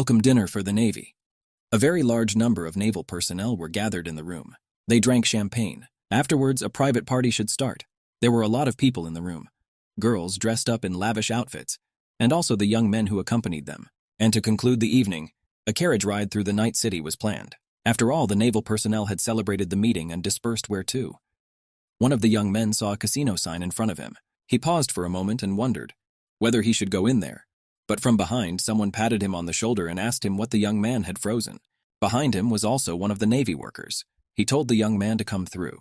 Welcome dinner for the Navy. A very large number of naval personnel were gathered in the room. They drank champagne. Afterwards, a private party should start. There were a lot of people in the room. Girls dressed up in lavish outfits, and also the young men who accompanied them. And to conclude the evening, a carriage ride through the night city was planned. After all, the naval personnel had celebrated the meeting and dispersed where to. One of the young men saw a casino sign in front of him. He paused for a moment and wondered whether he should go in there. But from behind, someone patted him on the shoulder and asked him what the young man had frozen. Behind him was also one of the Navy workers. He told the young man to come through.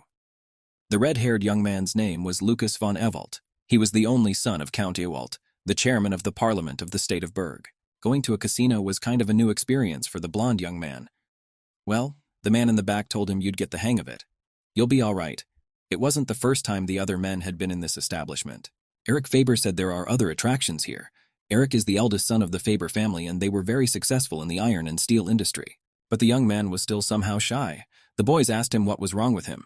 The red-haired young man's name was Lucas von Ewald. He was the only son of Count Ewald, the chairman of the parliament of the state of Berg. Going to a casino was kind of a new experience for the blonde young man. Well, the man in the back told him you'd get the hang of it. You'll be all right. It wasn't the first time the other men had been in this establishment. Eric Faber said there are other attractions here. Eric is the eldest son of the Faber family and they were very successful in the iron and steel industry. But the young man was still somehow shy. The boys asked him what was wrong with him.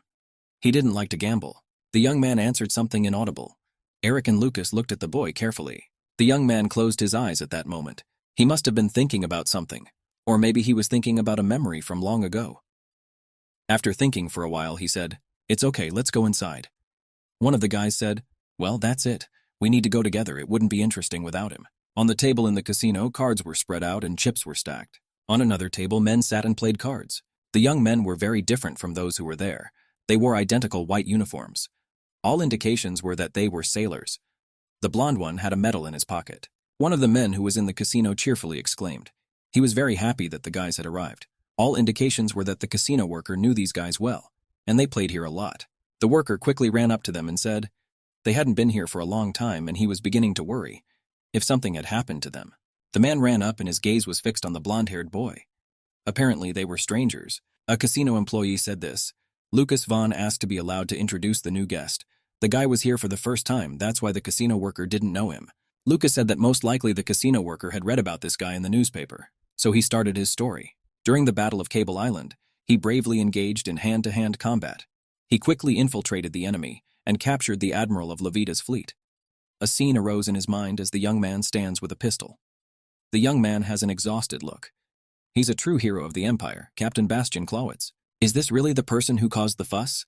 He didn't like to gamble. The young man answered something inaudible. Eric and Lucas looked at the boy carefully. The young man closed his eyes at that moment. He must have been thinking about something. Or maybe he was thinking about a memory from long ago. After thinking for a while, he said, "It's okay, let's go inside." One of the guys said, "Well, that's it. We need to go together. It wouldn't be interesting without him." On the table in the casino, cards were spread out and chips were stacked. On another table, men sat and played cards. The young men were very different from those who were there. They wore identical white uniforms. All indications were that they were sailors. The blonde one had a medal in his pocket. One of the men who was in the casino cheerfully exclaimed. He was very happy that the guys had arrived. All indications were that the casino worker knew these guys well, and they played here a lot. The worker quickly ran up to them and said they hadn't been here for a long time and he was beginning to worry if something had happened to them. The man ran up and his gaze was fixed on the blonde-haired boy. Apparently they were strangers. A casino employee said this. Lucas Vaughn asked to be allowed to introduce the new guest. The guy was here for the first time, that's why the casino worker didn't know him. Lucas said that most likely the casino worker had read about this guy in the newspaper, so he started his story. During the Battle of Cable Island, he bravely engaged in hand-to-hand combat. He quickly infiltrated the enemy and captured the admiral of Levita's fleet. A scene arose in his mind as the young man stands with a pistol. The young man has an exhausted look. He's a true hero of the Empire, Captain Bastian Clawitz. Is this really the person who caused the fuss?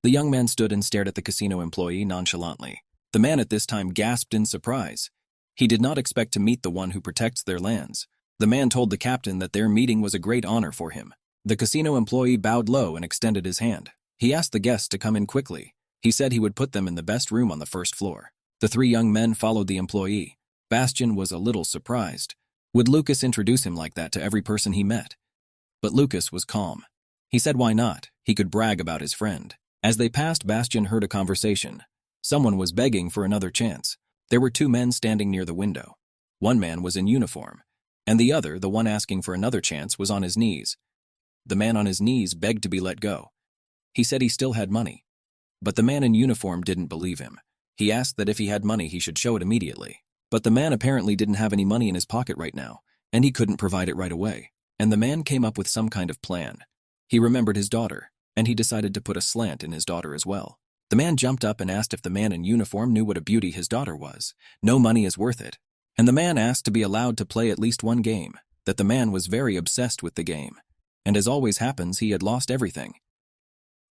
The young man stood and stared at the casino employee nonchalantly. The man at this time gasped in surprise. He did not expect to meet the one who protects their lands. The man told the captain that their meeting was a great honor for him. The casino employee bowed low and extended his hand. He asked the guests to come in quickly. He said he would put them in the best room on the first floor. The three young men followed the employee. Bastian was a little surprised. Would Lucas introduce him like that to every person he met? But Lucas was calm. He said why not? He could brag about his friend. As they passed, Bastian heard a conversation. Someone was begging for another chance. There were two men standing near the window. One man was in uniform, and the other, the one asking for another chance, was on his knees. The man on his knees begged to be let go. He said he still had money. But the man in uniform didn't believe him. He asked that if he had money, he should show it immediately. But the man apparently didn't have any money in his pocket right now, and he couldn't provide it right away. And the man came up with some kind of plan. He remembered his daughter, and he decided to put a slant in his daughter as well. The man jumped up and asked if the man in uniform knew what a beauty his daughter was. No money is worth it. And the man asked to be allowed to play at least one game, that the man was very obsessed with the game. And as always happens, he had lost everything.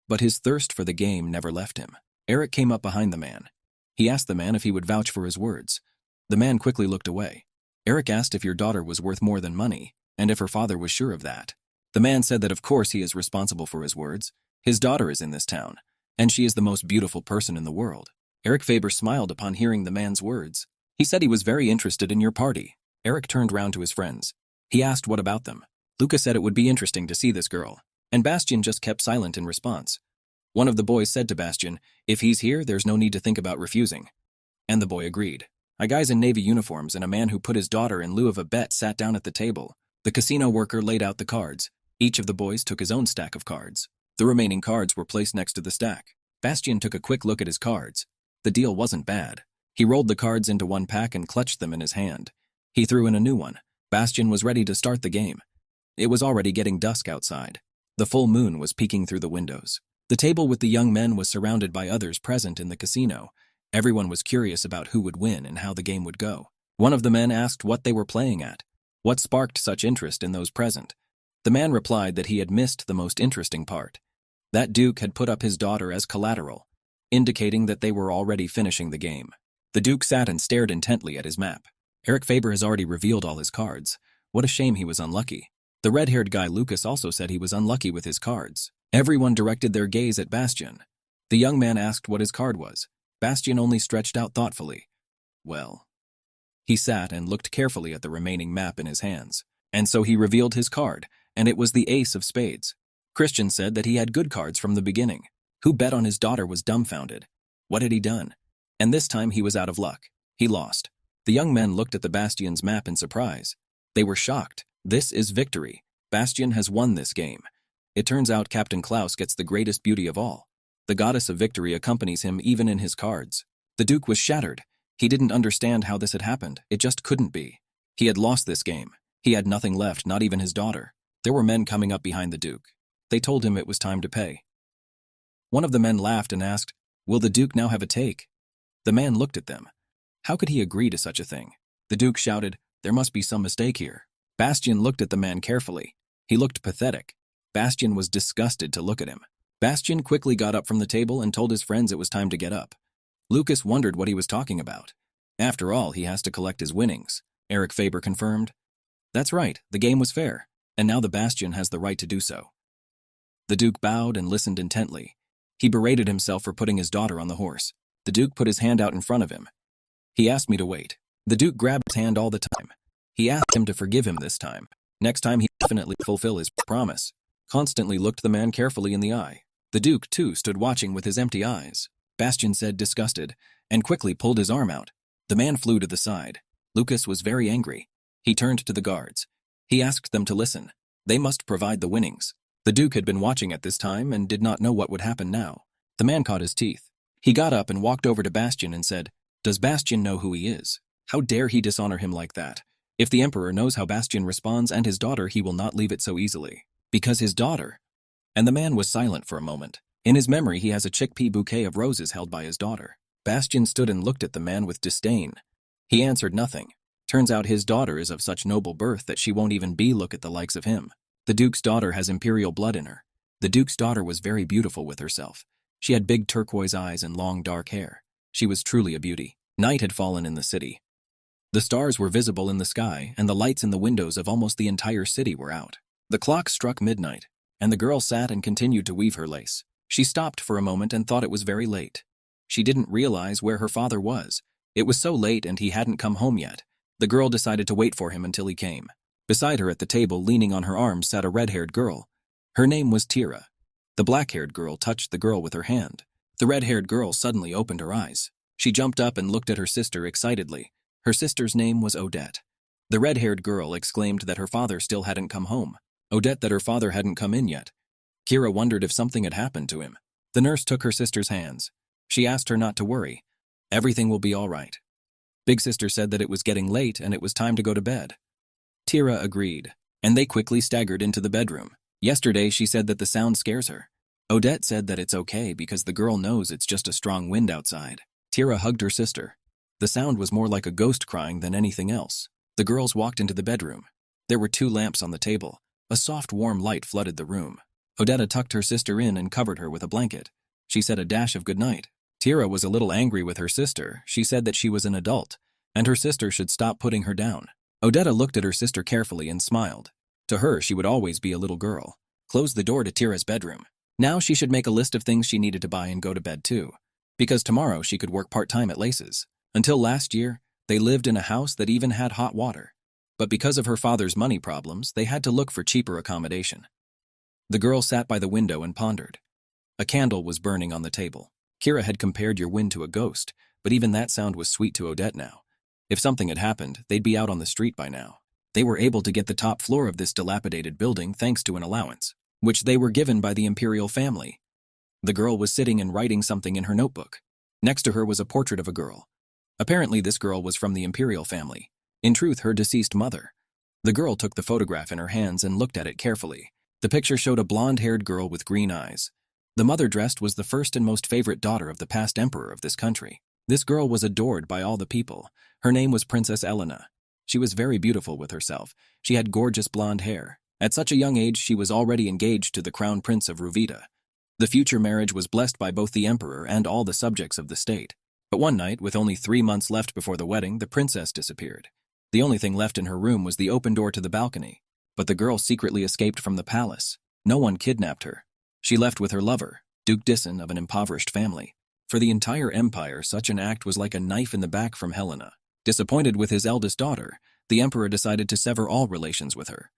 But his thirst for the game never left him. Eric came up behind the man. He asked the man if he would vouch for his words. The man quickly looked away. Eric asked if your daughter was worth more than money, and if her father was sure of that. The man said that of course he is responsible for his words. His daughter is in this town, and she is the most beautiful person in the world. Eric Faber smiled upon hearing the man's words. He said he was very interested in your party. Eric turned round to his friends. He asked what about them. Lucas said it would be interesting to see this girl, and Bastian just kept silent in response. One of the boys said to Bastian, if he's here, there's no need to think about refusing. And the boy agreed. A guy in Navy uniforms and a man who put his daughter in lieu of a bet sat down at the table. The casino worker laid out the cards. Each of the boys took his own stack of cards. The remaining cards were placed next to the stack. Bastian took a quick look at his cards. The deal wasn't bad. He rolled the cards into one pack and clutched them in his hand. He threw in a new one. Bastian was ready to start the game. It was already getting dusk outside. The full moon was peeking through the windows. The table with the young men was surrounded by others present in the casino. Everyone was curious about who would win and how the game would go. One of the men asked what they were playing at. What sparked such interest in those present? The man replied that he had missed the most interesting part. That Duke had put up his daughter as collateral, indicating that they were already finishing the game. The Duke sat and stared intently at his map. Eric Faber has already revealed all his cards. What a shame he was unlucky. The red-haired guy Lucas also said he was unlucky with his cards. Everyone directed their gaze at Bastian. The young man asked what his card was. Bastian only stretched out thoughtfully. Well. He sat and looked carefully at the remaining map in his hands. And so he revealed his card, and it was the ace of spades. Christian said that he had good cards from the beginning. Who bet on his daughter was dumbfounded. What had he done? And this time he was out of luck. He lost. The young men looked at the Bastian's map in surprise. They were shocked. This is victory. Bastian has won this game. It turns out Captain Klaus gets the greatest beauty of all. The goddess of victory accompanies him even in his cards. The Duke was shattered. He didn't understand how this had happened. It just couldn't be. He had lost this game. He had nothing left, not even his daughter. There were men coming up behind the Duke. They told him it was time to pay. One of the men laughed and asked, "Will the Duke now have a take?" The man looked at them. How could he agree to such a thing? The Duke shouted, "There must be some mistake here." Bastian looked at the man carefully. He looked pathetic. Bastian was disgusted to look at him. Bastian quickly got up from the table and told his friends it was time to get up. Lucas wondered what he was talking about. After all, he has to collect his winnings. Eric Faber confirmed. That's right, the game was fair, and now the Bastian has the right to do so. The Duke bowed and listened intently. He berated himself for putting his daughter on the horse. The Duke put his hand out in front of him. He asked me to wait. The Duke grabbed his hand all the time. He asked him to forgive him this time. Next time he definitely fulfill his promise. Constantly looked the man carefully in the eye. The Duke, too, stood watching with his empty eyes. Bastian said, disgusted, and quickly pulled his arm out. The man flew to the side. Lucas was very angry. He turned to the guards. He asked them to listen. They must provide the winnings. The Duke had been watching at this time and did not know what would happen now. The man caught his teeth. He got up and walked over to Bastian and said, "Does Bastian know who he is? How dare he dishonor him like that? If the Emperor knows how Bastian responds and his daughter, he will not leave it so easily. Because his daughter..." And the man was silent for a moment. In his memory, he has a chickpea bouquet of roses held by his daughter. Bastian stood and looked at the man with disdain. He answered nothing. Turns out his daughter is of such noble birth that she won't even look at the likes of him. The Duke's daughter has imperial blood in her. The Duke's daughter was very beautiful with herself. She had big turquoise eyes and long dark hair. She was truly a beauty. Night had fallen in the city. The stars were visible in the sky, and the lights in the windows of almost the entire city were out. The clock struck midnight, and the girl sat and continued to weave her lace. She stopped for a moment and thought it was very late. She didn't realize where her father was. It was so late and he hadn't come home yet. The girl decided to wait for him until he came. Beside her at the table, leaning on her arm, sat a red-haired girl. Her name was Tyra. The black-haired girl touched the girl with her hand. The red-haired girl suddenly opened her eyes. She jumped up and looked at her sister excitedly. Her sister's name was Odette. The red-haired girl exclaimed that her father still hadn't come home. Odette that her father hadn't come in yet. Kira wondered if something had happened to him. The nurse took her sister's hands. She asked her not to worry. Everything will be all right. Big sister said that it was getting late and it was time to go to bed. Tyra agreed, and they quickly staggered into the bedroom. Yesterday she said that the sound scares her. Odette said that it's okay because the girl knows it's just a strong wind outside. Tyra hugged her sister. The sound was more like a ghost crying than anything else. The girls walked into the bedroom. There were 2 lamps on the table. A soft, warm light flooded the room. Odetta tucked her sister in and covered her with a blanket. She said a dash of goodnight. Tyra was a little angry with her sister. She said that she was an adult, and her sister should stop putting her down. Odetta looked at her sister carefully and smiled. To her, she would always be a little girl. Closed the door to Tyra's bedroom. Now she should make a list of things she needed to buy and go to bed too. Because tomorrow she could work part-time at Laces. Until last year, they lived in a house that even had hot water. But because of her father's money problems, they had to look for cheaper accommodation. The girl sat by the window and pondered. A candle was burning on the table. Kira had compared your wind to a ghost, but even that sound was sweet to Odette now. If something had happened, they'd be out on the street by now. They were able to get the top floor of this dilapidated building thanks to an allowance, which they were given by the imperial family. The girl was sitting and writing something in her notebook. Next to her was a portrait of a girl. Apparently this girl was from the imperial family. In truth, her deceased mother. The girl took the photograph in her hands and looked at it carefully. The picture showed a blonde-haired girl with green eyes. The mother dressed was the first and most favorite daughter of the past emperor of this country. This girl was adored by all the people. Her name was Princess Elena. She was very beautiful with herself. She had gorgeous blonde hair. At such a young age, she was already engaged to the crown prince of Ruvita. The future marriage was blessed by both the emperor and all the subjects of the state. But one night, with only 3 months left before the wedding, the princess disappeared. The only thing left in her room was the open door to the balcony. But the girl secretly escaped from the palace. No one kidnapped her. She left with her lover, Duke Disan of an impoverished family. For the entire empire, such an act was like a knife in the back from Helena. Disappointed with his eldest daughter, the emperor decided to sever all relations with her.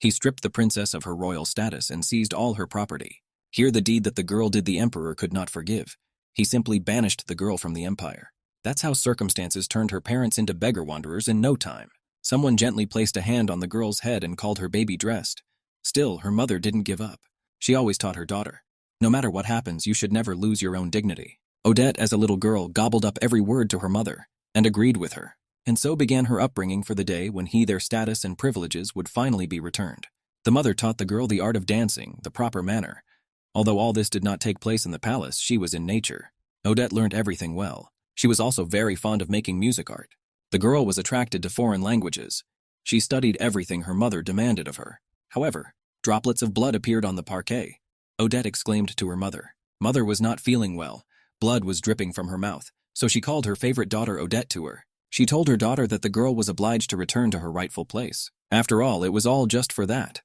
He stripped the princess of her royal status and seized all her property. Here the deed that the girl did the emperor could not forgive. He simply banished the girl from the empire. That's how circumstances turned her parents into beggar wanderers in no time. Someone gently placed a hand on the girl's head and called her baby dressed. Still, her mother didn't give up. She always taught her daughter, no matter what happens, you should never lose your own dignity. Odette, as a little girl, gobbled up every word to her mother and agreed with her. And so began her upbringing for the day when their status and privileges would finally be returned. The mother taught the girl the art of dancing, the proper manner. Although all this did not take place in the palace, she was in nature. Odette learned everything well. She was also very fond of making music art. The girl was attracted to foreign languages. She studied everything her mother demanded of her. However, droplets of blood appeared on the parquet. Odette exclaimed to her mother. Mother was not feeling well. Blood was dripping from her mouth, so she called her favorite daughter Odette to her. She told her daughter that the girl was obliged to return to her rightful place. After all, it was all just for that.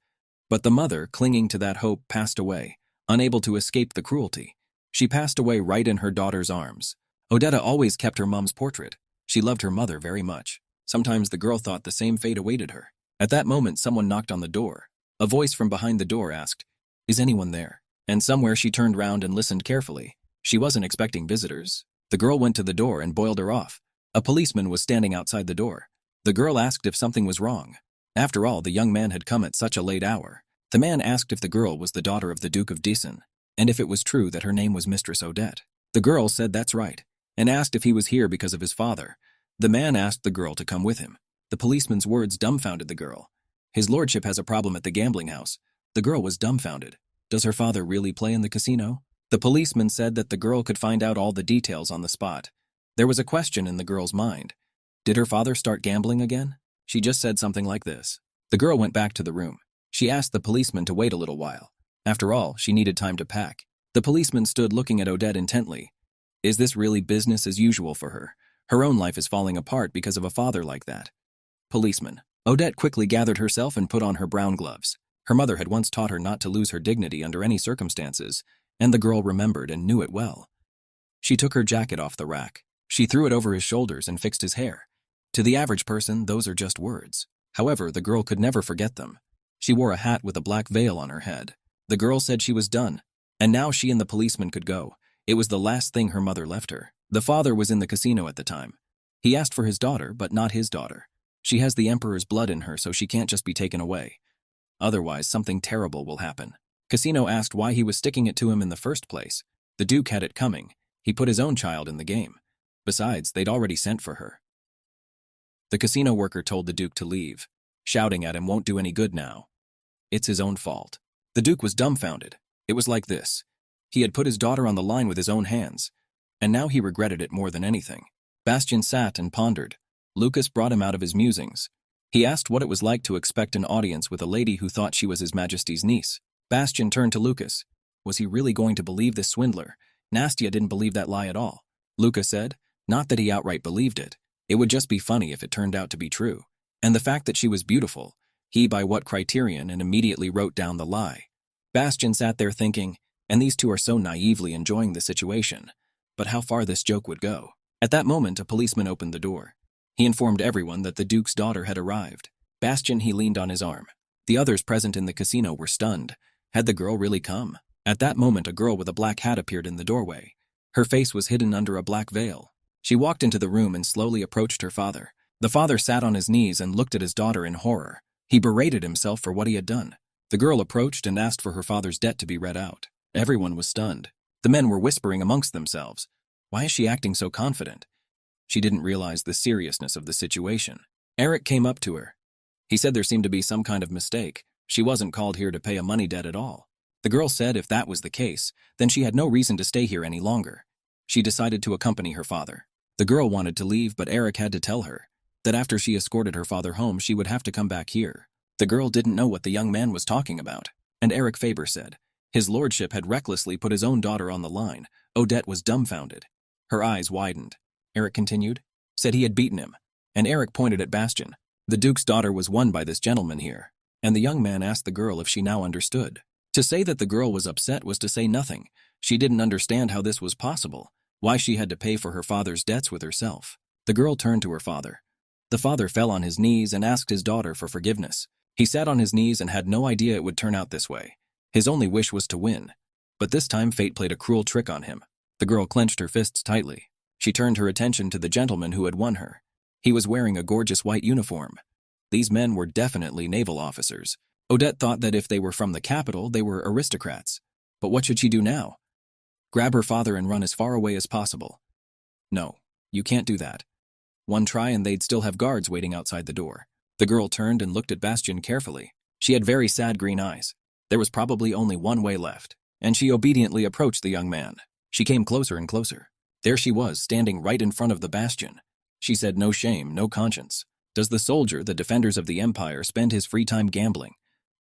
But the mother, clinging to that hope, passed away, unable to escape the cruelty. She passed away right in her daughter's arms. Odette always kept her mom's portrait. She loved her mother very much. Sometimes the girl thought the same fate awaited her. At that moment, someone knocked on the door. A voice from behind the door asked, "Is anyone there?" And somewhere she turned round and listened carefully. She wasn't expecting visitors. The girl went to the door and boiled her off. A policeman was standing outside the door. The girl asked if something was wrong. After all, the young man had come at such a late hour. The man asked if the girl was the daughter of the Duke of Disan, and if it was true that her name was Mistress Odette. The girl said that's right, and asked if he was here because of his father. The man asked the girl to come with him. The policeman's words dumbfounded the girl. His lordship has a problem at the gambling house. The girl was dumbfounded. Does her father really play in the casino? The policeman said that the girl could find out all the details on the spot. There was a question in the girl's mind. Did her father start gambling again? She just said something like this. The girl went back to the room. She asked the policeman to wait a little while. After all, she needed time to pack. The policeman stood looking at Odette intently. Is this really business as usual for her? Her own life is falling apart because of a father like that. Policeman. Odette quickly gathered herself and put on her brown gloves. Her mother had once taught her not to lose her dignity under any circumstances, and the girl remembered and knew it well. She took her jacket off the rack. She threw it over his shoulders and fixed his hair. To the average person, those are just words. However, the girl could never forget them. She wore a hat with a black veil on her head. The girl said she was done, and now she and the policeman could go. It was the last thing her mother left her. The father was in the casino at the time. He asked for his daughter, but not his daughter. She has the emperor's blood in her, so she can't just be taken away. Otherwise, something terrible will happen. Casino asked why he was sticking it to him in the first place. The Duke had it coming. He put his own child in the game. Besides, they'd already sent for her. The casino worker told the Duke to leave. Shouting at him won't do any good now. It's his own fault. The Duke was dumbfounded. It was like this. He had put his daughter on the line with his own hands, and now he regretted it more than anything. Bastian sat and pondered. Lucas brought him out of his musings. He asked what it was like to expect an audience with a lady who thought she was His Majesty's niece. Bastian turned to Lucas. Was he really going to believe this swindler? Nastia didn't believe that lie at all. Lucas said, not that he outright believed it. It would just be funny if it turned out to be true. And the fact that she was beautiful, he by what criterion, and immediately wrote down the lie. Bastian sat there thinking, and these two are so naively enjoying the situation. But how far this joke would go. At that moment, a policeman opened the door. He informed everyone that the Duke's daughter had arrived. Bastian, he leaned on his arm. The others present in the casino were stunned. Had the girl really come? At that moment, a girl with a black hat appeared in the doorway. Her face was hidden under a black veil. She walked into the room and slowly approached her father. The father sat on his knees and looked at his daughter in horror. He berated himself for what he had done. The girl approached and asked for her father's debt to be read out. Everyone was stunned. The men were whispering amongst themselves. Why is she acting so confident? She didn't realize the seriousness of the situation. Eric came up to her. He said there seemed to be some kind of mistake. She wasn't called here to pay a money debt at all. The girl said if that was the case, then she had no reason to stay here any longer. She decided to accompany her father. The girl wanted to leave, but Eric had to tell her. that after she escorted her father home she would have to come back here. The girl didn't know what the young man was talking about, and Eric Faber said. His lordship had recklessly put his own daughter on the line. Odette was dumbfounded. Her eyes widened. Eric continued. Said he had beaten him, and Eric pointed at Bastian. The Duke's daughter was won by this gentleman here, and the young man asked the girl if she now understood. To say that the girl was upset was to say nothing. She didn't understand how this was possible, why she had to pay for her father's debts with herself. The girl turned to her father. The father fell on his knees and asked his daughter for forgiveness. He sat on his knees and had no idea it would turn out this way. His only wish was to win. But this time fate played a cruel trick on him. The girl clenched her fists tightly. She turned her attention to the gentleman who had won her. He was wearing a gorgeous white uniform. These men were definitely naval officers. Odette thought that if they were from the capital, they were aristocrats. But what should she do now? Grab her father and run as far away as possible. No, you can't do that. One try and they'd still have guards waiting outside the door. The girl turned and looked at Bastian carefully. She had very sad green eyes. There was probably only one way left, and she obediently approached the young man. She came closer and closer. There she was, standing right in front of the Bastion. She said, no shame, no conscience. Does the soldier, the defenders of the empire, spend his free time gambling?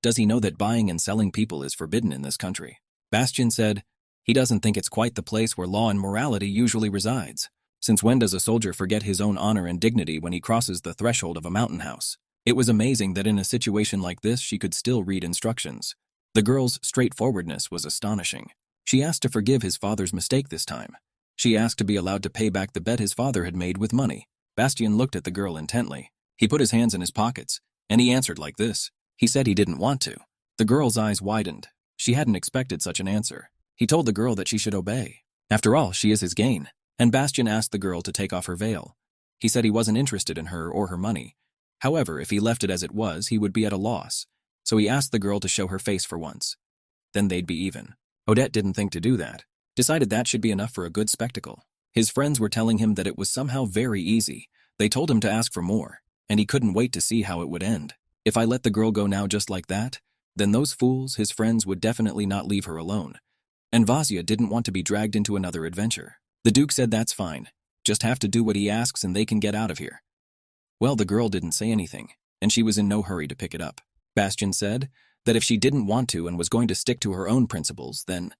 Does he know that buying and selling people is forbidden in this country? Bastian said, he doesn't think it's quite the place where law and morality usually resides. Since when does a soldier forget his own honor and dignity when he crosses the threshold of a mountain house? It was amazing that in a situation like this she could still read instructions. The girl's straightforwardness was astonishing. She asked to forgive his father's mistake this time. She asked to be allowed to pay back the bet his father had made with money. Bastian looked at the girl intently. He put his hands in his pockets, and he answered like this. He said he didn't want to. The girl's eyes widened. She hadn't expected such an answer. He told the girl that she should obey. After all, she is his gain. And Bastian asked the girl to take off her veil. He said he wasn't interested in her or her money. However, if he left it as it was, he would be at a loss. So he asked the girl to show her face for once. Then they'd be even. Odette didn't think to do that. Decided that should be enough for a good spectacle. His friends were telling him that it was somehow very easy. They told him to ask for more, and he couldn't wait to see how it would end. If I let the girl go now just like that, then those fools, his friends, would definitely not leave her alone. And Vasia didn't want to be dragged into another adventure. The Duke said that's fine. Just have to do what he asks and they can get out of here. Well, the girl didn't say anything, and she was in no hurry to pick it up. Bastian said that if she didn't want to and was going to stick to her own principles, then...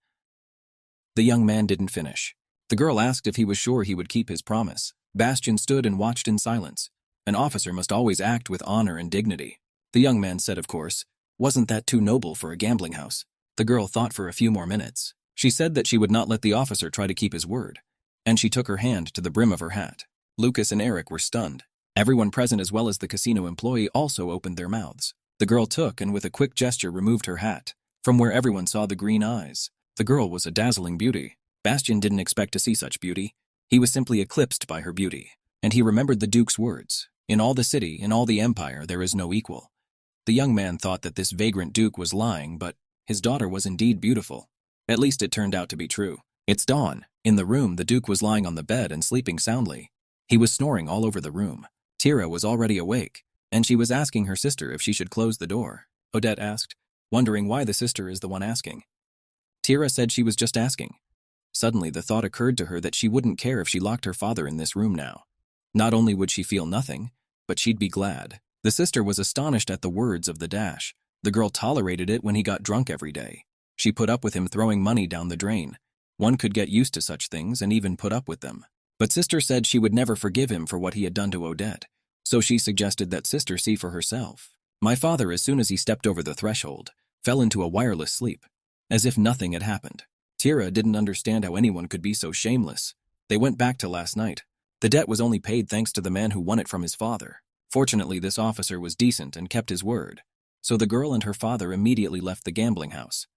The young man didn't finish. The girl asked if he was sure he would keep his promise. Bastian stood and watched in silence. An officer must always act with honor and dignity. The young man said, of course, wasn't that too noble for a gambling house? The girl thought for a few more minutes. She said that she would not let the officer try to keep his word, and she took her hand to the brim of her hat. Lucas and Eric were stunned. Everyone present as well as the casino employee also opened their mouths. The girl took and with a quick gesture removed her hat, from where everyone saw the green eyes. The girl was a dazzling beauty. Bastian didn't expect to see such beauty. He was simply eclipsed by her beauty, and he remembered the Duke's words. In all the city, in all the empire, there is no equal. The young man thought that this vagrant Duke was lying, but his daughter was indeed beautiful. At least it turned out to be true. It's dawn. In the room, the Duke was lying on the bed and sleeping soundly. He was snoring all over the room. Tira was already awake, and she was asking her sister if she should close the door. Odette asked, wondering why the sister is the one asking. Tira said she was just asking. Suddenly the thought occurred to her that she wouldn't care if she locked her father in this room now. Not only would she feel nothing, but she'd be glad. The sister was astonished at the words of the dash. The girl tolerated it when he got drunk every day. She put up with him throwing money down the drain. One could get used to such things and even put up with them. But sister said she would never forgive him for what he had done to Odette. So she suggested that sister see for herself. My father, as soon as he stepped over the threshold, fell into a wireless sleep, as if nothing had happened. Tira didn't understand how anyone could be so shameless. They went back to last night. The debt was only paid thanks to the man who won it from his father. Fortunately, this officer was decent and kept his word. So the girl and her father immediately left the gambling house.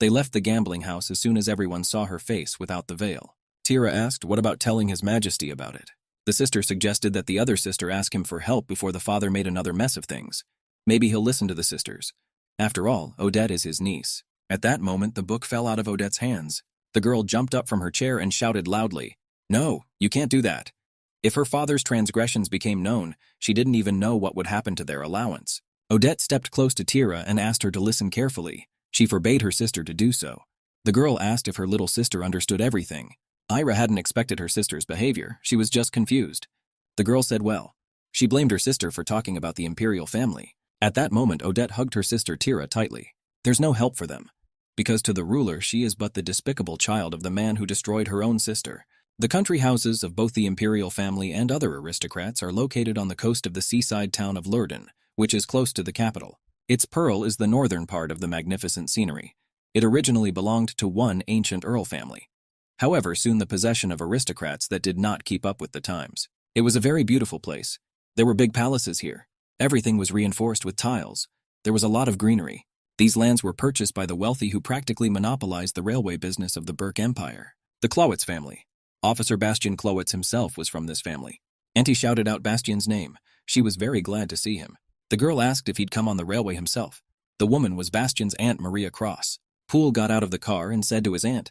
They left the gambling house as soon as everyone saw her face without the veil. Tira asked what about telling His Majesty about it. The sister suggested that the other sister ask him for help before the father made another mess of things. Maybe he'll listen to the sisters. After all, Odette is his niece. At that moment, the book fell out of Odette's hands. The girl jumped up from her chair and shouted loudly, "No, you can't do that." If her father's transgressions became known, she didn't even know what would happen to their allowance. Odette stepped close to Tira and asked her to listen carefully. She forbade her sister to do so. The girl asked if her little sister understood everything. Ira hadn't expected her sister's behavior. She was just confused. The girl said, well, She blamed her sister for talking about the imperial family. At that moment, Odette hugged her sister Tira tightly. There's no help for them. Because to the ruler, she is but the despicable child of the man who destroyed her own sister. The country houses of both the imperial family and other aristocrats are located on the coast of the seaside town of Lurden, which is close to the capital. Its pearl is the northern part of the magnificent scenery. It originally belonged to one ancient earl family. However, soon the possession of aristocrats that did not keep up with the times. It was a very beautiful place. There were big palaces here. Everything was reinforced with tiles. There was a lot of greenery. These lands were purchased by the wealthy who practically monopolized the railway business of the Burke Empire. The Clowitz family. Officer Bastian Clowitz himself was from this family. Auntie shouted out Bastian's name. She was very glad to see him. The girl asked if he'd come on the railway himself. The woman was Bastian's Aunt Maria Cross. Poole got out of the car and said to his aunt,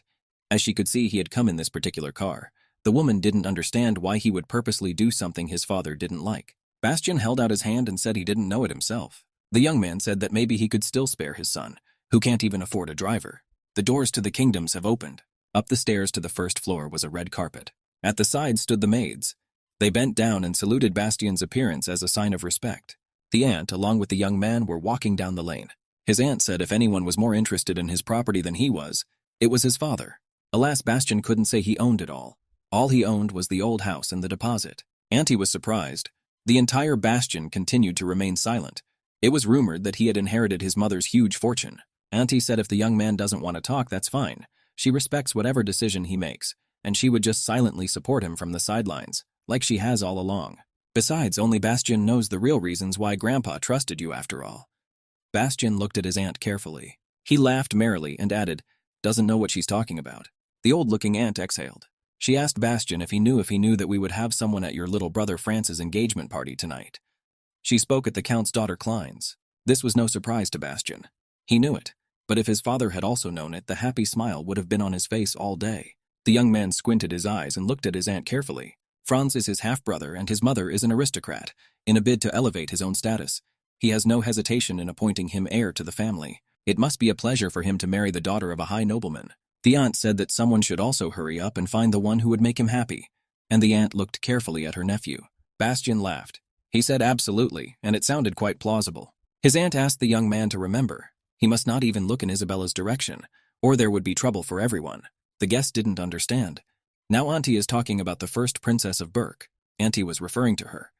as she could see he had come in this particular car. The woman didn't understand why he would purposely do something his father didn't like. Bastian held out his hand and said he didn't know it himself. The young man said that maybe he could still spare his son, who can't even afford a driver. The doors to the kingdoms have opened. Up the stairs to the first floor was a red carpet. At the side stood the maids. They bent down and saluted Bastian's appearance as a sign of respect. The aunt, along with the young man, were walking down the lane. His aunt said if anyone was more interested in his property than he was, it was his father. Alas, Bastian couldn't say he owned it all. All he owned was the old house and the deposit. Auntie was surprised. The entire Bastian continued to remain silent. It was rumored that he had inherited his mother's huge fortune. Auntie said if the young man doesn't want to talk, that's fine. She respects whatever decision he makes, and she would just silently support him from the sidelines, like she has all along. Besides, only Bastian knows the real reasons why Grandpa trusted you after all. Bastian looked at his aunt carefully. He laughed merrily and added, doesn't know what she's talking about. The old-looking aunt exhaled. She asked Bastian if he knew that we would have someone at your little brother France's engagement party tonight. She spoke at the Count's daughter Klein's. This was no surprise to Bastian. He knew it, but if his father had also known it, the happy smile would have been on his face all day. The young man squinted his eyes and looked at his aunt carefully. Franz is his half-brother and his mother is an aristocrat. In a bid to elevate his own status, he has no hesitation in appointing him heir to the family. It must be a pleasure for him to marry the daughter of a high nobleman. The aunt said that someone should also hurry up and find the one who would make him happy, and the aunt looked carefully at her nephew. Bastian laughed. He said absolutely, and it sounded quite plausible. His aunt asked the young man to remember, he must not even look in Isabella's direction, or there would be trouble for everyone. The guest didn't understand. Now Auntie is talking about the first princess of Burke. Auntie was referring to her.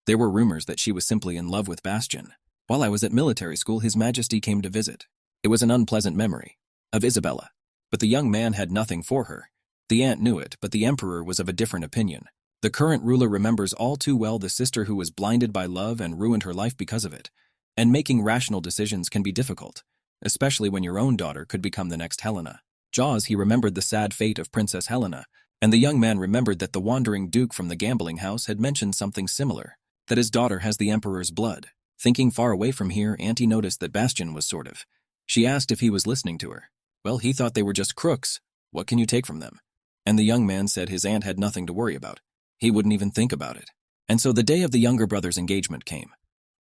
There were rumors that she was simply in love with Bastian. While I was at military school, His Majesty came to visit. It was an unpleasant memory of Isabella. But the young man had nothing for her. The aunt knew it, but the emperor was of a different opinion. The current ruler remembers all too well the sister who was blinded by love and ruined her life because of it. And making rational decisions can be difficult, especially when your own daughter could become the next Helena. Jaws, he remembered the sad fate of Princess Helena, and the young man remembered that the wandering duke from the gambling house had mentioned something similar, that his daughter has the emperor's blood. Thinking far away from here, Auntie noticed that Bastian was sort of. She asked if he was listening to her. Well, he thought they were just crooks. What can you take from them? And the young man said his aunt had nothing to worry about. He wouldn't even think about it. And so the day of the younger brother's engagement came.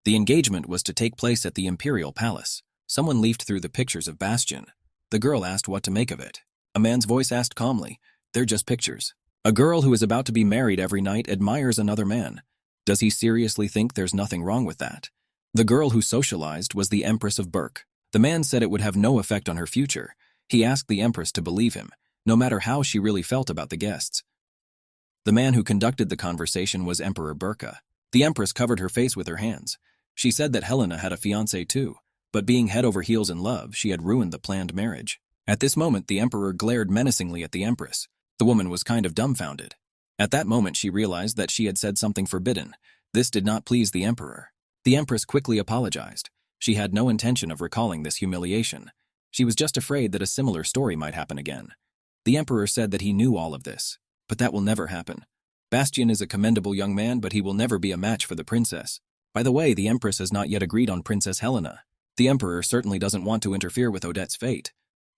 The engagement was to take place at the Imperial Palace. Someone leafed through the pictures of Bastian. The girl asked what to make of it. A man's voice asked calmly, they're just pictures. A girl who is about to be married every night admires another man. Does he seriously think there's nothing wrong with that? The girl who socialized was the Empress of Burke. The man said it would have no effect on her future. He asked the Empress to believe him, no matter how she really felt about the guests. The man who conducted the conversation was Emperor Burka. The Empress covered her face with her hands. She said that Helena had a fiancé too, but being head over heels in love, she had ruined the planned marriage. At this moment, the Emperor glared menacingly at the Empress. The woman was kind of dumbfounded. At that moment, she realized that she had said something forbidden. This did not please the Emperor. The Empress quickly apologized. She had no intention of recalling this humiliation. She was just afraid that a similar story might happen again. The Emperor said that he knew all of this, but that will never happen. Bastian is a commendable young man, but he will never be a match for the princess. By the way, the Empress has not yet agreed on Princess Helena. The Emperor certainly doesn't want to interfere with Odette's fate.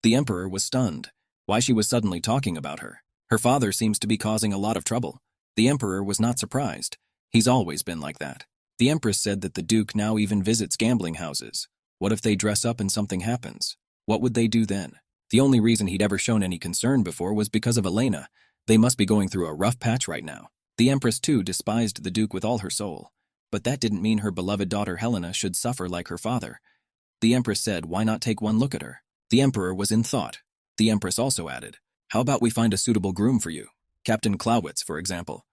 The Emperor was stunned. Why she was suddenly talking about her. Her father seems to be causing a lot of trouble. The Emperor was not surprised. He's always been like that. The Empress said that the Duke now even visits gambling houses. What if they dress up and something happens? What would they do then? The only reason he'd ever shown any concern before was because of Elena. They must be going through a rough patch right now. The Empress, too, despised the Duke with all her soul. but that didn't mean her beloved daughter Helena should suffer like her father. The Empress said, "Why not take one look at her?" The Emperor was in thought. The Empress also added, "How about we find a suitable groom for you? Captain Clawitz, for example."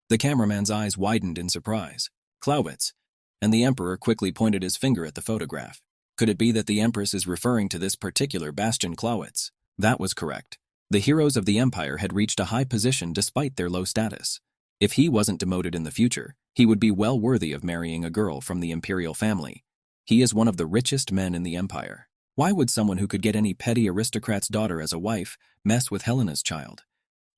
The cameraman's eyes widened in surprise. Clawitz. And the Emperor quickly pointed his finger at the photograph. Could it be that the Empress is referring to this particular Bastian Clawitz? That was correct. The heroes of the Empire had reached a high position despite their low status. If he wasn't demoted in the future, he would be well worthy of marrying a girl from the imperial family. He is one of the richest men in the Empire. Why would someone who could get any petty aristocrat's daughter as a wife mess with Helena's child?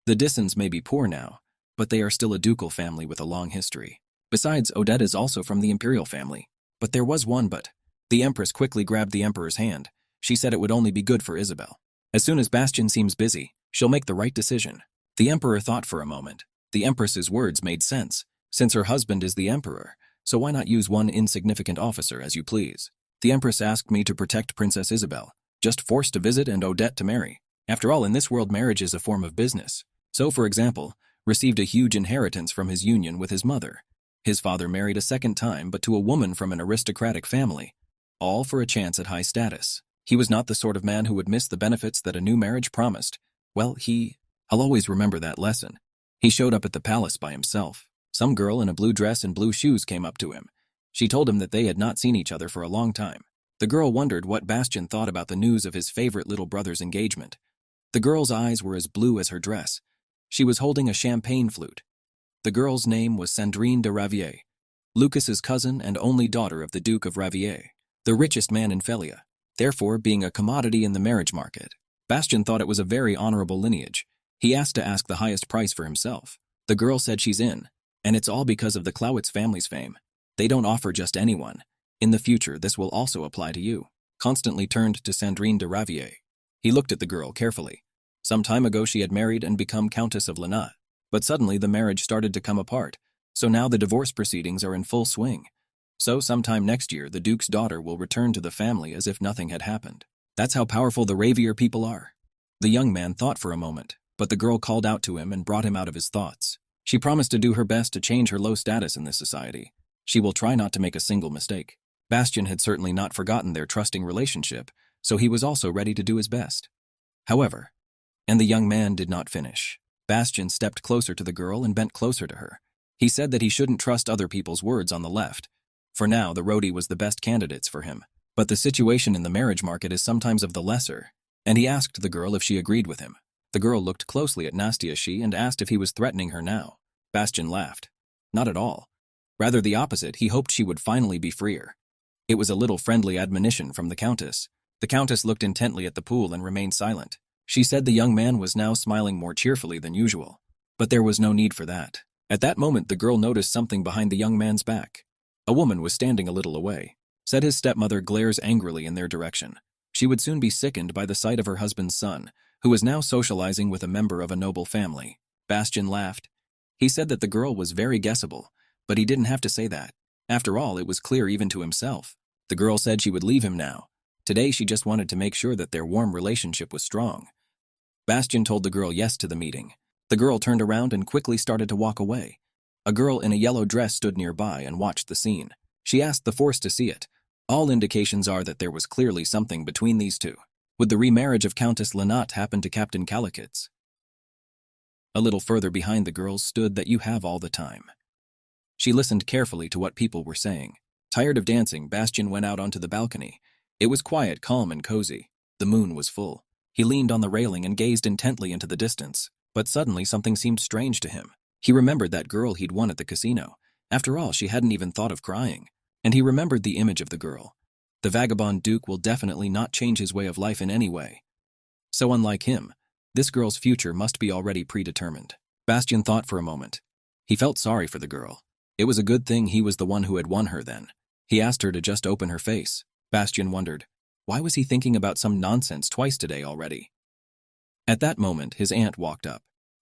The Dissons may be poor now, but they are still a ducal family with a long history. Besides, Odette is also from the imperial family. But there was one but. The Empress quickly grabbed the Emperor's hand. She said it would only be good for Isabel. As soon as Bastian seems busy, she'll make the right decision. The Emperor thought for a moment. The Empress's words made sense. Since her husband is the Emperor, so why not use one insignificant officer as you please? The Empress asked me to protect Princess Isabel, just forced to visit and Odette to marry. After all, in this world marriage is a form of business. So, for example, received a huge inheritance from his union with his mother. His father married a second time, but to a woman from an aristocratic family. All for a chance at high status. He was not the sort of man who would miss the benefits that a new marriage promised. Well, I'll always remember that lesson. He showed up at the palace by himself. Some girl in a blue dress and blue shoes came up to him. She told him that they had not seen each other for a long time. The girl wondered what Bastian thought about the news of his favorite little brother's engagement. The girl's eyes were as blue as her dress. She was holding a champagne flute. The girl's name was Sandrine de Ravier, Lucas's cousin and only daughter of the Duke of Ravier, the richest man in Felia, therefore being a commodity in the marriage market. Bastian thought it was a very honorable lineage. He asked to ask the highest price for himself. The girl said she's in, and it's all because of the Clawitz family's fame. They don't offer just anyone. In the future, this will also apply to you. Constantly turned to Sandrine de Ravier. He looked at the girl carefully. Some time ago she had married and become Countess of Lanat. But suddenly the marriage started to come apart, so now the divorce proceedings are in full swing. So sometime next year the Duke's daughter will return to the family as if nothing had happened. That's how powerful the Ravier people are. The young man thought for a moment, but the girl called out to him and brought him out of his thoughts. She promised to do her best to change her low status in this society. She will try not to make a single mistake. Bastian had certainly not forgotten their trusting relationship, so he was also ready to do his best. However, and the young man did not finish. Bastian stepped closer to the girl and bent closer to her. He said that he shouldn't trust other people's words on the left. For now, the roadie was the best candidates for him. But the situation in the marriage market is sometimes of the lesser, and he asked the girl if she agreed with him. The girl looked closely at Nastia and asked if he was threatening her now. Bastian laughed. Not at all. Rather the opposite, he hoped she would finally be freer. It was a little friendly admonition from the Countess. The Countess looked intently at the pool and remained silent. She said the young man was now smiling more cheerfully than usual. But there was no need for that. At that moment the girl noticed something behind the young man's back. A woman was standing a little away. Said his stepmother glares angrily in their direction. She would soon be sickened by the sight of her husband's son, who was now socializing with a member of a noble family. Bastian laughed. He said that the girl was very guessable, but he didn't have to say that. After all, it was clear even to himself. The girl said she would leave him now. Today she just wanted to make sure that their warm relationship was strong. Bastian told the girl yes to the meeting. The girl turned around and quickly started to walk away. A girl in a yellow dress stood nearby and watched the scene. She asked the Force to see it. All indications are that there was clearly something between these two. Would the remarriage of Countess Lanat happen to Captain Calicutz? A little further behind the girls stood that you have all the time. She listened carefully to what people were saying. Tired of dancing, Bastian went out onto the balcony. It was quiet, calm, and cozy. The moon was full. He leaned on the railing and gazed intently into the distance. But suddenly something seemed strange to him. He remembered that girl he'd won at the casino. After all, she hadn't even thought of crying. And he remembered the image of the girl. The vagabond Duke will definitely not change his way of life in any way. So unlike him, this girl's future must be already predetermined. Bastian thought for a moment. He felt sorry for the girl. It was a good thing he was the one who had won her then. He asked her to just open her face. Bastian wondered, why was he thinking about some nonsense twice today already? At that moment, his aunt walked up.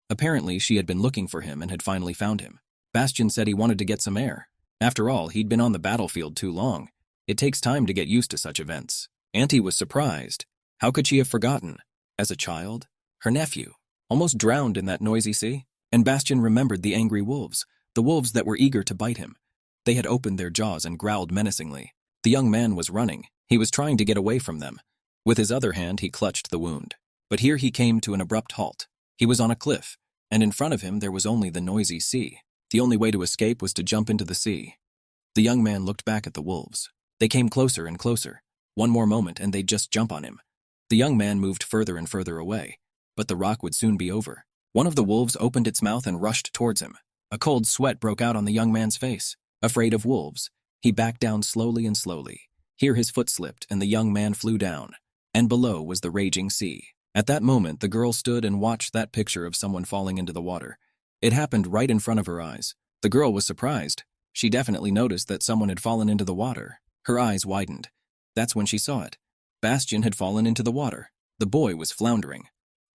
Apparently, she had been looking for him and had finally found him. Bastian said he wanted to get some air. After all, he'd been on the battlefield too long. It takes time to get used to such events. Auntie was surprised. How could she have forgotten? As a child, her nephew, almost drowned in that noisy sea? And Bastian remembered the angry wolves, the wolves that were eager to bite him. They had opened their jaws and growled menacingly. The young man was running. He was trying to get away from them. With his other hand, he clutched the wound. But here he came to an abrupt halt. He was on a cliff, and in front of him there was only the noisy sea. The only way to escape was to jump into the sea. The young man looked back at the wolves. They came closer and closer. One more moment and they'd just jump on him. The young man moved further and further away, but the rock would soon be over. One of the wolves opened its mouth and rushed towards him. A cold sweat broke out on the young man's face. Afraid of wolves, he backed down slowly and slowly. Here his foot slipped and the young man flew down, and below was the raging sea. At that moment, the girl stood and watched that picture of someone falling into the water. It happened right in front of her eyes. The girl was surprised. She definitely noticed that someone had fallen into the water. Her eyes widened. That's when she saw it. Bastian had fallen into the water. The boy was floundering.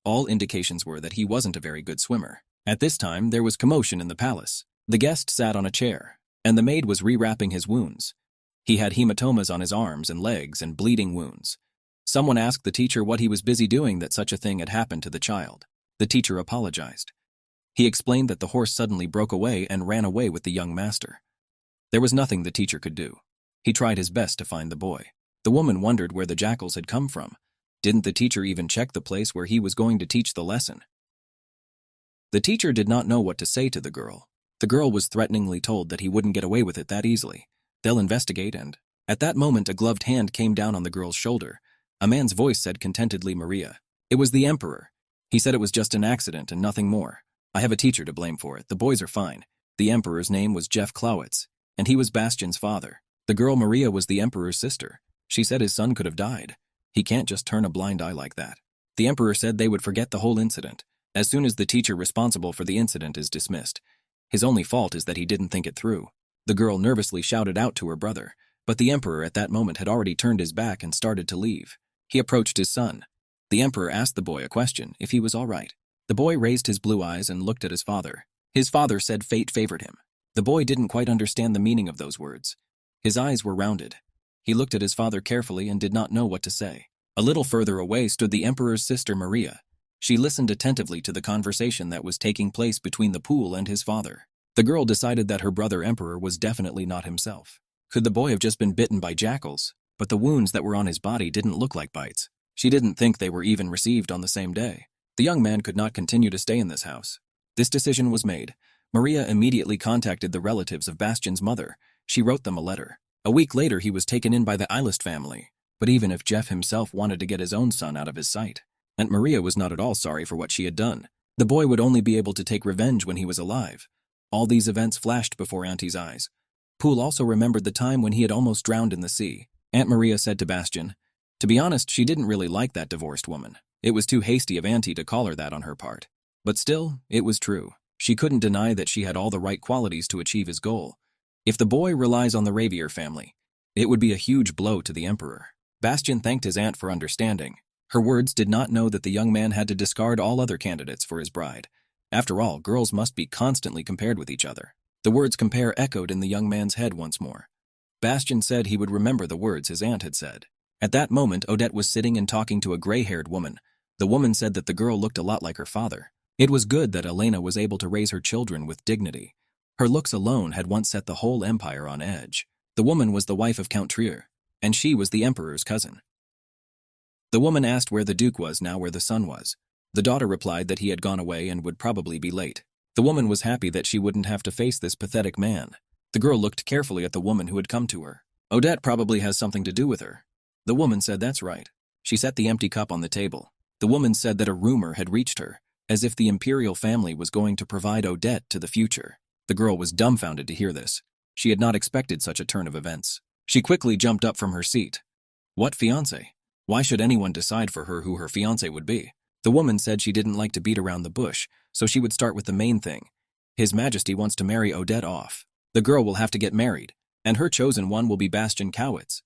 All indications were that he wasn't a very good swimmer. At this time, there was commotion in the palace. The guest sat on a chair, and the maid was rewrapping his wounds. He had hematomas on his arms and legs and bleeding wounds. Someone asked the teacher what he was busy doing that such a thing had happened to the child. The teacher apologized. He explained that the horse suddenly broke away and ran away with the young master. There was nothing the teacher could do. He tried his best to find the boy. The woman wondered where the jackals had come from. Didn't the teacher even check the place where he was going to teach the lesson? The teacher did not know what to say to the girl. The girl was threateningly told that he wouldn't get away with it that easily. They'll investigate and… At that moment, a gloved hand came down on the girl's shoulder. A man's voice said contentedly, "Maria." It was the emperor. He said it was just an accident and nothing more. I have a teacher to blame for it. The boys are fine. The emperor's name was Jeff Clowitz, and he was Bastian's father. The girl Maria was the emperor's sister. She said his son could have died. He can't just turn a blind eye like that. The emperor said they would forget the whole incident as soon as the teacher responsible for the incident is dismissed. His only fault is that he didn't think it through. The girl nervously shouted out to her brother, but the emperor at that moment had already turned his back and started to leave. He approached his son. The emperor asked the boy a question, if he was all right. The boy raised his blue eyes and looked at his father. His father said fate favored him. The boy didn't quite understand the meaning of those words. His eyes were rounded. He looked at his father carefully and did not know what to say. A little further away stood the emperor's sister Maria. She listened attentively to the conversation that was taking place between the pool and his father. The girl decided that her brother emperor was definitely not himself. Could the boy have just been bitten by jackals? But the wounds that were on his body didn't look like bites. She didn't think they were even received on the same day. The young man could not continue to stay in this house. This decision was made. Maria immediately contacted the relatives of Bastian's mother. She wrote them a letter. A week later, he was taken in by the Eilist family. But even if Jeff himself wanted to get his own son out of his sight, Aunt Maria was not at all sorry for what she had done. The boy would only be able to take revenge when he was alive. All these events flashed before Auntie's eyes. Poole also remembered the time when he had almost drowned in the sea. Aunt Maria said to Bastian, to be honest, she didn't really like that divorced woman. It was too hasty of Auntie to call her that on her part. But still, it was true. She couldn't deny that she had all the right qualities to achieve his goal. If the boy relies on the Ravier family, it would be a huge blow to the emperor. Bastian thanked his aunt for understanding. Her words did not know that the young man had to discard all other candidates for his bride. After all, girls must be constantly compared with each other. The words compare echoed in the young man's head once more. Bastian said he would remember the words his aunt had said. At that moment, Odette was sitting and talking to a gray-haired woman. The woman said that the girl looked a lot like her father. It was good that Elena was able to raise her children with dignity. Her looks alone had once set the whole empire on edge. The woman was the wife of Count Trier, and she was the emperor's cousin. The woman asked where the duke was now where the son was. The daughter replied that he had gone away and would probably be late. The woman was happy that she wouldn't have to face this pathetic man. The girl looked carefully at the woman who had come to her. Odette probably has something to do with her. The woman said that's right. She set the empty cup on the table. The woman said that a rumor had reached her, as if the imperial family was going to provide Odette to the future. The girl was dumbfounded to hear this. She had not expected such a turn of events. She quickly jumped up from her seat. What fiancé? Why should anyone decide for her who her fiancé would be? The woman said she didn't like to beat around the bush, so she would start with the main thing. His Majesty wants to marry Odette off. The girl will have to get married, and her chosen one will be Bastian Cowitz.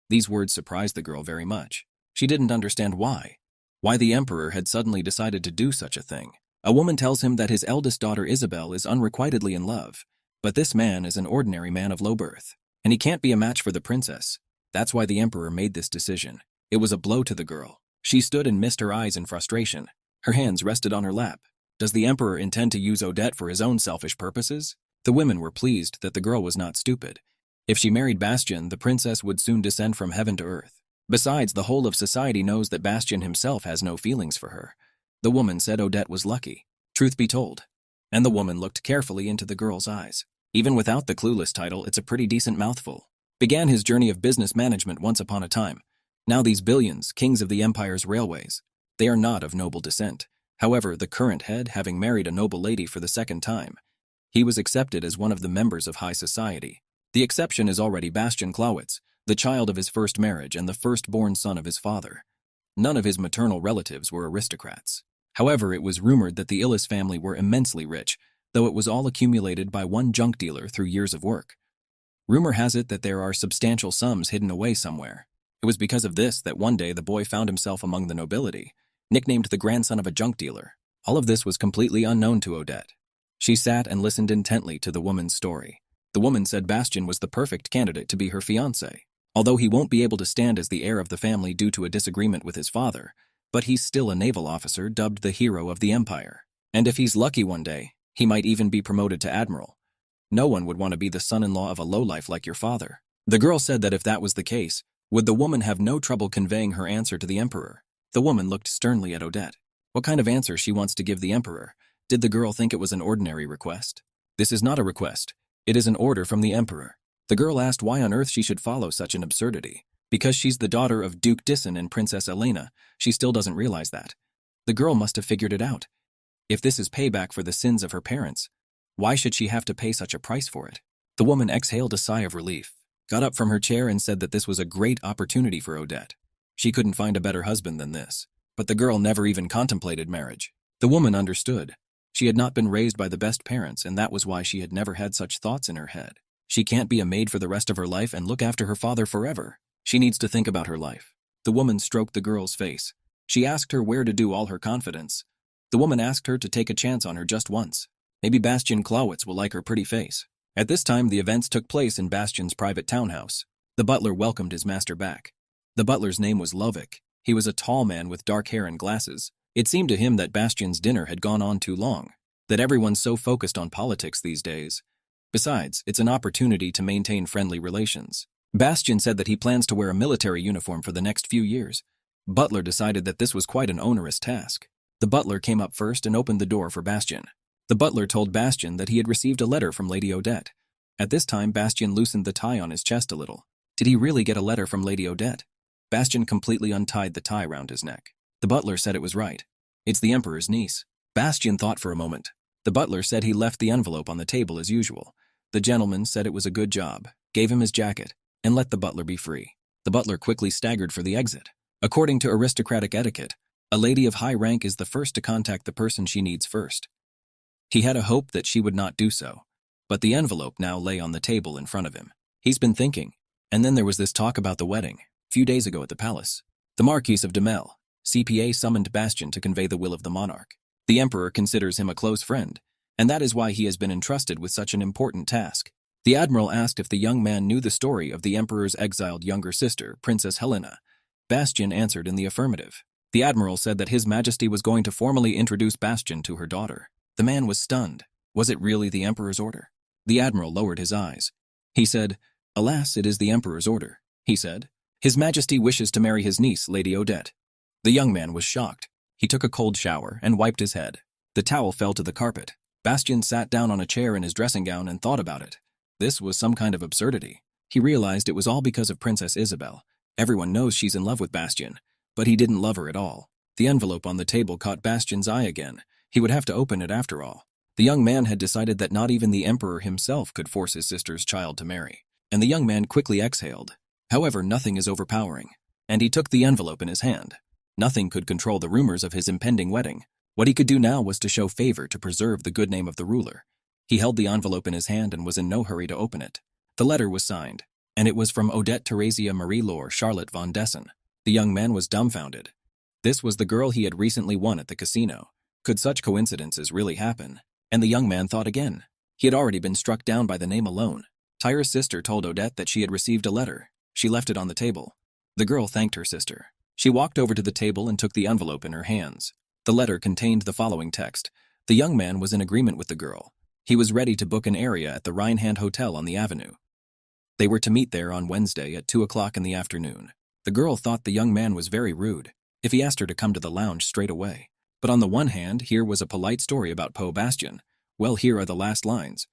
These words surprised the girl very much. She didn't understand why the emperor had suddenly decided to do such a thing. A woman tells him that his eldest daughter Isabel is unrequitedly in love, but this man is an ordinary man of low birth, and he can't be a match for the princess. That's why the emperor made this decision. It was a blow to the girl. She stood and missed her eyes in frustration. Her hands rested on her lap. Does the emperor intend to use Odette for his own selfish purposes? The women were pleased that the girl was not stupid. If she married Bastian, the princess would soon descend from heaven to earth. Besides, the whole of society knows that Bastian himself has no feelings for her. The woman said Odette was lucky, truth be told. And the woman looked carefully into the girl's eyes. Even without the clueless title, it's a pretty decent mouthful. Began his journey of business management once upon a time. Now these billions, kings of the empire's railways. They are not of noble descent. However, the current head, having married a noble lady for the second time, he was accepted as one of the members of high society. The exception is already Bastian Clawitz, the child of his first marriage and the firstborn son of his father. None of his maternal relatives were aristocrats. However, it was rumored that the Illis family were immensely rich, though it was all accumulated by one junk dealer through years of work. Rumor has it that there are substantial sums hidden away somewhere. It was because of this that one day the boy found himself among the nobility, nicknamed the grandson of a junk dealer. All of this was completely unknown to Odette. She sat and listened intently to the woman's story. The woman said Bastian was the perfect candidate to be her fiancé. Although he won't be able to stand as the heir of the family due to a disagreement with his father, but he's still a naval officer dubbed the hero of the empire. And if he's lucky one day, he might even be promoted to admiral. No one would want to be the son-in-law of a lowlife like your father. The girl said that if that was the case, would the woman have no trouble conveying her answer to the emperor? The woman looked sternly at Odette. What kind of answer she wants to give the emperor? Did the girl think it was an ordinary request? This is not a request. It is an order from the emperor. The girl asked why on earth she should follow such an absurdity. Because she's the daughter of Duke Dissen and Princess Elena, she still doesn't realize that. The girl must have figured it out. If this is payback for the sins of her parents, why should she have to pay such a price for it? The woman exhaled a sigh of relief, got up from her chair and said that this was a great opportunity for Odette. She couldn't find a better husband than this. But the girl never even contemplated marriage. The woman understood. She had not been raised by the best parents, and that was why she had never had such thoughts in her head. She can't be a maid for the rest of her life and look after her father forever. She needs to think about her life. The woman stroked the girl's face. She asked her where to do all her confidence. The woman asked her to take a chance on her just once. Maybe Bastian Clawitz will like her pretty face. At this time, the events took place in Bastian's private townhouse. The butler welcomed his master back. The butler's name was Lovik. He was a tall man with dark hair and glasses. It seemed to him that Bastian's dinner had gone on too long, that everyone's so focused on politics these days. Besides, it's an opportunity to maintain friendly relations. Bastian said that he plans to wear a military uniform for the next few years. Butler decided that this was quite an onerous task. The butler came up first and opened the door for Bastian. The butler told Bastian that he had received a letter from Lady Odette. At this time, Bastian loosened the tie on his chest a little. Did he really get a letter from Lady Odette? Bastian completely untied the tie round his neck. The butler said it was right. It's the emperor's niece. Bastian thought for a moment. The butler said he left the envelope on the table as usual. The gentleman said it was a good job, gave him his jacket, and let the butler be free. The butler quickly staggered for the exit. According to aristocratic etiquette, a lady of high rank is the first to contact the person she needs first. He had a hope that she would not do so, but the envelope now lay on the table in front of him. He's been thinking. And then there was this talk about the wedding, a few days ago at the palace. The Marquis of Demel, CPA, summoned Bastian to convey the will of the monarch. The emperor considers him a close friend, and that is why he has been entrusted with such an important task. The admiral asked if the young man knew the story of the emperor's exiled younger sister, Princess Helena. Bastian answered in the affirmative. The admiral said that His Majesty was going to formally introduce Bastian to her daughter. The man was stunned. Was it really the emperor's order? The admiral lowered his eyes. He said, "Alas, it is the emperor's order," he said. "His Majesty wishes to marry his niece, Lady Odette." The young man was shocked. He took a cold shower and wiped his head. The towel fell to the carpet. Bastian sat down on a chair in his dressing gown and thought about it. This was some kind of absurdity. He realized it was all because of Princess Isabel. Everyone knows she's in love with Bastian, but he didn't love her at all. The envelope on the table caught Bastian's eye again. He would have to open it after all. The young man had decided that not even the emperor himself could force his sister's child to marry. And the young man quickly exhaled. However, nothing is overpowering. And he took the envelope in his hand. Nothing could control the rumors of his impending wedding. What he could do now was to show favor to preserve the good name of the ruler. He held the envelope in his hand and was in no hurry to open it. The letter was signed, and it was from Odette Theresia Marie-Laure Charlotte von Dessen. The young man was dumbfounded. This was the girl he had recently won at the casino. Could such coincidences really happen? And the young man thought again. He had already been struck down by the name alone. Tyra's sister told Odette that she had received a letter. She left it on the table. The girl thanked her sister. She walked over to the table and took the envelope in her hands. The letter contained the following text. The young man was in agreement with the girl. He was ready to book an area at the Rhinehand Hotel on the avenue. They were to meet there on Wednesday at 2 o'clock in the afternoon. The girl thought the young man was very rude if he asked her to come to the lounge straight away. But on the one hand, here was a polite story about Poe Bastian. Well, here are the last lines.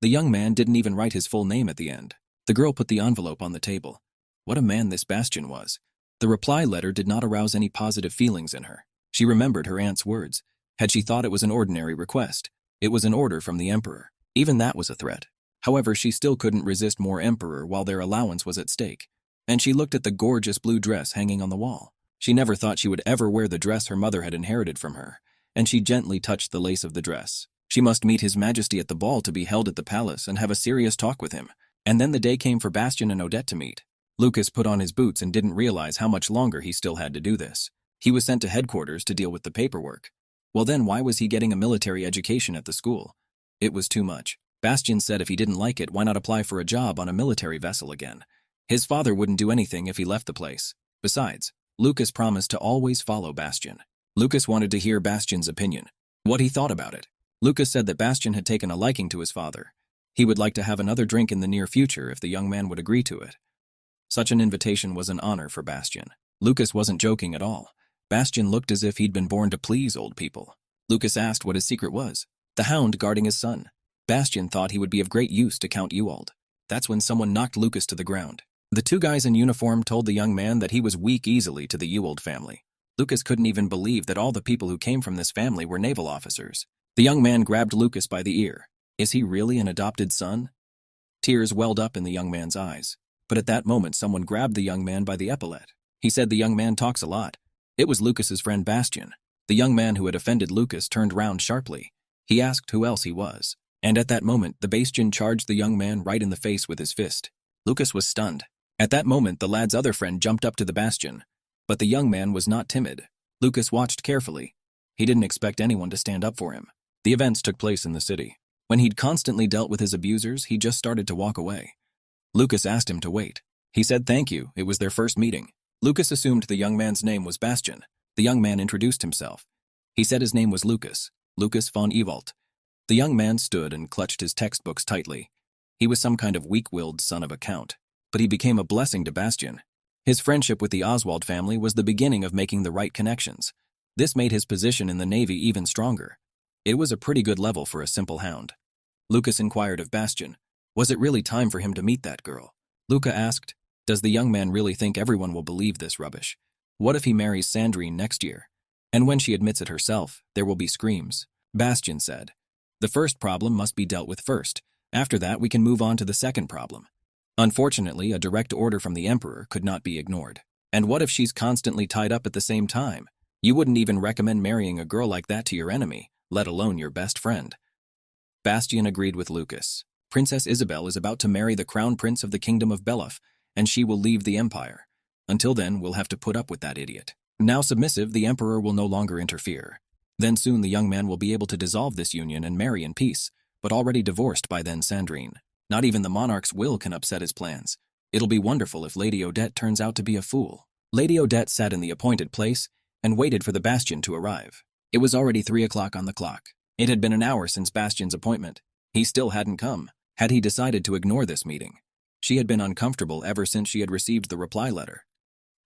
The young man didn't even write his full name at the end. The girl put the envelope on the table. What a man this Bastian was. The reply letter did not arouse any positive feelings in her. She remembered her aunt's words. Had she thought it was an ordinary request, it was an order from the emperor. Even that was a threat. However, she still couldn't resist more emperor while their allowance was at stake. And she looked at the gorgeous blue dress hanging on the wall. She never thought she would ever wear the dress her mother had inherited from her, and she gently touched the lace of the dress. She must meet His Majesty at the ball to be held at the palace and have a serious talk with him. And then the day came for Bastian and Odette to meet. Lucas put on his boots and didn't realize how much longer he still had to do this. He was sent to headquarters to deal with the paperwork. Well then, why was he getting a military education at the school? It was too much. Bastian said if he didn't like it, why not apply for a job on a military vessel again? His father wouldn't do anything if he left the place. Besides, Lucas promised to always follow Bastian. Lucas wanted to hear Bastian's opinion, what he thought about it. Lucas said that Bastian had taken a liking to his father. He would like to have another drink in the near future if the young man would agree to it. Such an invitation was an honor for Bastian. Lucas wasn't joking at all. Bastian looked as if he'd been born to please old people. Lucas asked what his secret was. The hound guarding his son. Bastian thought he would be of great use to Count Ewald. That's when someone knocked Lucas to the ground. The two guys in uniform told the young man that he was weak easily to the Ewald family. Lucas couldn't even believe that all the people who came from this family were naval officers. The young man grabbed Lucas by the ear. Is he really an adopted son? Tears welled up in the young man's eyes. But at that moment someone grabbed the young man by the epaulette. He said the young man talks a lot. It was Lucas's friend Bastian. The young man who had offended Lucas turned round sharply. He asked who else he was. And at that moment, the Bastian charged the young man right in the face with his fist. Lucas was stunned. At that moment, the lad's other friend jumped up to the Bastian. But the young man was not timid. Lucas watched carefully. He didn't expect anyone to stand up for him. The events took place in the city. When he'd constantly dealt with his abusers, he just started to walk away. Lucas asked him to wait. He said thank you, it was their first meeting. Lucas assumed the young man's name was Bastian. The young man introduced himself. He said his name was Lucas von Ewald. The young man stood and clutched his textbooks tightly. He was some kind of weak-willed son of a count, but he became a blessing to Bastian. His friendship with the Oswald family was the beginning of making the right connections. This made his position in the Navy even stronger. It was a pretty good level for a simple hound. Lucas inquired of Bastian, was it really time for him to meet that girl? Luca asked, does the young man really think everyone will believe this rubbish? What if he marries Sandrine next year? And when she admits it herself, there will be screams. Bastian said, the first problem must be dealt with first. After that, we can move on to the second problem. Unfortunately, a direct order from the emperor could not be ignored. And what if she's constantly tied up at the same time? You wouldn't even recommend marrying a girl like that to your enemy, let alone your best friend. Bastian agreed with Lucas. Princess Isabel is about to marry the crown prince of the kingdom of Belaf, and she will leave the empire. Until then, we'll have to put up with that idiot. Now submissive, the emperor will no longer interfere. Then soon the young man will be able to dissolve this union and marry in peace, but already divorced by then Sandrine. Not even the monarch's will can upset his plans. It'll be wonderful if Lady Odette turns out to be a fool. Lady Odette sat in the appointed place and waited for the Bastian to arrive. It was already 3 o'clock on the clock. It had been an hour since Bastian's appointment. He still hadn't come. Had he decided to ignore this meeting? She had been uncomfortable ever since she had received the reply letter.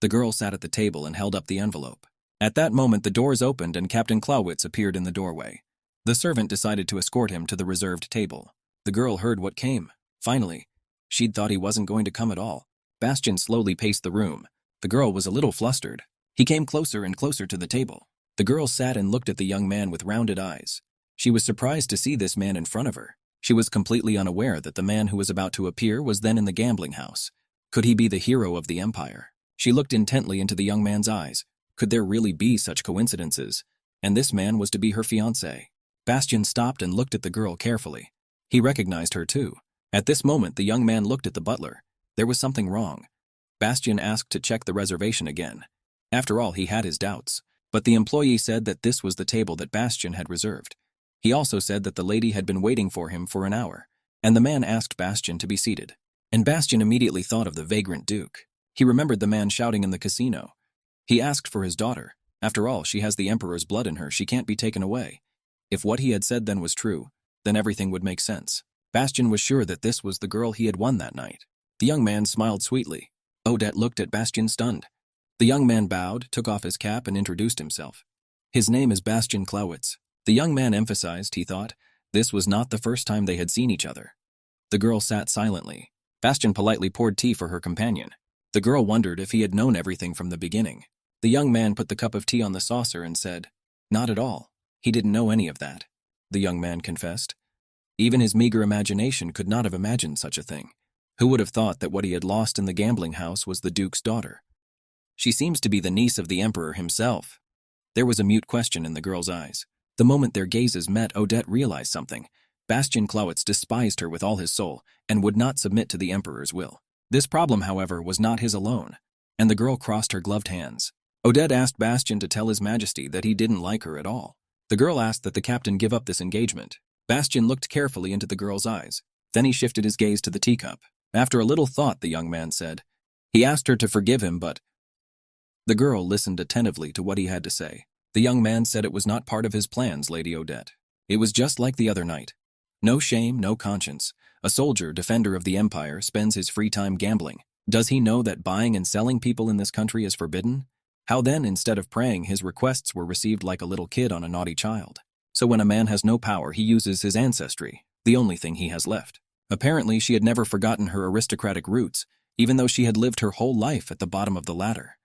The girl sat at the table and held up the envelope. At that moment, the doors opened and Captain Clawitz appeared in the doorway. The servant decided to escort him to the reserved table. The girl heard what came. Finally, she'd thought he wasn't going to come at all. Bastian slowly paced the room. The girl was a little flustered. He came closer and closer to the table. The girl sat and looked at the young man with rounded eyes. She was surprised to see this man in front of her. She was completely unaware that the man who was about to appear was then in the gambling house. Could he be the hero of the empire? She looked intently into the young man's eyes. Could there really be such coincidences? And this man was to be her fiancé. Bastian stopped and looked at the girl carefully. He recognized her too. At this moment, the young man looked at the butler. There was something wrong. Bastian asked to check the reservation again. After all, he had his doubts. But the employee said that this was the table that Bastian had reserved. He also said that the lady had been waiting for him for an hour, and the man asked Bastian to be seated. And Bastian immediately thought of the vagrant duke. He remembered the man shouting in the casino. He asked for his daughter. After all, she has the emperor's blood in her, she can't be taken away. If what he had said then was true, Then everything would make sense. Bastian was sure that this was the girl he had won that night. The young man smiled sweetly. Odette looked at Bastian stunned. The young man bowed, took off his cap, and introduced himself. His name is Bastian Clawitz. The young man emphasized, he thought, this was not the first time they had seen each other. The girl sat silently. Bastian politely poured tea for her companion. The girl wondered if he had known everything from the beginning. The young man put the cup of tea on the saucer and said, "Not at all. He didn't know any of that," the young man confessed. Even his meager imagination could not have imagined such a thing. Who would have thought that what he had lost in the gambling house was the Duke's daughter? She seems to be the niece of the Emperor himself. There was a mute question in the girl's eyes. The moment their gazes met, Odette realized something. Bastian Clawitz despised her with all his soul and would not submit to the Emperor's will. This problem, however, was not his alone, and the girl crossed her gloved hands. Odette asked Bastian to tell His Majesty that he didn't like her at all. The girl asked that the captain give up this engagement. Bastian looked carefully into the girl's eyes. Then he shifted his gaze to the teacup. After a little thought, the young man said, he asked her to forgive him, but... The girl listened attentively to what he had to say. The young man said it was not part of his plans, Lady Odette. It was just like the other night. No shame, no conscience. A soldier, defender of the empire, spends his free time gambling. Does he know that buying and selling people in this country is forbidden? How then, instead of praying, his requests were received like a little kid on a naughty child? So when a man has no power, he uses his ancestry, the only thing he has left. Apparently, she had never forgotten her aristocratic roots, even though she had lived her whole life at the bottom of the ladder.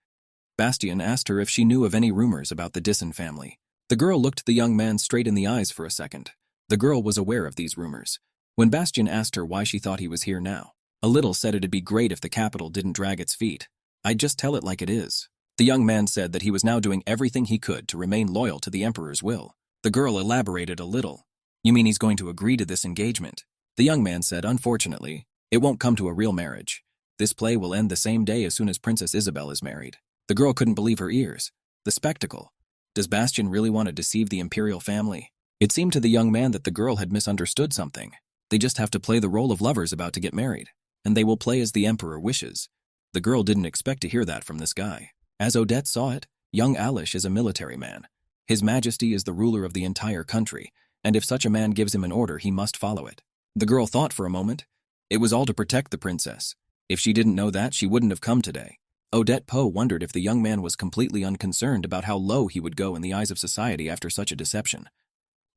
Bastian asked her if she knew of any rumors about the Dyson family. The girl looked the young man straight in the eyes for a second. The girl was aware of these rumors. When Bastian asked her why she thought he was here now, a little said it'd be great if the capital didn't drag its feet. I'd just tell it like it is. The young man said that he was now doing everything he could to remain loyal to the Emperor's will. The girl elaborated a little. You mean he's going to agree to this engagement? The young man said, unfortunately, it won't come to a real marriage. This play will end the same day as soon as Princess Isabel is married. The girl couldn't believe her ears. The spectacle. Does Bastian really want to deceive the imperial family? It seemed to the young man that the girl had misunderstood something. They just have to play the role of lovers about to get married, and they will play as the Emperor wishes. The girl didn't expect to hear that from this guy. As Odette saw it, young Alish is a military man. His Majesty is the ruler of the entire country, and if such a man gives him an order, he must follow it. The girl thought for a moment. It was all to protect the princess. If she didn't know that, she wouldn't have come today. Odette Poe wondered if the young man was completely unconcerned about how low he would go in the eyes of society after such a deception.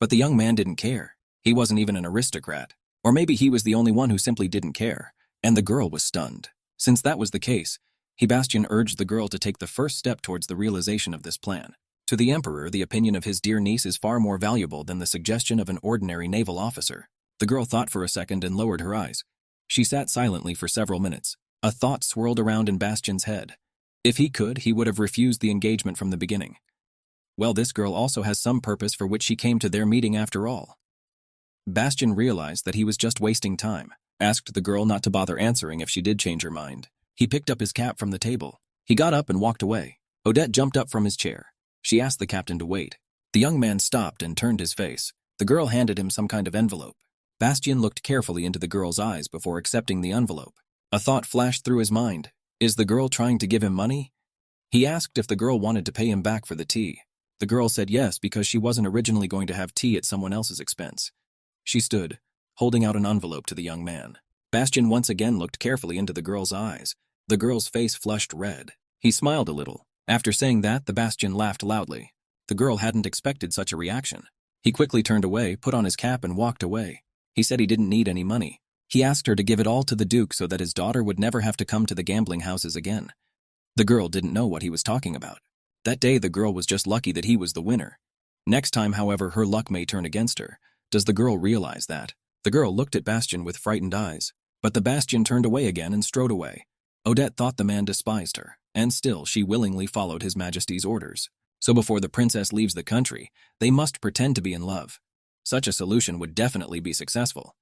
But the young man didn't care. He wasn't even an aristocrat. Or maybe he was the only one who simply didn't care. And the girl was stunned. Since that was the case, Bastian urged the girl to take the first step towards the realization of this plan. To the Emperor, the opinion of his dear niece is far more valuable than the suggestion of an ordinary naval officer. The girl thought for a second and lowered her eyes. She sat silently for several minutes. A thought swirled around in Bastian's head. If he could, he would have refused the engagement from the beginning. Well, this girl also has some purpose for which she came to their meeting after all. Bastian realized that he was just wasting time, asked the girl not to bother answering if she did change her mind. He picked up his cap from the table. He got up and walked away. Odette jumped up from his chair. She asked the captain to wait. The young man stopped and turned his face. The girl handed him some kind of envelope. Bastian looked carefully into the girl's eyes before accepting the envelope. A thought flashed through his mind. Is the girl trying to give him money? He asked if the girl wanted to pay him back for the tea. The girl said yes because she wasn't originally going to have tea at someone else's expense. She stood, holding out an envelope to the young man. Bastian once again looked carefully into the girl's eyes. The girl's face flushed red. He smiled a little. After saying that, the Bastian laughed loudly. The girl hadn't expected such a reaction. He quickly turned away, put on his cap, and walked away. He said he didn't need any money. He asked her to give it all to the Duke so that his daughter would never have to come to the gambling houses again. The girl didn't know what he was talking about. That day, the girl was just lucky that he was the winner. Next time, however, her luck may turn against her. Does the girl realize that? The girl looked at Bastian with frightened eyes. But the Bastian turned away again and strode away. Odette thought the man despised her, and still she willingly followed His Majesty's orders. So before the princess leaves the country, they must pretend to be in love. Such a solution would definitely be successful.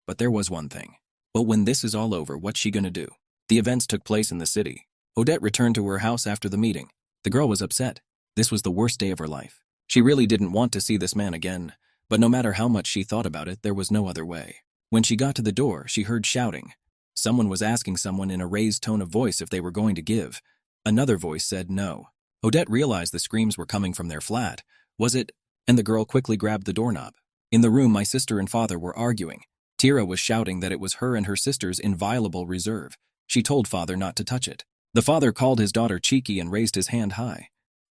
But there was one thing. Well, when this is all over, what's she gonna do? The events took place in the city. Odette returned to her house after the meeting. The girl was upset. This was the worst day of her life. She really didn't want to see this man again, but no matter how much she thought about it, there was no other way. When she got to the door, she heard shouting. Someone was asking someone in a raised tone of voice if they were going to give. Another voice said no. Odette realized the screams were coming from their flat. Was it? And the girl quickly grabbed the doorknob. In the room, my sister and father were arguing. Tira was shouting that it was her and her sister's inviolable reserve. She told father not to touch it. The father called his daughter cheeky and raised his hand high.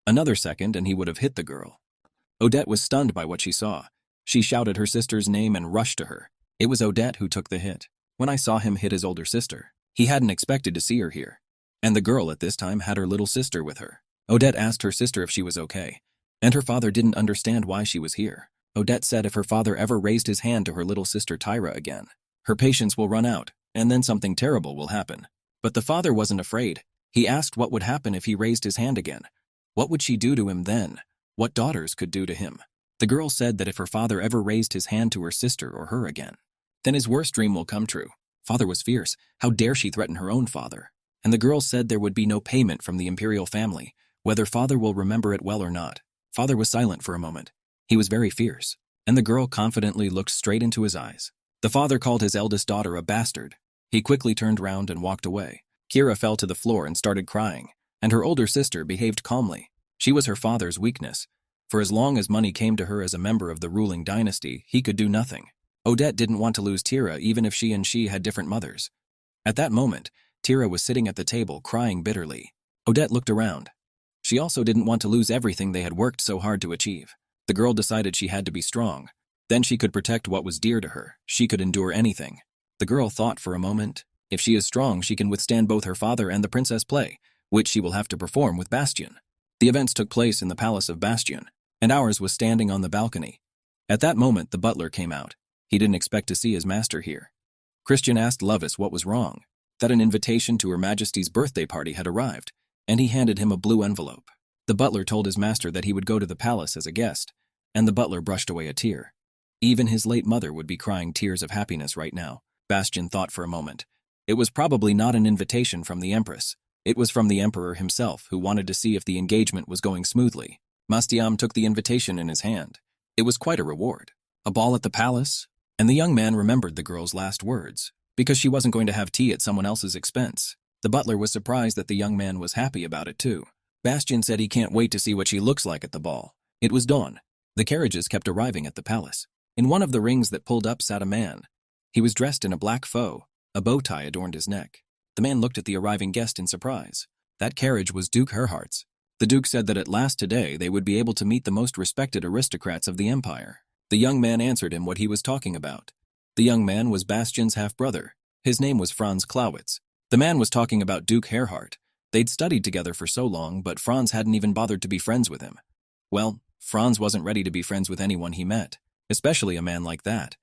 Another second and he would have hit the girl. Odette was stunned by what she saw. She shouted her sister's name and rushed to her. It was Odette who took the hit. When I saw him hit his older sister, he hadn't expected to see her here. And the girl at this time had her little sister with her. Odette asked her sister if she was okay, and her father didn't understand why she was here. Odette said if her father ever raised his hand to her little sister Tyra again, her patience will run out, and then something terrible will happen. But the father wasn't afraid. He asked what would happen if he raised his hand again. What would she do to him then? What daughters could do to him? The girl said that if her father ever raised his hand to her sister or her again, then his worst dream will come true. Father was fierce. How dare she threaten her own father? And the girl said there would be no payment from the imperial family, whether father will remember it well or not. Father was silent for a moment. He was very fierce, and the girl confidently looked straight into his eyes. The father called his eldest daughter a bastard. He quickly turned round and walked away. Kira fell to the floor and started crying, and her older sister behaved calmly. She was her father's weakness. For as long as money came to her as a member of the ruling dynasty, he could do nothing. Odette didn't want to lose Tira even if she had different mothers. At that moment, Tira was sitting at the table crying bitterly. Odette looked around. She also didn't want to lose everything they had worked so hard to achieve. The girl decided she had to be strong. Then she could protect what was dear to her. She could endure anything. The girl thought for a moment. If she is strong, she can withstand both her father and the princess play, which she will have to perform with Bastian. The events took place in the palace of Bastian, and ours was standing on the balcony. At that moment, the butler came out. He didn't expect to see his master here. Christian asked Lovis what was wrong, that an invitation to Her Majesty's birthday party had arrived, and he handed him a blue envelope. The butler told his master that he would go to the palace as a guest, and the butler brushed away a tear. Even his late mother would be crying tears of happiness right now. Bastian thought for a moment. It was probably not an invitation from the Empress. It was from the Emperor himself, who wanted to see if the engagement was going smoothly. Mastiam took the invitation in his hand. It was quite a reward. A ball at the palace? And the young man remembered the girl's last words, because she wasn't going to have tea at someone else's expense. The butler was surprised that the young man was happy about it too. Bastian said he can't wait to see what she looks like at the ball. It was dawn. The carriages kept arriving at the palace. In one of the rings that pulled up sat a man. He was dressed in a black faux. A bow tie adorned his neck. The man looked at the arriving guest in surprise. That carriage was Duke Herhart's. The Duke said that at last today they would be able to meet the most respected aristocrats of the empire. The young man answered him what he was talking about. The young man was Bastian's half-brother. His name was Franz Clawitz. The man was talking about Duke Herhart. They'd studied together for so long, but Franz hadn't even bothered to be friends with him. Well, Franz wasn't ready to be friends with anyone he met, especially a man like that.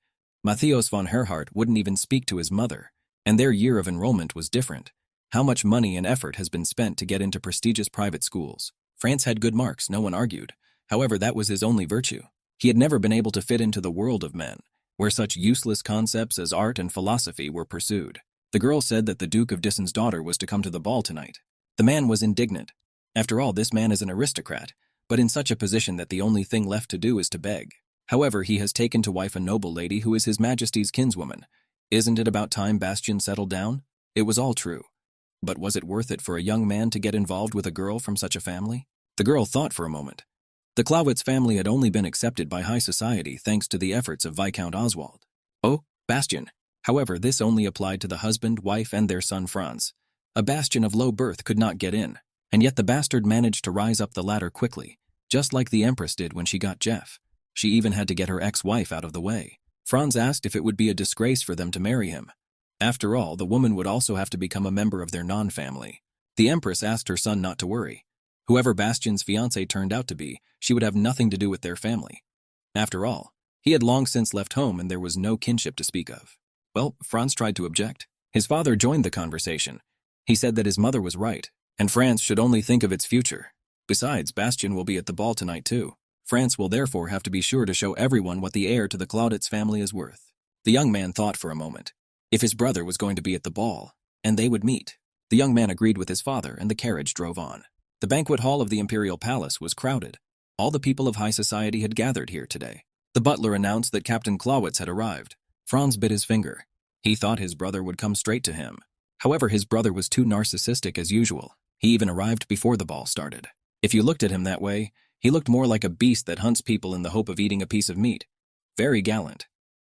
Matthias von Herhart wouldn't even speak to his mother, and their year of enrollment was different. How much money and effort has been spent to get into prestigious private schools? France had good marks, no one argued. However, that was his only virtue. He had never been able to fit into the world of men, where such useless concepts as art and philosophy were pursued. The girl said that the Duke of Dissen's daughter was to come to the ball tonight. The man was indignant. After all, this man is an aristocrat, but in such a position that the only thing left to do is to beg. However, he has taken to wife a noble lady who is His Majesty's kinswoman. Isn't it about time Bastian settled down? It was all true. But was it worth it for a young man to get involved with a girl from such a family? The girl thought for a moment. The Clawitz family had only been accepted by high society thanks to the efforts of Viscount Oswald. Oh, Bastian. However, this only applied to the husband, wife, and their son Franz. A Bastian of low birth could not get in, and yet the bastard managed to rise up the ladder quickly, just like the Empress did when she got Jeff. She even had to get her ex-wife out of the way. Franz asked if it would be a disgrace for them to marry him. After all, the woman would also have to become a member of their non-family. The Empress asked her son not to worry. Whoever Bastian's fiancé turned out to be, she would have nothing to do with their family. After all, he had long since left home and there was no kinship to speak of. Well, Franz tried to object. His father joined the conversation. He said that his mother was right, and France should only think of its future. Besides, Bastian will be at the ball tonight too. France will therefore have to be sure to show everyone what the heir to the Clauditz family is worth. The young man thought for a moment. If his brother was going to be at the ball, and they would meet. The young man agreed with his father and the carriage drove on. The banquet hall of the Imperial Palace was crowded. All the people of high society had gathered here today. The butler announced that Captain Clawitz had arrived. Franz bit his finger. He thought his brother would come straight to him. However, his brother was too narcissistic as usual. He even arrived before the ball started. If you looked at him that way, he looked more like a beast that hunts people in the hope of eating a piece of meat. Very gallant.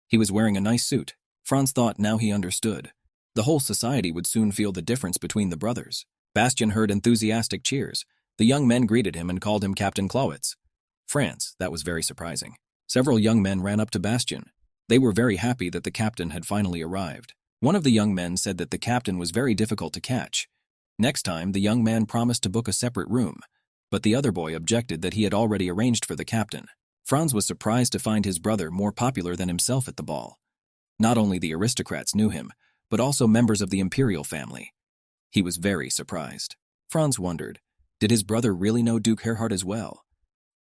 He was wearing a nice suit. Franz thought now he understood. The whole society would soon feel the difference between the brothers. Bastian heard enthusiastic cheers. The young men greeted him and called him Captain Clawitz. France, that was very surprising. Several young men ran up to Bastian. They were very happy that the captain had finally arrived. One of the young men said that the captain was very difficult to catch. Next time, the young man promised to book a separate room, but the other boy objected that he had already arranged for the captain. Franz was surprised to find his brother more popular than himself at the ball. Not only the aristocrats knew him, but also members of the imperial family. He was very surprised. Franz wondered, did his brother really know Duke Herhard as well?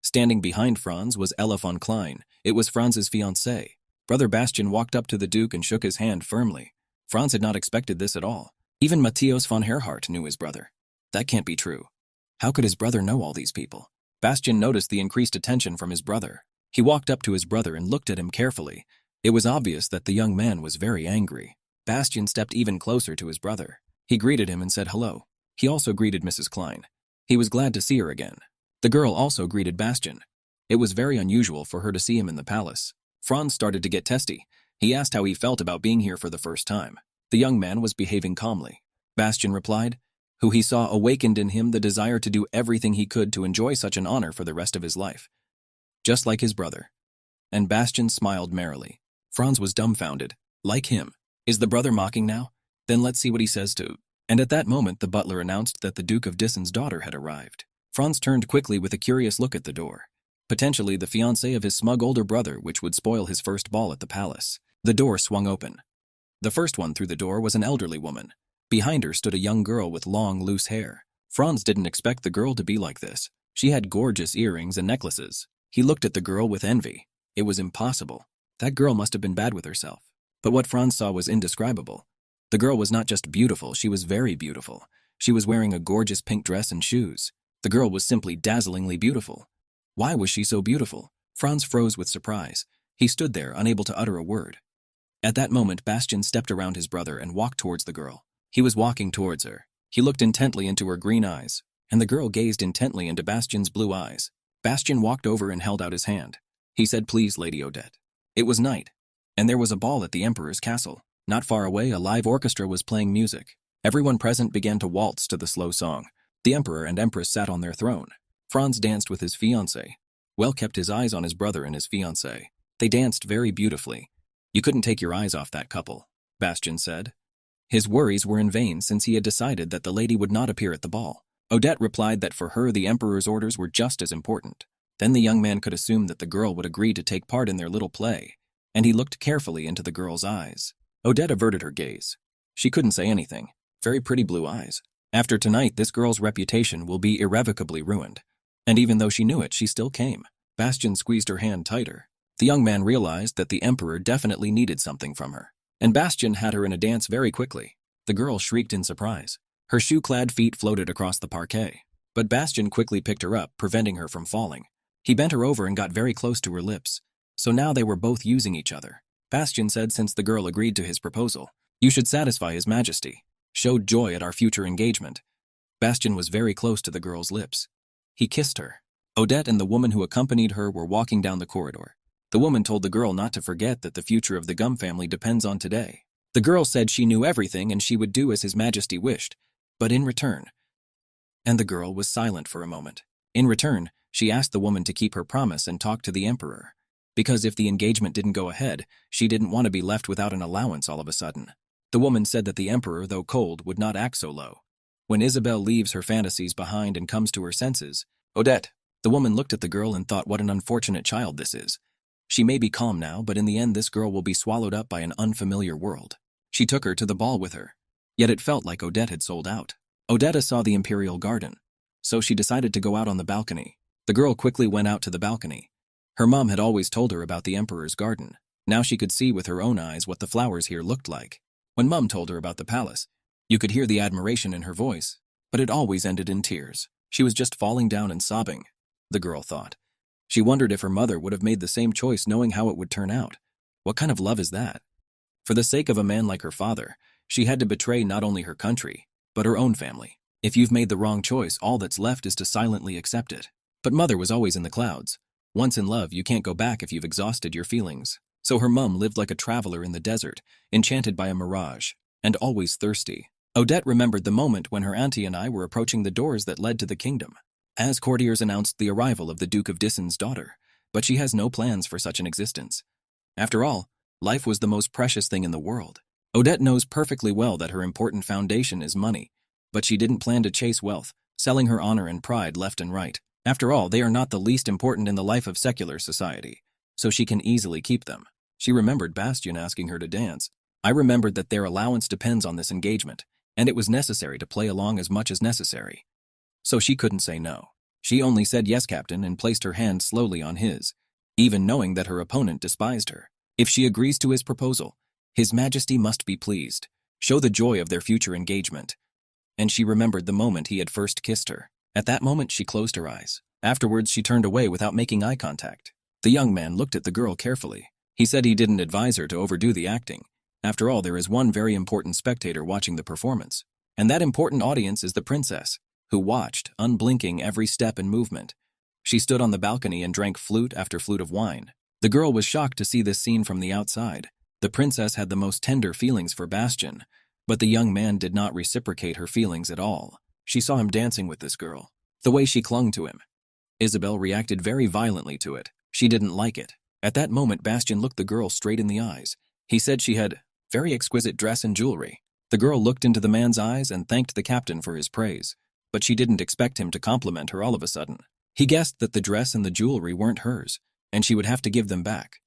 Standing behind Franz was Ella von Klein. It was Franz's fiancée. Brother Bastian walked up to the Duke and shook his hand firmly. Franz had not expected this at all. Even Matthias von Herhart knew his brother. That can't be true. How could his brother know all these people? Bastian noticed the increased attention from his brother. He walked up to his brother and looked at him carefully. It was obvious that the young man was very angry. Bastian stepped even closer to his brother. He greeted him and said hello. He also greeted Mrs. Klein. He was glad to see her again. The girl also greeted Bastian. It was very unusual for her to see him in the palace. Franz started to get testy. He asked how he felt about being here for the first time. The young man was behaving calmly. Bastian replied, who he saw awakened in him the desire to do everything he could to enjoy such an honor for the rest of his life. Just like his brother. And Bastian smiled merrily. Franz was dumbfounded. Like him. Is the brother mocking now? Then let's see what he says to... And at that moment the butler announced that the Duke of Dissen's daughter had arrived. Franz turned quickly with a curious look at the door. Potentially the fiancée of his smug older brother, which would spoil his first ball at the palace. The door swung open. The first one through the door was an elderly woman. Behind her stood a young girl with long, loose hair. Franz didn't expect the girl to be like this. She had gorgeous earrings and necklaces. He looked at the girl with envy. It was impossible. That girl must have been bad with herself. But what Franz saw was indescribable. The girl was not just beautiful, she was very beautiful. She was wearing a gorgeous pink dress and shoes. The girl was simply dazzlingly beautiful. Why was she so beautiful? Franz froze with surprise. He stood there, unable to utter a word. At that moment, Bastian stepped around his brother and walked towards the girl. He was walking towards her. He looked intently into her green eyes, and the girl gazed intently into Bastian's blue eyes. Bastian walked over and held out his hand. He said, "Please, Lady Odette." It was night, and there was a ball at the Emperor's castle. Not far away, a live orchestra was playing music. Everyone present began to waltz to the slow song. The Emperor and Empress sat on their throne. Franz danced with his fiancée. Well kept his eyes on his brother and his fiancée. They danced very beautifully. You couldn't take your eyes off that couple, Bastian said. His worries were in vain since he had decided that the lady would not appear at the ball. Odette replied that for her the Emperor's orders were just as important. Then the young man could assume that the girl would agree to take part in their little play, and he looked carefully into the girl's eyes. Odette averted her gaze. She couldn't say anything. Very pretty blue eyes. After tonight, this girl's reputation will be irrevocably ruined. And even though she knew it, she still came. Bastian squeezed her hand tighter. The young man realized that the Emperor definitely needed something from her. And Bastian had her in a dance very quickly. The girl shrieked in surprise. Her shoe-clad feet floated across the parquet. But Bastian quickly picked her up, preventing her from falling. He bent her over and got very close to her lips. So now they were both using each other. Bastian said since the girl agreed to his proposal, "You should satisfy His Majesty. Showed joy at our future engagement." Bastian was very close to the girl's lips. He kissed her. Odette and the woman who accompanied her were walking down the corridor. The woman told the girl not to forget that the future of the Gum family depends on today. The girl said she knew everything and she would do as His Majesty wished, but in return... And the girl was silent for a moment. In return, she asked the woman to keep her promise and talk to the Emperor. Because if the engagement didn't go ahead, she didn't want to be left without an allowance all of a sudden. The woman said that the Emperor, though cold, would not act so low. When Isabel leaves her fantasies behind and comes to her senses, Odette, the woman looked at the girl and thought what an unfortunate child this is. She may be calm now, but in the end this girl will be swallowed up by an unfamiliar world. She took her to the ball with her. Yet it felt like Odette had sold out. Odette saw the Imperial Garden, so she decided to go out on the balcony. The girl quickly went out to the balcony. Her mom had always told her about the Emperor's garden. Now she could see with her own eyes what the flowers here looked like. When Mum told her about the palace, you could hear the admiration in her voice, but it always ended in tears. She was just falling down and sobbing, the girl thought. She wondered if her mother would have made the same choice knowing how it would turn out. What kind of love is that? For the sake of a man like her father, she had to betray not only her country, but her own family. If you've made the wrong choice, all that's left is to silently accept it. But Mother was always in the clouds. Once in love, you can't go back if you've exhausted your feelings. So her mum lived like a traveler in the desert, enchanted by a mirage, and always thirsty. Odette remembered the moment when her auntie and I were approaching the doors that led to the kingdom. As courtiers announced the arrival of the Duke of Disson's daughter, but she has no plans for such an existence. After all, life was the most precious thing in the world. Odette knows perfectly well that her important foundation is money, but she didn't plan to chase wealth, selling her honor and pride left and right. After all, they are not the least important in the life of secular society, so she can easily keep them. She remembered Bastien asking her to dance. I remembered that their allowance depends on this engagement, and it was necessary to play along as much as necessary. So she couldn't say no. She only said yes, Captain, and placed her hand slowly on his, even knowing that her opponent despised her. If she agrees to his proposal, His Majesty must be pleased, show the joy of their future engagement. And she remembered the moment he had first kissed her. At that moment, she closed her eyes. Afterwards, she turned away without making eye contact. The young man looked at the girl carefully. He said he didn't advise her to overdo the acting. After all, there is one very important spectator watching the performance. And that important audience is the princess, who watched, unblinking, every step and movement. She stood on the balcony and drank flute after flute of wine. The girl was shocked to see this scene from the outside. The princess had the most tender feelings for Bastien, but the young man did not reciprocate her feelings at all. She saw him dancing with this girl, the way she clung to him. Isabelle reacted very violently to it. She didn't like it. At that moment, Bastien looked the girl straight in the eyes. He said she had very exquisite dress and jewelry. The girl looked into the man's eyes and thanked the captain for his praise, but she didn't expect him to compliment her all of a sudden. He guessed that the dress and the jewelry weren't hers, and she would have to give them back.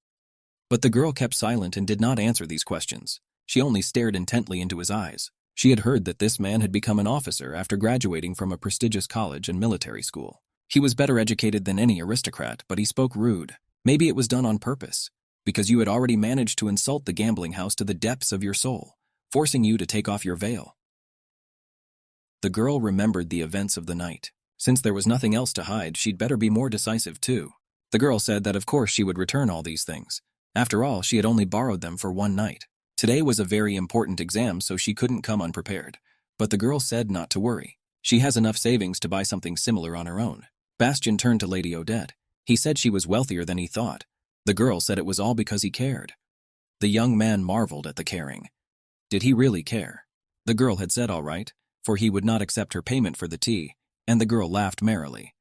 But the girl kept silent and did not answer these questions. She only stared intently into his eyes. She had heard that this man had become an officer after graduating from a prestigious college and military school. He was better educated than any aristocrat, but he spoke rude. Maybe it was done on purpose, because you had already managed to insult the gambling house to the depths of your soul, forcing you to take off your veil. The girl remembered the events of the night. Since there was nothing else to hide, she'd better be more decisive too. The girl said that of course she would return all these things. After all, she had only borrowed them for one night. Today was a very important exam, so she couldn't come unprepared. But the girl said not to worry. She has enough savings to buy something similar on her own. Bastien turned to Lady Odette. He said she was wealthier than he thought. The girl said it was all because he cared. The young man marveled at the caring. Did he really care? The girl had said all right, for he would not accept her payment for the tea, and the girl laughed merrily.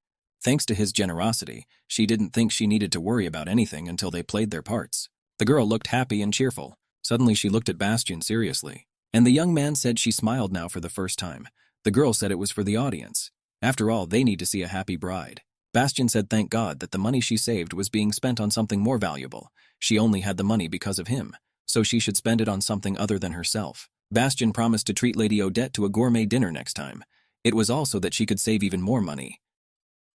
Thanks to his generosity, she didn't think she needed to worry about anything until they played their parts. The girl looked happy and cheerful. Suddenly she looked at Bastien seriously, and the young man said she smiled now for the first time. The girl said it was for the audience. After all, they need to see a happy bride. Bastien said thank God that the money she saved was being spent on something more valuable. She only had the money because of him, so she should spend it on something other than herself. Bastien promised to treat Lady Odette to a gourmet dinner next time. It was also that she could save even more money.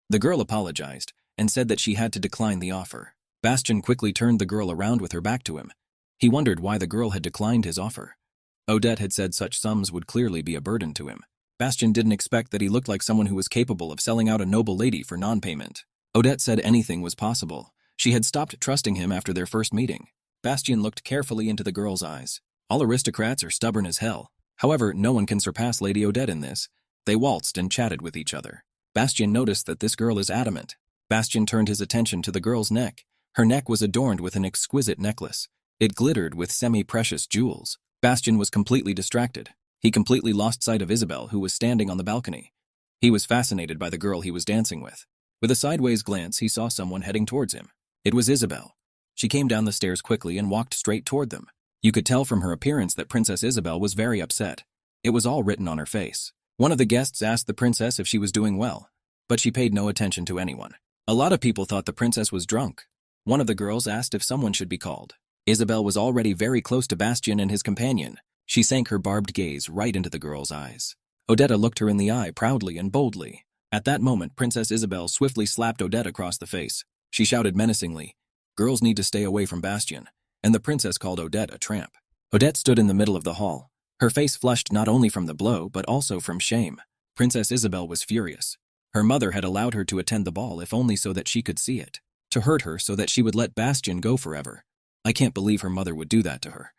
The girl apologized and said that she had to decline the offer. Bastien quickly turned the girl around with her back to him. He wondered why the girl had declined his offer. Odette had said such sums would clearly be a burden to him. Bastien didn't expect that he looked like someone who was capable of selling out a noble lady for non-payment. Odette said anything was possible. She had stopped trusting him after their first meeting. Bastien looked carefully into the girl's eyes. All aristocrats are stubborn as hell. However, no one can surpass Lady Odette in this. They waltzed and chatted with each other. Bastien noticed that this girl is adamant. Bastien turned his attention to the girl's neck. Her neck was adorned with an exquisite necklace. It glittered with semi-precious jewels. Bastien was completely distracted. He completely lost sight of Isabelle, who was standing on the balcony. He was fascinated by the girl he was dancing with. With a sideways glance, he saw someone heading towards him. It was Isabelle. She came down the stairs quickly and walked straight toward them. You could tell from her appearance that Princess Isabelle was very upset. It was all written on her face. One of the guests asked the princess if she was doing well, but she paid no attention to anyone. A lot of people thought the princess was drunk. One of the girls asked if someone should be called. Isabelle was already very close to Bastien and his companion. She sank her barbed gaze right into the girl's eyes. Odette looked her in the eye proudly and boldly. At that moment, Princess Isabelle swiftly slapped Odette across the face. She shouted menacingly, "Girls need to stay away from Bastien," and the princess called Odette a tramp. Odette stood in the middle of the hall. Her face flushed not only from the blow, but also from shame. Princess Isabelle was furious. Her mother had allowed her to attend the ball if only so that she could see it. To hurt her so that she would let Bastien go forever. I can't believe her mother would do that to her.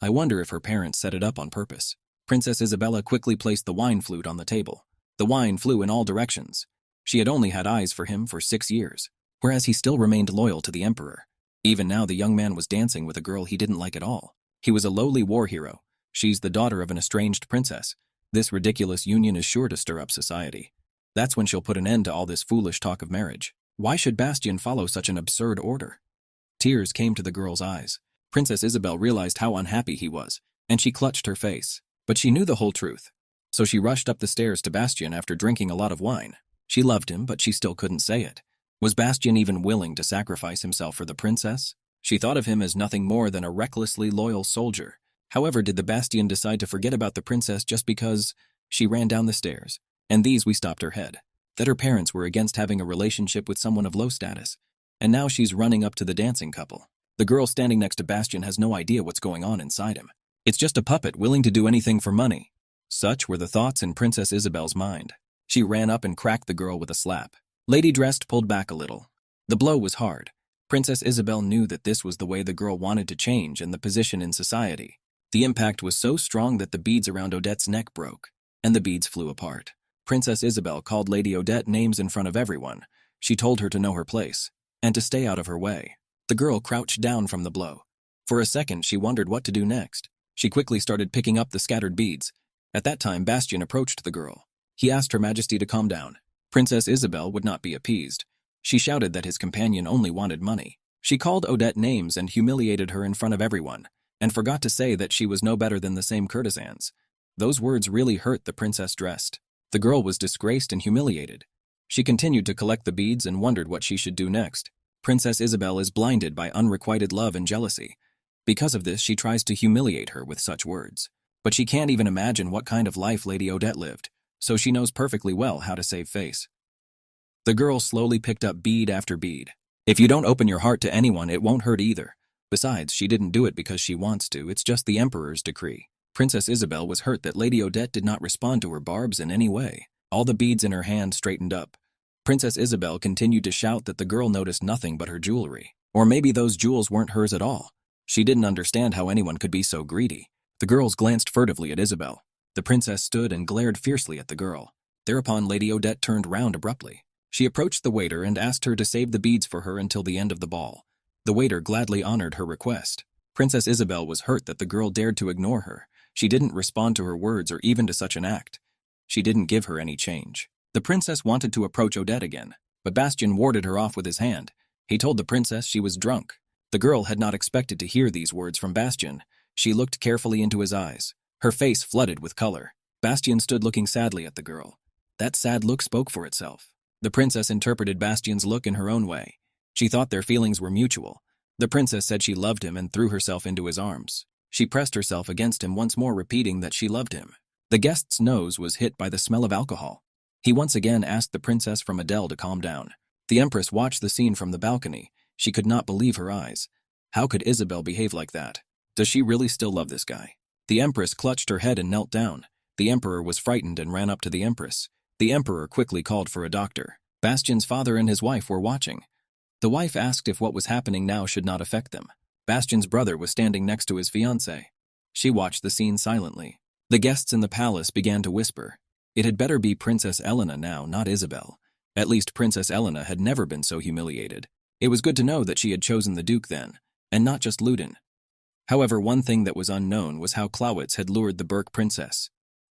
I wonder if her parents set it up on purpose. Princess Isabella quickly placed the wine flute on the table. The wine flew in all directions. She had only had eyes for him for 6 years. whereas he still remained loyal to the Emperor. Even now the young man was dancing with a girl he didn't like at all. He was a lowly war hero. She's the daughter of an estranged princess. This ridiculous union is sure to stir up society. That's when she'll put an end to all this foolish talk of marriage. Why should Bastien follow such an absurd order? Tears came to the girl's eyes. Princess Isabel realized how unhappy he was, and she clutched her face. But she knew the whole truth. So she rushed up the stairs to Bastien after drinking a lot of wine. She loved him, but she still couldn't say it. Was Bastien even willing to sacrifice himself for the princess? She thought of him as nothing more than a recklessly loyal soldier. However, did the Bastien decide to forget about the princess just because she ran down the stairs? And these we stopped her head. That her parents were against having a relationship with someone of low status. And now she's running up to the dancing couple. The girl standing next to Bastien has no idea what's going on inside him. It's just a puppet willing to do anything for money. Such were the thoughts in Princess Isabel's mind. She ran up and cracked the girl with a slap. Lady Dressed pulled back a little. The blow was hard. Princess Isabel knew that this was the way the girl wanted to change and the position in society. The impact was so strong that the beads around Odette's neck broke, and the beads flew apart. Princess Isabel called Lady Odette names in front of everyone. She told her to know her place, and to stay out of her way. The girl crouched down from the blow. For a second, she wondered what to do next. She quickly started picking up the scattered beads. At that time, Bastien approached the girl. He asked Her Majesty to calm down. Princess Isabel would not be appeased. She shouted that his companion only wanted money. She called Odette names and humiliated her in front of everyone, and forgot to say that she was no better than the same courtesans. Those words really hurt the Princess Dressed. The girl was disgraced and humiliated. She continued to collect the beads and wondered what she should do next. Princess Isabel is blinded by unrequited love and jealousy. Because of this, she tries to humiliate her with such words. But she can't even imagine what kind of life Lady Odette lived, so she knows perfectly well how to save face. The girl slowly picked up bead after bead. If you don't open your heart to anyone, it won't hurt either. Besides, she didn't do it because she wants to, it's just the Emperor's decree. Princess Isabel was hurt that Lady Odette did not respond to her barbs in any way. All the beads in her hand straightened up. Princess Isabel continued to shout that the girl noticed nothing but her jewelry. Or maybe those jewels weren't hers at all. She didn't understand how anyone could be so greedy. The girls glanced furtively at Isabel. The princess stood and glared fiercely at the girl. Thereupon Lady Odette turned round abruptly. She approached the waiter and asked her to save the beads for her until the end of the ball. The waiter gladly honored her request. Princess Isabel was hurt that the girl dared to ignore her. She didn't respond to her words or even to such an act. She didn't give her any change. The princess wanted to approach Odette again, but Bastien warded her off with his hand. He told the princess she was drunk. The girl had not expected to hear these words from Bastien. She looked carefully into his eyes. Her face flooded with color. Bastien stood looking sadly at the girl. That sad look spoke for itself. The princess interpreted Bastien's look in her own way. She thought their feelings were mutual. The princess said she loved him and threw herself into his arms. She pressed herself against him once more, repeating that she loved him. The guest's nose was hit by the smell of alcohol. He once again asked the princess from Adele to calm down. The empress watched the scene from the balcony. She could not believe her eyes. How could Isabel behave like that? Does she really still love this guy? The empress clutched her head and knelt down. The emperor was frightened and ran up to the empress. The emperor quickly called for a doctor. Bastien's father and his wife were watching. The wife asked if what was happening now should not affect them. Bastien's brother was standing next to his fiancée. She watched the scene silently. The guests in the palace began to whisper. It had better be Princess Elena now, not Isabel. At least Princess Elena had never been so humiliated. It was good to know that she had chosen the Duke then, and not just Ludin. However, one thing that was unknown was how Clawitz had lured the Burke princess.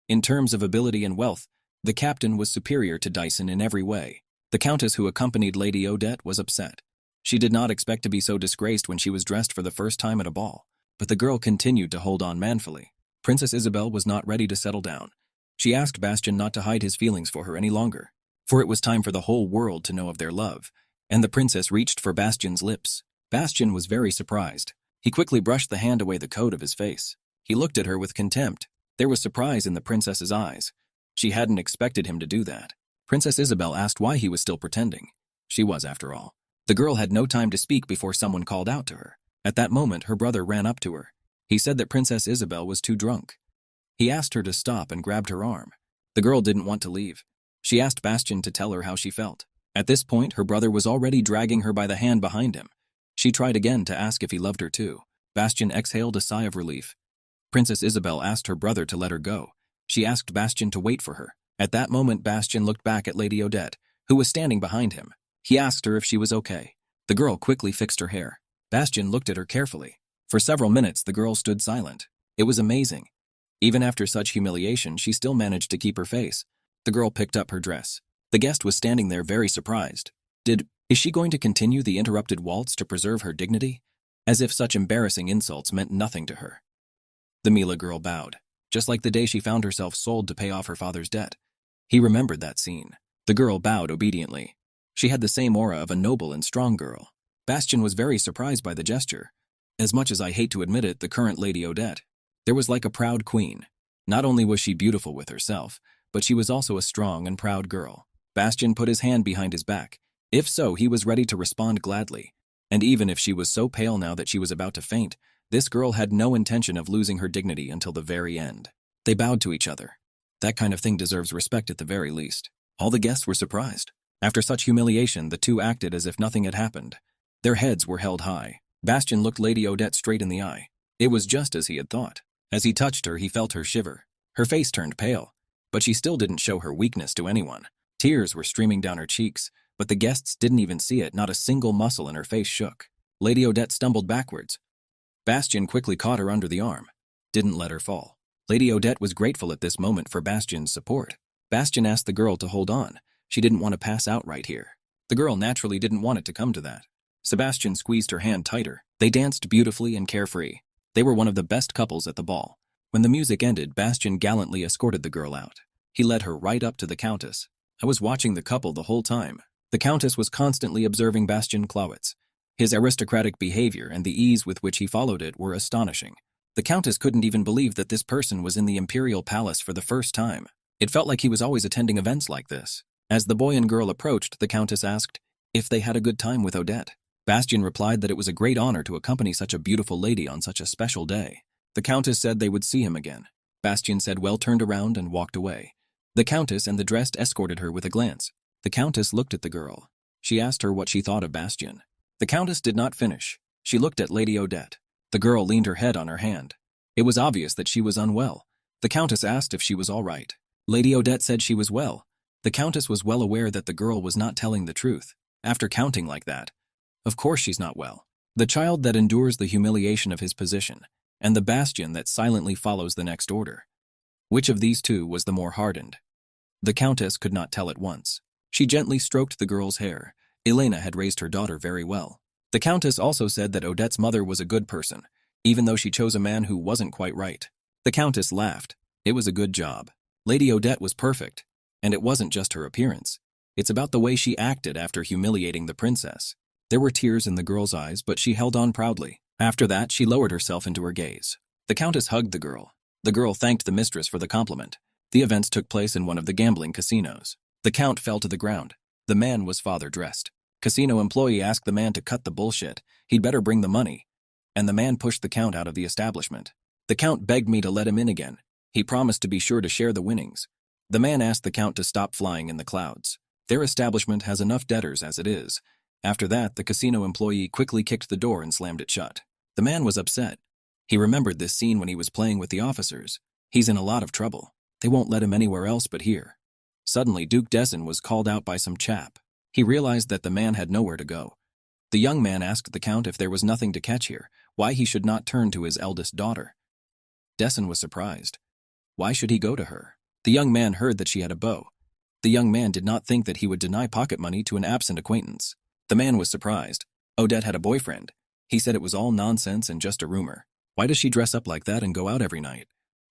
In terms of ability and wealth, the captain was superior to Dyson in every way. The countess who accompanied Lady Odette was upset. She did not expect to be so disgraced when she was dressed for the first time at a ball, but the girl continued to hold on manfully. Princess Isabel was not ready to settle down. She asked Bastien not to hide his feelings for her any longer, for it was time for the whole world to know of their love, and the princess reached for Bastien's lips. Bastien was very surprised. He quickly brushed the hand away the coat of his face. He looked at her with contempt. There was surprise in the princess's eyes. She hadn't expected him to do that. Princess Isabel asked why he was still pretending. She was, after all. The girl had no time to speak before someone called out to her. At that moment, her brother ran up to her. He said that Princess Isabel was too drunk. He asked her to stop and grabbed her arm. The girl didn't want to leave. She asked Bastien to tell her how she felt. At this point, her brother was already dragging her by the hand behind him. She tried again to ask if he loved her too. Bastien exhaled a sigh of relief. Princess Isabel asked her brother to let her go. She asked Bastien to wait for her. At that moment, Bastien looked back at Lady Odette, who was standing behind him. He asked her if she was okay. The girl quickly fixed her hair. Bastian looked at her carefully. For several minutes, the girl stood silent. It was amazing. Even after such humiliation, she still managed to keep her face. The girl picked up her dress. The guest was standing there very surprised. Is she going to continue the interrupted waltz to preserve her dignity? As if such embarrassing insults meant nothing to her. The Mila girl bowed, just like the day she found herself sold to pay off her father's debt. He remembered that scene. The girl bowed obediently. She had the same aura of a noble and strong girl. Bastian was very surprised by the gesture. As much as I hate to admit it, the current Lady Odette. There was like a proud queen. Not only was she beautiful with herself, but she was also a strong and proud girl. Bastian put his hand behind his back. If so, he was ready to respond gladly. And even if she was so pale now that she was about to faint, this girl had no intention of losing her dignity until the very end. They bowed to each other. That kind of thing deserves respect at the very least. All the guests were surprised. After such humiliation, the two acted as if nothing had happened. Their heads were held high. Bastian looked Lady Odette straight in the eye. It was just as he had thought. As he touched her, he felt her shiver. Her face turned pale, but she still didn't show her weakness to anyone. Tears were streaming down her cheeks, but the guests didn't even see it. Not a single muscle in her face shook. Lady Odette stumbled backwards. Bastian quickly caught her under the arm. Didn't let her fall. Lady Odette was grateful at this moment for Bastian's support. Bastian asked the girl to hold on. She didn't want to pass out right here. The girl naturally didn't want it to come to that. Sebastian squeezed her hand tighter. They danced beautifully and carefree. They were one of the best couples at the ball. When the music ended, Bastian gallantly escorted the girl out. He led her right up to the Countess. I was watching the couple the whole time. The Countess was constantly observing Bastian Clawitz. His aristocratic behavior and the ease with which he followed it were astonishing. The Countess couldn't even believe that this person was in the imperial palace for the first time. It felt like he was always attending events like this. As the boy and girl approached, the Countess asked if they had a good time with Odette. Bastian replied that it was a great honor to accompany such a beautiful lady on such a special day. The Countess said they would see him again. Bastian said well, turned around and walked away. The Countess and the dressed escorted her with a glance. The Countess looked at the girl. She asked her what she thought of Bastian. The Countess did not finish. She looked at Lady Odette. The girl leaned her head on her hand. It was obvious that she was unwell. The Countess asked if she was all right. Lady Odette said she was well. The Countess was well aware that the girl was not telling the truth. After counting like that, of course she's not well. The child that endures the humiliation of his position, and the Bastian that silently follows the next order. Which of these two was the more hardened? The Countess could not tell at once. She gently stroked the girl's hair. Elena had raised her daughter very well. The Countess also said that Odette's mother was a good person, even though she chose a man who wasn't quite right. The Countess laughed. It was a good job. Lady Odette was perfect, and it wasn't just her appearance. It's about the way she acted after humiliating the princess. There were tears in the girl's eyes, but she held on proudly. After that, she lowered herself into her gaze. The Countess hugged the girl. The girl thanked the mistress for the compliment. The events took place in one of the gambling casinos. The Count fell to the ground. The man was father-dressed. Casino employee asked the man to cut the bullshit. He'd better bring the money. And the man pushed the Count out of the establishment. The Count begged me to let him in again. He promised to be sure to share the winnings. The man asked the Count to stop flying in the clouds. Their establishment has enough debtors as it is. After that, the casino employee quickly kicked the door and slammed it shut. The man was upset. He remembered this scene when he was playing with the officers. He's in a lot of trouble. They won't let him anywhere else but here. Suddenly, Duke Dessen was called out by some chap. He realized that the man had nowhere to go. The young man asked the Count if there was nothing to catch here, why he should not turn to his eldest daughter. Dessen was surprised. Why should he go to her? The young man heard that she had a beau. The young man did not think that he would deny pocket money to an absent acquaintance. The man was surprised. Odette had a boyfriend. He said it was all nonsense and just a rumor. Why does she dress up like that and go out every night?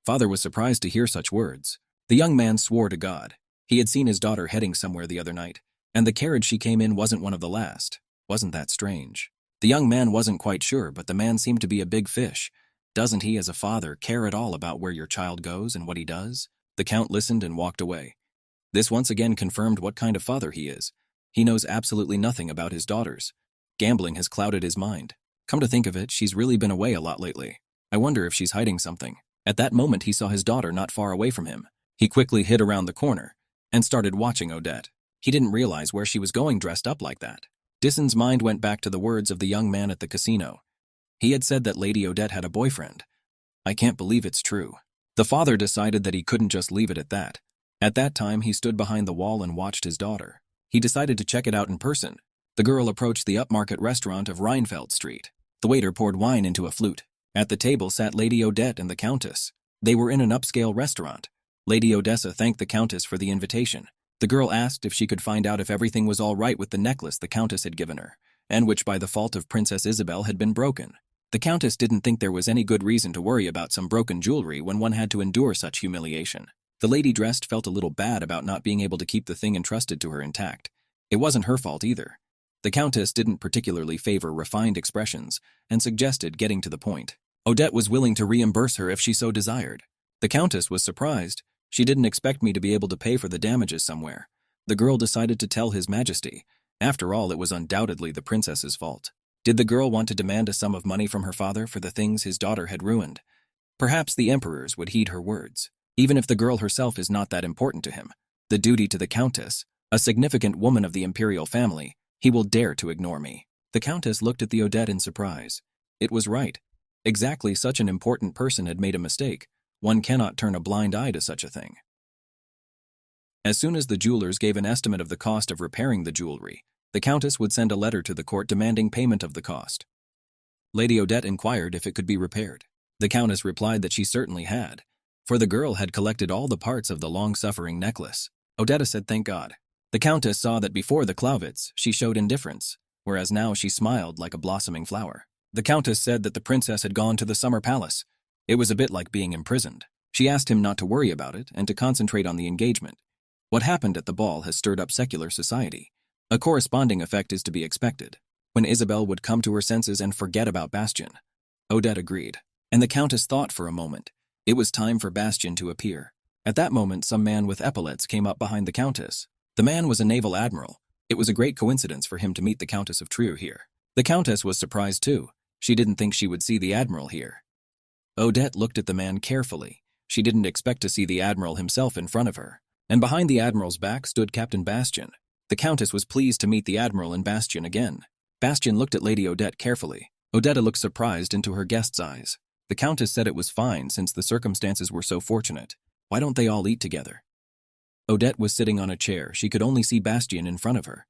Father was surprised to hear such words. The young man swore to God. He had seen his daughter heading somewhere the other night, and the carriage she came in wasn't one of the last. Wasn't that strange? The young man wasn't quite sure, but the man seemed to be a big fish. Doesn't he, as a father, care at all about where your child goes and what he does? The Count listened and walked away. This once again confirmed what kind of father he is. He knows absolutely nothing about his daughters. Gambling has clouded his mind. Come to think of it, she's really been away a lot lately. I wonder if she's hiding something. At that moment, he saw his daughter not far away from him. He quickly hid around the corner and started watching Odette. He didn't realize where she was going dressed up like that. Dissen's mind went back to the words of the young man at the casino. He had said that Lady Odette had a boyfriend. I can't believe it's true. The father decided that he couldn't just leave it at that. At that time, he stood behind the wall and watched his daughter. He decided to check it out in person. The girl approached the upmarket restaurant of Rheinfeld Street. The waiter poured wine into a flute. At the table sat Lady Odette and the Countess. They were in an upscale restaurant. Lady Odessa thanked the Countess for the invitation. The girl asked if she could find out if everything was all right with the necklace the Countess had given her, and which by the fault of Princess Isabel had been broken. The Countess didn't think there was any good reason to worry about some broken jewelry when one had to endure such humiliation. The lady dressed felt a little bad about not being able to keep the thing entrusted to her intact. It wasn't her fault either. The Countess didn't particularly favor refined expressions and suggested getting to the point. Odette was willing to reimburse her if she so desired. The Countess was surprised. She didn't expect me to be able to pay for the damages somewhere. The girl decided to tell His Majesty. After all, it was undoubtedly the princess's fault. Did the girl want to demand a sum of money from her father for the things his daughter had ruined? Perhaps the emperors would heed her words. Even if the girl herself is not that important to him, the duty to the Countess, a significant woman of the imperial family, he will dare to ignore me. The Countess looked at the Odette in surprise. It was right. Exactly such an important person had made a mistake. One cannot turn a blind eye to such a thing. As soon as the jewelers gave an estimate of the cost of repairing the jewelry, the Countess would send a letter to the court demanding payment of the cost. Lady Odette inquired if it could be repaired. The Countess replied that she certainly had, for the girl had collected all the parts of the long-suffering necklace. Odette said thank God. The Countess saw that before the Clausewitz she showed indifference, whereas now she smiled like a blossoming flower. The Countess said that the princess had gone to the summer palace. It was a bit like being imprisoned. She asked him not to worry about it and to concentrate on the engagement. What happened at the ball has stirred up secular society. A corresponding effect is to be expected, when Isabel would come to her senses and forget about Bastian. Odette agreed, and the Countess thought for a moment. It was time for Bastian to appear. At that moment, some man with epaulets came up behind the Countess. The man was a naval admiral. It was a great coincidence for him to meet the Countess of Trier here. The Countess was surprised too. She didn't think she would see the admiral here. Odette looked at the man carefully. She didn't expect to see the admiral himself in front of her. And behind the admiral's back stood Captain Bastian. The Countess was pleased to meet the admiral and Bastian again. Bastian looked at Lady Odette carefully. Odette looked surprised into her guest's eyes. The Countess said it was fine since the circumstances were so fortunate. Why don't they all eat together? Odette was sitting on a chair. She could only see Bastian in front of her.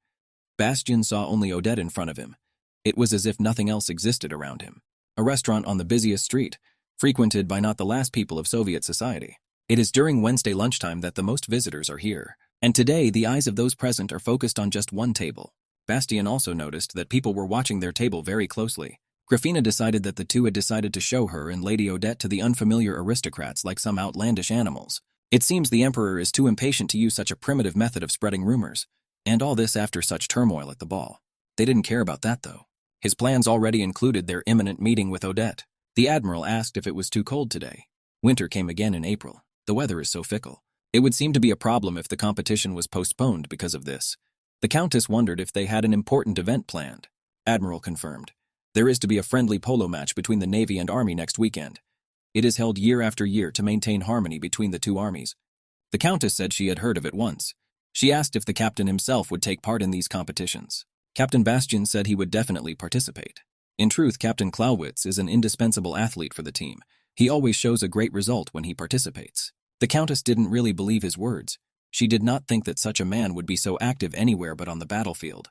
Bastian saw only Odette in front of him. It was as if nothing else existed around him. A restaurant on the busiest street, frequented by not the last people of Soviet society. It is during Wednesday lunchtime that the most visitors are here, and today the eyes of those present are focused on just one table. Bastian also noticed that people were watching their table very closely. Grafina decided that the two had decided to show her and Lady Odette to the unfamiliar aristocrats like some outlandish animals. It seems the emperor is too impatient to use such a primitive method of spreading rumors, and all this after such turmoil at the ball. They didn't care about that, though. His plans already included their imminent meeting with Odette. The admiral asked if it was too cold today. Winter came again in April. The weather is so fickle. It would seem to be a problem if the competition was postponed because of this. The Countess wondered if they had an important event planned. Admiral confirmed. There is to be a friendly polo match between the Navy and Army next weekend. It is held year after year to maintain harmony between the two armies. The Countess said she had heard of it once. She asked if the captain himself would take part in these competitions. Captain Bastian said he would definitely participate. In truth, Captain Clausewitz is an indispensable athlete for the team. He always shows a great result when he participates. The Countess didn't really believe his words. She did not think that such a man would be so active anywhere but on the battlefield.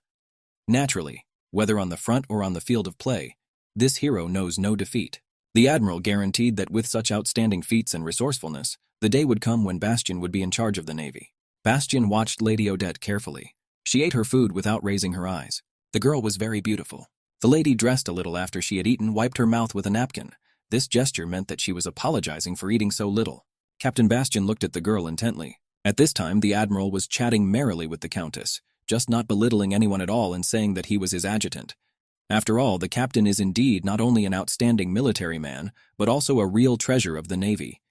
Naturally, whether on the front or on the field of play, this hero knows no defeat. The admiral guaranteed that with such outstanding feats and resourcefulness, the day would come when Bastian would be in charge of the Navy. Bastian watched Lady Odette carefully. She ate her food without raising her eyes. The girl was very beautiful. The lady, dressed a little after she had eaten, wiped her mouth with a napkin. This gesture meant that she was apologizing for eating so little. Captain Bastian looked at the girl intently. At this time, the admiral was chatting merrily with the Countess, just not belittling anyone at all and saying that he was his adjutant. After all, the captain is indeed not only an outstanding military man, but also a real treasure of the Navy.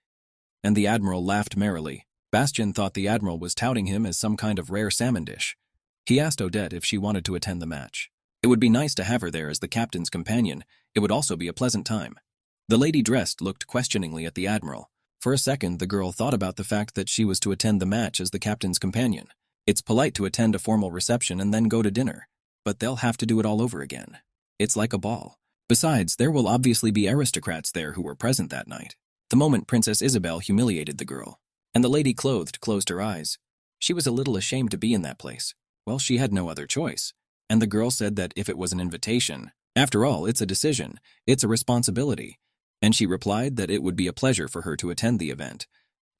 And the admiral laughed merrily. Bastian thought the admiral was touting him as some kind of rare salmon dish. He asked Odette if she wanted to attend the match. It would be nice to have her there as the captain's companion. It would also be a pleasant time. The lady dressed looked questioningly at the admiral. For a second, the girl thought about the fact that she was to attend the match as the captain's companion. It's polite to attend a formal reception and then go to dinner, but they'll have to do it all over again. It's like a ball. Besides, there will obviously be aristocrats there who were present that night. The moment Princess Isabel humiliated the girl, and the lady clothed closed her eyes. She was a little ashamed to be in that place. Well, she had no other choice. And the girl said that if it was an invitation, after all, it's a decision, it's a responsibility. And she replied that it would be a pleasure for her to attend the event.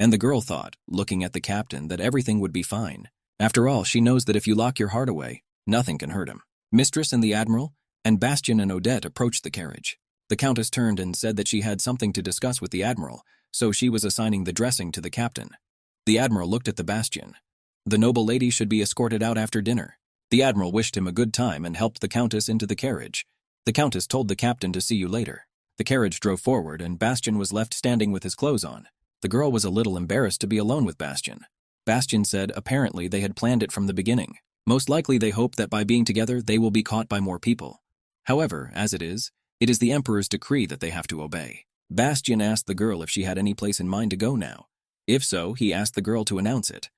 And the girl thought, looking at the captain, that everything would be fine. After all, she knows that if you lock your heart away, nothing can hurt him. Mistress and the Admiral, and Bastian and Odette approached the carriage. The Countess turned and said that she had something to discuss with the Admiral, so she was assigning the dressing to the captain. The Admiral looked at the Bastian. The noble lady should be escorted out after dinner. The Admiral wished him a good time and helped the Countess into the carriage. The Countess told the captain to see you later. The carriage drove forward and Bastian was left standing with his clothes on. The girl was a little embarrassed to be alone with Bastian. Bastian said apparently they had planned it from the beginning. Most likely they hope that by being together they will be caught by more people. However, as it is the Emperor's decree that they have to obey. Bastian asked the girl if she had any place in mind to go now. If so, he asked the girl to announce it.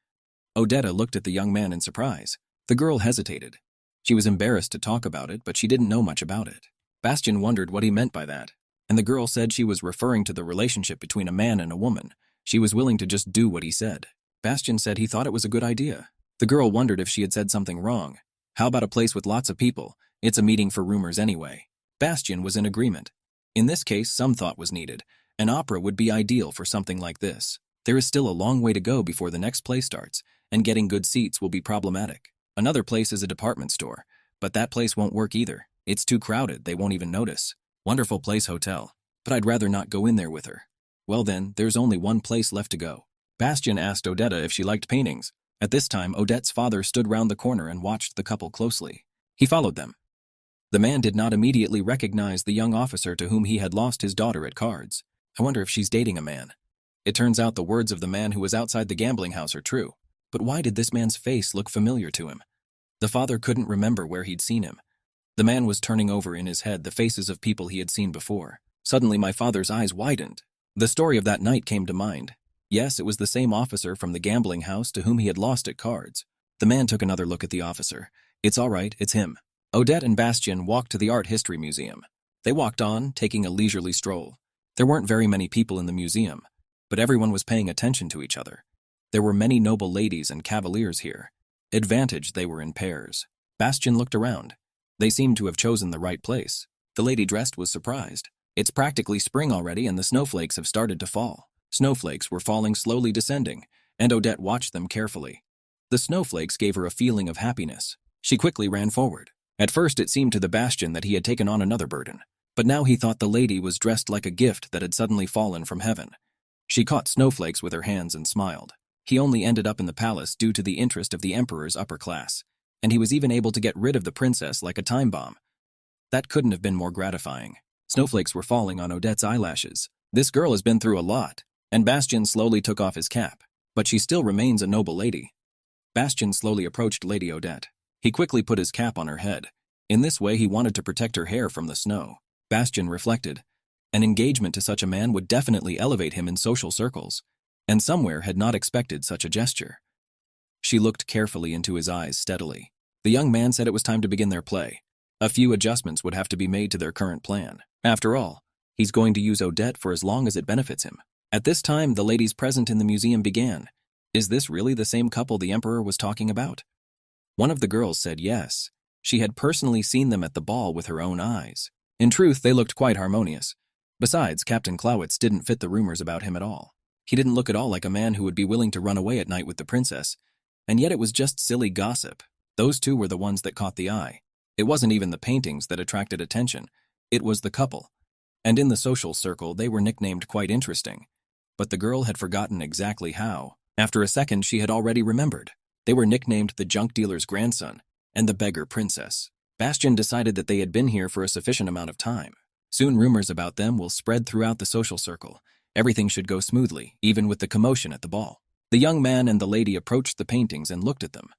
Odetta looked at the young man in surprise. The girl hesitated. She was embarrassed to talk about it, but she didn't know much about it. Bastian wondered what he meant by that, and the girl said she was referring to the relationship between a man and a woman. She was willing to just do what he said. Bastian said he thought it was a good idea. The girl wondered if she had said something wrong. How about a place with lots of people? It's a meeting for rumors anyway. Bastian was in agreement. In this case, some thought was needed. An opera would be ideal for something like this. There is still a long way to go before the next play starts, and getting good seats will be problematic. Another place is a department store, but that place won't work either. It's too crowded, they won't even notice. Wonderful place hotel, but I'd rather not go in there with her. Well then, there's only one place left to go. Bastian asked Odetta if she liked paintings. At this time, Odette's father stood round the corner and watched the couple closely. He followed them. The man did not immediately recognize the young officer to whom he had lost his daughter at cards. I wonder if she's dating a man. It turns out the words of the man who was outside the gambling house are true. But why did this man's face look familiar to him? The father couldn't remember where he'd seen him. The man was turning over in his head the faces of people he had seen before. Suddenly my father's eyes widened. The story of that night came to mind. Yes, it was the same officer from the gambling house to whom he had lost at cards. The man took another look at the officer. It's all right, it's him. Odette and Bastian walked to the Art History Museum. They walked on, taking a leisurely stroll. There weren't very many people in the museum, but everyone was paying attention to each other. There were many noble ladies and cavaliers here. Advantage they were in pairs. Bastian looked around. They seemed to have chosen the right place. The lady dressed was surprised. It's practically spring already and the snowflakes have started to fall. Snowflakes were falling slowly descending, and Odette watched them carefully. The snowflakes gave her a feeling of happiness. She quickly ran forward. At first it seemed to the Bastian that he had taken on another burden, but now he thought the lady was dressed like a gift that had suddenly fallen from heaven. She caught snowflakes with her hands and smiled. He only ended up in the palace due to the interest of the Emperor's upper class, and he was even able to get rid of the princess like a time bomb. That couldn't have been more gratifying. Snowflakes were falling on Odette's eyelashes. This girl has been through a lot, and Bastian slowly took off his cap, but she still remains a noble lady. Bastian slowly approached Lady Odette. He quickly put his cap on her head. In this way he wanted to protect her hair from the snow. Bastian reflected. An engagement to such a man would definitely elevate him in social circles, and somewhere had not expected such a gesture. She looked carefully into his eyes steadily. The young man said it was time to begin their play. A few adjustments would have to be made to their current plan. After all, he's going to use Odette for as long as it benefits him. At this time, the ladies present in the museum began. Is this really the same couple the Emperor was talking about? One of the girls said yes. She had personally seen them at the ball with her own eyes. In truth, they looked quite harmonious. Besides, Captain Clowitz didn't fit the rumors about him at all. He didn't look at all like a man who would be willing to run away at night with the princess, and yet it was just silly gossip. Those two were the ones that caught the eye. It wasn't even the paintings that attracted attention. It was the couple. And in the social circle, they were nicknamed quite interesting. But the girl had forgotten exactly how. After a second, she had already remembered. They were nicknamed the junk dealer's grandson and the beggar princess. Bastian decided that they had been here for a sufficient amount of time. Soon rumors about them will spread throughout the social circle. Everything should go smoothly, even with the commotion at the ball. The young man and the lady approached the paintings and looked at them.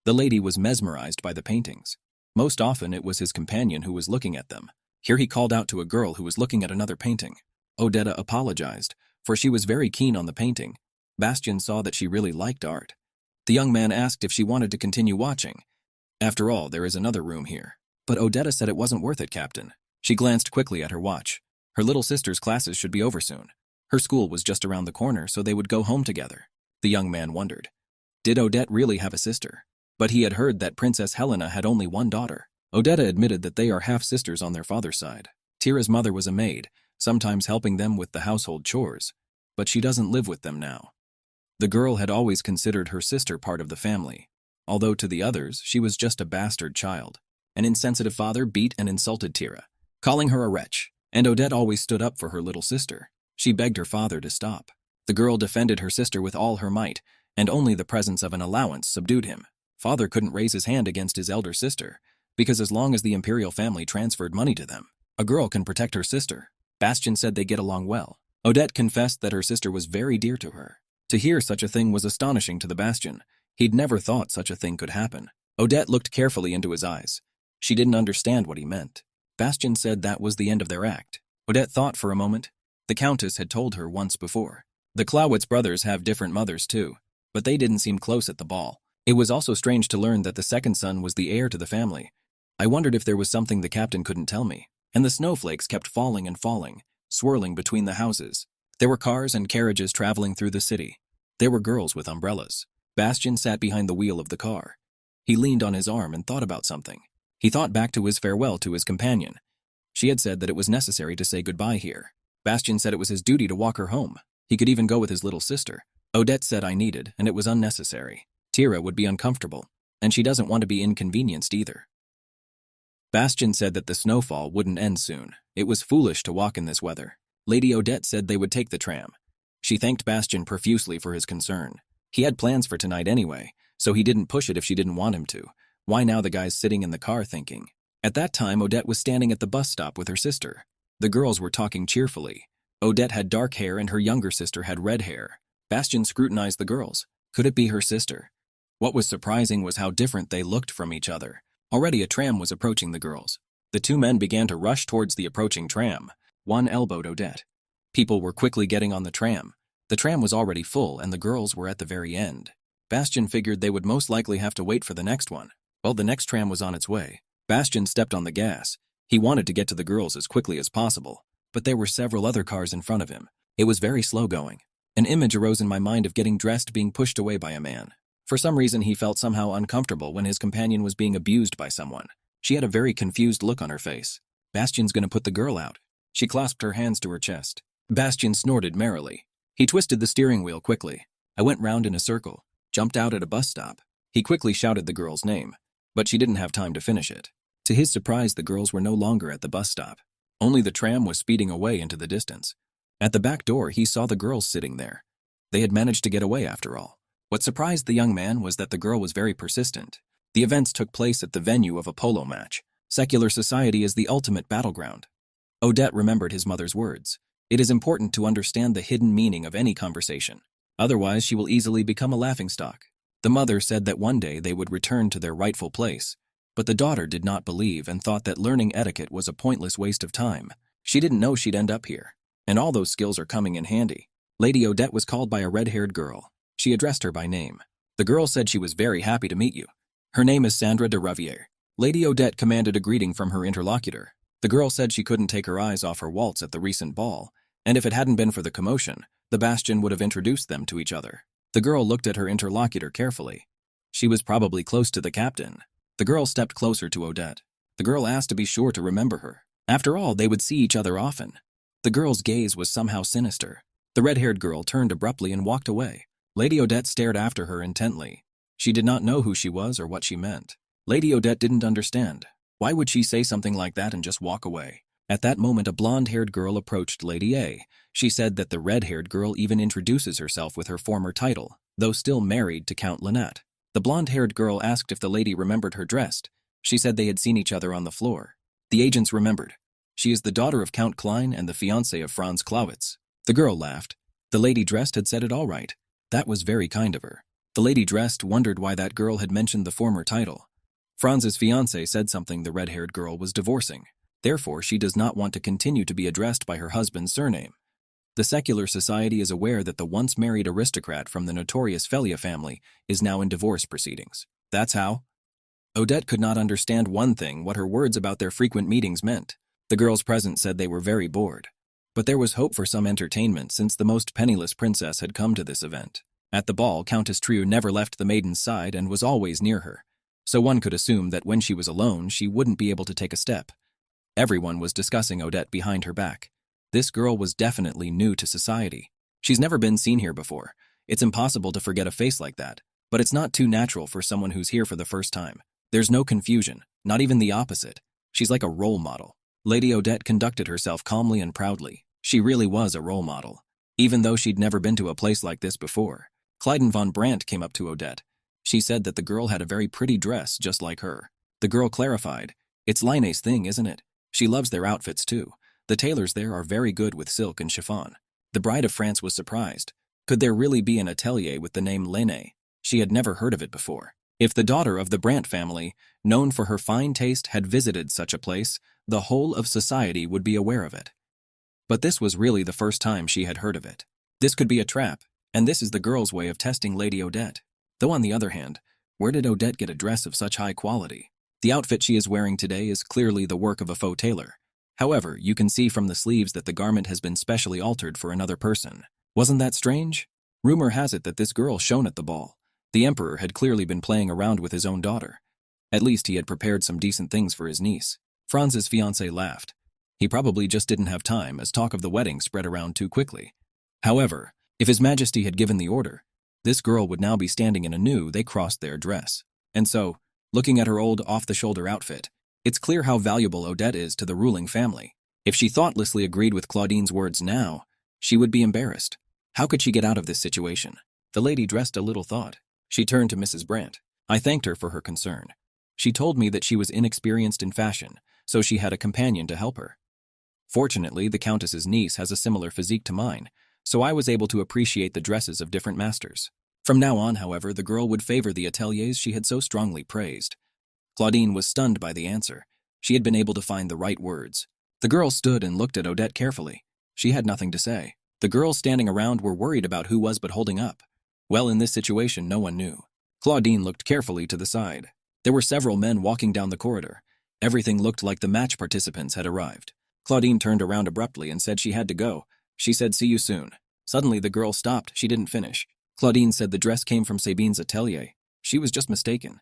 The lady was mesmerized by the paintings. Most often it was his companion who was looking at them. Here he called out to a girl who was looking at another painting. Odetta apologized, for she was very keen on the painting. Bastian saw that she really liked art. The young man asked if she wanted to continue watching. After all, there is another room here. But Odetta said it wasn't worth it, Captain. She glanced quickly at her watch. Her little sister's classes should be over soon. Her school was just around the corner, so they would go home together. The young man wondered. Did Odette really have a sister? but he had heard that Princess Helena had only one daughter. Odetta admitted that they are half-sisters on their father's side. Tira's mother was a maid, sometimes helping them with the household chores, but she doesn't live with them now. The girl had always considered her sister part of the family, although to the others she was just a bastard child. An insensitive father beat and insulted Tira, calling her a wretch, and Odette always stood up for her little sister. She begged her father to stop. The girl defended her sister with all her might, and only the presence of an allowance subdued him. Father couldn't raise his hand against his elder sister, because as long as the imperial family transferred money to them, a girl can protect her sister. Bastian said they get along well. Odette confessed that her sister was very dear to her. To hear such a thing was astonishing to the Bastian. He'd never thought such a thing could happen. Odette looked carefully into his eyes. She didn't understand what he meant. Bastian said that was the end of their act. Odette thought for a moment. The Countess had told her once before. The Clawitz brothers have different mothers too, but they didn't seem close at the ball. It was also strange to learn that the second son was the heir to the family. I wondered if there was something the captain couldn't tell me. And the snowflakes kept falling and falling, swirling between the houses. There were cars and carriages traveling through the city. There were girls with umbrellas. Bastian sat behind the wheel of the car. He leaned on his arm and thought about something. He thought back to his farewell to his companion. She had said that it was necessary to say goodbye here. Bastian said it was his duty to walk her home. He could even go with his little sister. Odette said I needed, and it was unnecessary. Tira would be uncomfortable, and she doesn't want to be inconvenienced either. Bastian said that the snowfall wouldn't end soon. It was foolish to walk in this weather. Lady Odette said they would take the tram. She thanked Bastian profusely for his concern. He had plans for tonight anyway, so he didn't push it if she didn't want him to. Why now, the guy's sitting in the car thinking. At that time, Odette was standing at the bus stop with her sister. The girls were talking cheerfully. Odette had dark hair and her younger sister had red hair. Bastian scrutinized the girls. Could it be her sister? What was surprising was how different they looked from each other. Already a tram was approaching the girls. The two men began to rush towards the approaching tram. One elbowed Odette. People were quickly getting on the tram. The tram was already full and the girls were at the very end. Bastian figured they would most likely have to wait for the next one. Well, the next tram was on its way. Bastian stepped on the gas. He wanted to get to the girls as quickly as possible, but there were several other cars in front of him. It was very slow going. An image arose in my mind of getting dressed being pushed away by a man. For some reason, he felt somehow uncomfortable when his companion was being abused by someone. She had a very confused look on her face. Bastian's gonna put the girl out. She clasped her hands to her chest. Bastian snorted merrily. He twisted the steering wheel quickly. I went round in a circle, jumped out at a bus stop. He quickly shouted the girl's name, but she didn't have time to finish it. To his surprise, the girls were no longer at the bus stop. Only the tram was speeding away into the distance. At the back door, he saw the girls sitting there. They had managed to get away after all. What surprised the young man was that the girl was very persistent. The events took place at the venue of a polo match. Secular society is the ultimate battleground. Odette remembered his mother's words. It is important to understand the hidden meaning of any conversation. Otherwise, she will easily become a laughingstock. The mother said that one day they would return to their rightful place, but the daughter did not believe and thought that learning etiquette was a pointless waste of time. She didn't know she'd end up here, and all those skills are coming in handy. Lady Odette was called by a red-haired girl. She addressed her by name. The girl said she was very happy to meet you. Her name is Sandra de Raviere. Lady Odette commanded a greeting from her interlocutor. The girl said she couldn't take her eyes off her waltz at the recent ball, and if it hadn't been for the commotion, the Bastion would have introduced them to each other. The girl looked at her interlocutor carefully. She was probably close to the captain. The girl stepped closer to Odette. The girl asked to be sure to remember her. After all, they would see each other often. The girl's gaze was somehow sinister. The red-haired girl turned abruptly and walked away. Lady Odette stared after her intently. She did not know who she was or what she meant. Lady Odette didn't understand. Why would she say something like that and just walk away? At that moment, a blonde-haired girl approached Lady A. She said that the red-haired girl even introduces herself with her former title, though still married to Count Lynette. The blonde-haired girl asked if the lady remembered her dressed. She said they had seen each other on the floor. The agents remembered. She is the daughter of Count Klein and the fiancée of Franz Clawitz. The girl laughed. The lady dressed had said it all right. That was very kind of her. The lady dressed wondered why that girl had mentioned the former title. Franz's fiancé said something the red-haired girl was divorcing. Therefore, she does not want to continue to be addressed by her husband's surname. The secular society is aware that the once-married aristocrat from the notorious Felia family is now in divorce proceedings. That's how. Odette could not understand one thing, what her words about their frequent meetings meant. The girls present said they were very bored. But there was hope for some entertainment since the most penniless princess had come to this event. At the ball, Countess Trieu never left the maiden's side and was always near her. so one could assume that when she was alone, she wouldn't be able to take a step. Everyone was discussing Odette behind her back. This girl was definitely new to society. She's never been seen here before. It's impossible to forget a face like that, but it's not too natural for someone who's here for the first time. There's no confusion, not even the opposite. She's like a role model. Lady Odette conducted herself calmly and proudly. She really was a role model, even though she'd never been to a place like this before. Clyden von Brandt came up to Odette. She said that the girl had a very pretty dress just like her. The girl clarified, "It's Line's thing, isn't it? She loves their outfits too. The tailors there are very good with silk and chiffon." The bride of France was surprised. Could there really be an atelier with the name Lene? She had never heard of it before. If the daughter of the Brandt family, known for her fine taste, had visited such a place, the whole of society would be aware of it. But this was really the first time she had heard of it. This could be a trap, and this is the girl's way of testing Lady Odette. Though on the other hand, where did Odette get a dress of such high quality? The outfit she is wearing today is clearly the work of a faux tailor. However, you can see from the sleeves that the garment has been specially altered for another person. Wasn't that strange? Rumor has it that this girl shone at the ball. The emperor had clearly been playing around with his own daughter. At least he had prepared some decent things for his niece. Franz's fiancé laughed. He probably just didn't have time, as talk of the wedding spread around too quickly. However, if His Majesty had given the order, this girl would now be standing in a new, they crossed their dress. And so, looking at her old off-the-shoulder outfit, it's clear how valuable Odette is to the ruling family. If she thoughtlessly agreed with Claudine's words now, she would be embarrassed. How could she get out of this situation? The lady dressed a little thought. She turned to Mrs. Brandt. I thanked her for her concern. She told me that she was inexperienced in fashion, so she had a companion to help her. Fortunately, the Countess's niece has a similar physique to mine, so I was able to appreciate the dresses of different masters. From now on, however, the girl would favor the ateliers she had so strongly praised. Claudine was stunned by the answer. She had been able to find the right words. The girl stood and looked at Odette carefully. She had nothing to say. The girls standing around were worried about who was but holding up. Well, in this situation, no one knew. Claudine looked carefully to the side. There were several men walking down the corridor. Everything looked like the match participants had arrived. Claudine turned around abruptly and said she had to go. She said, "See you soon." Suddenly, the girl stopped. She didn't finish. Claudine said the dress came from Sabine's atelier. She was just mistaken.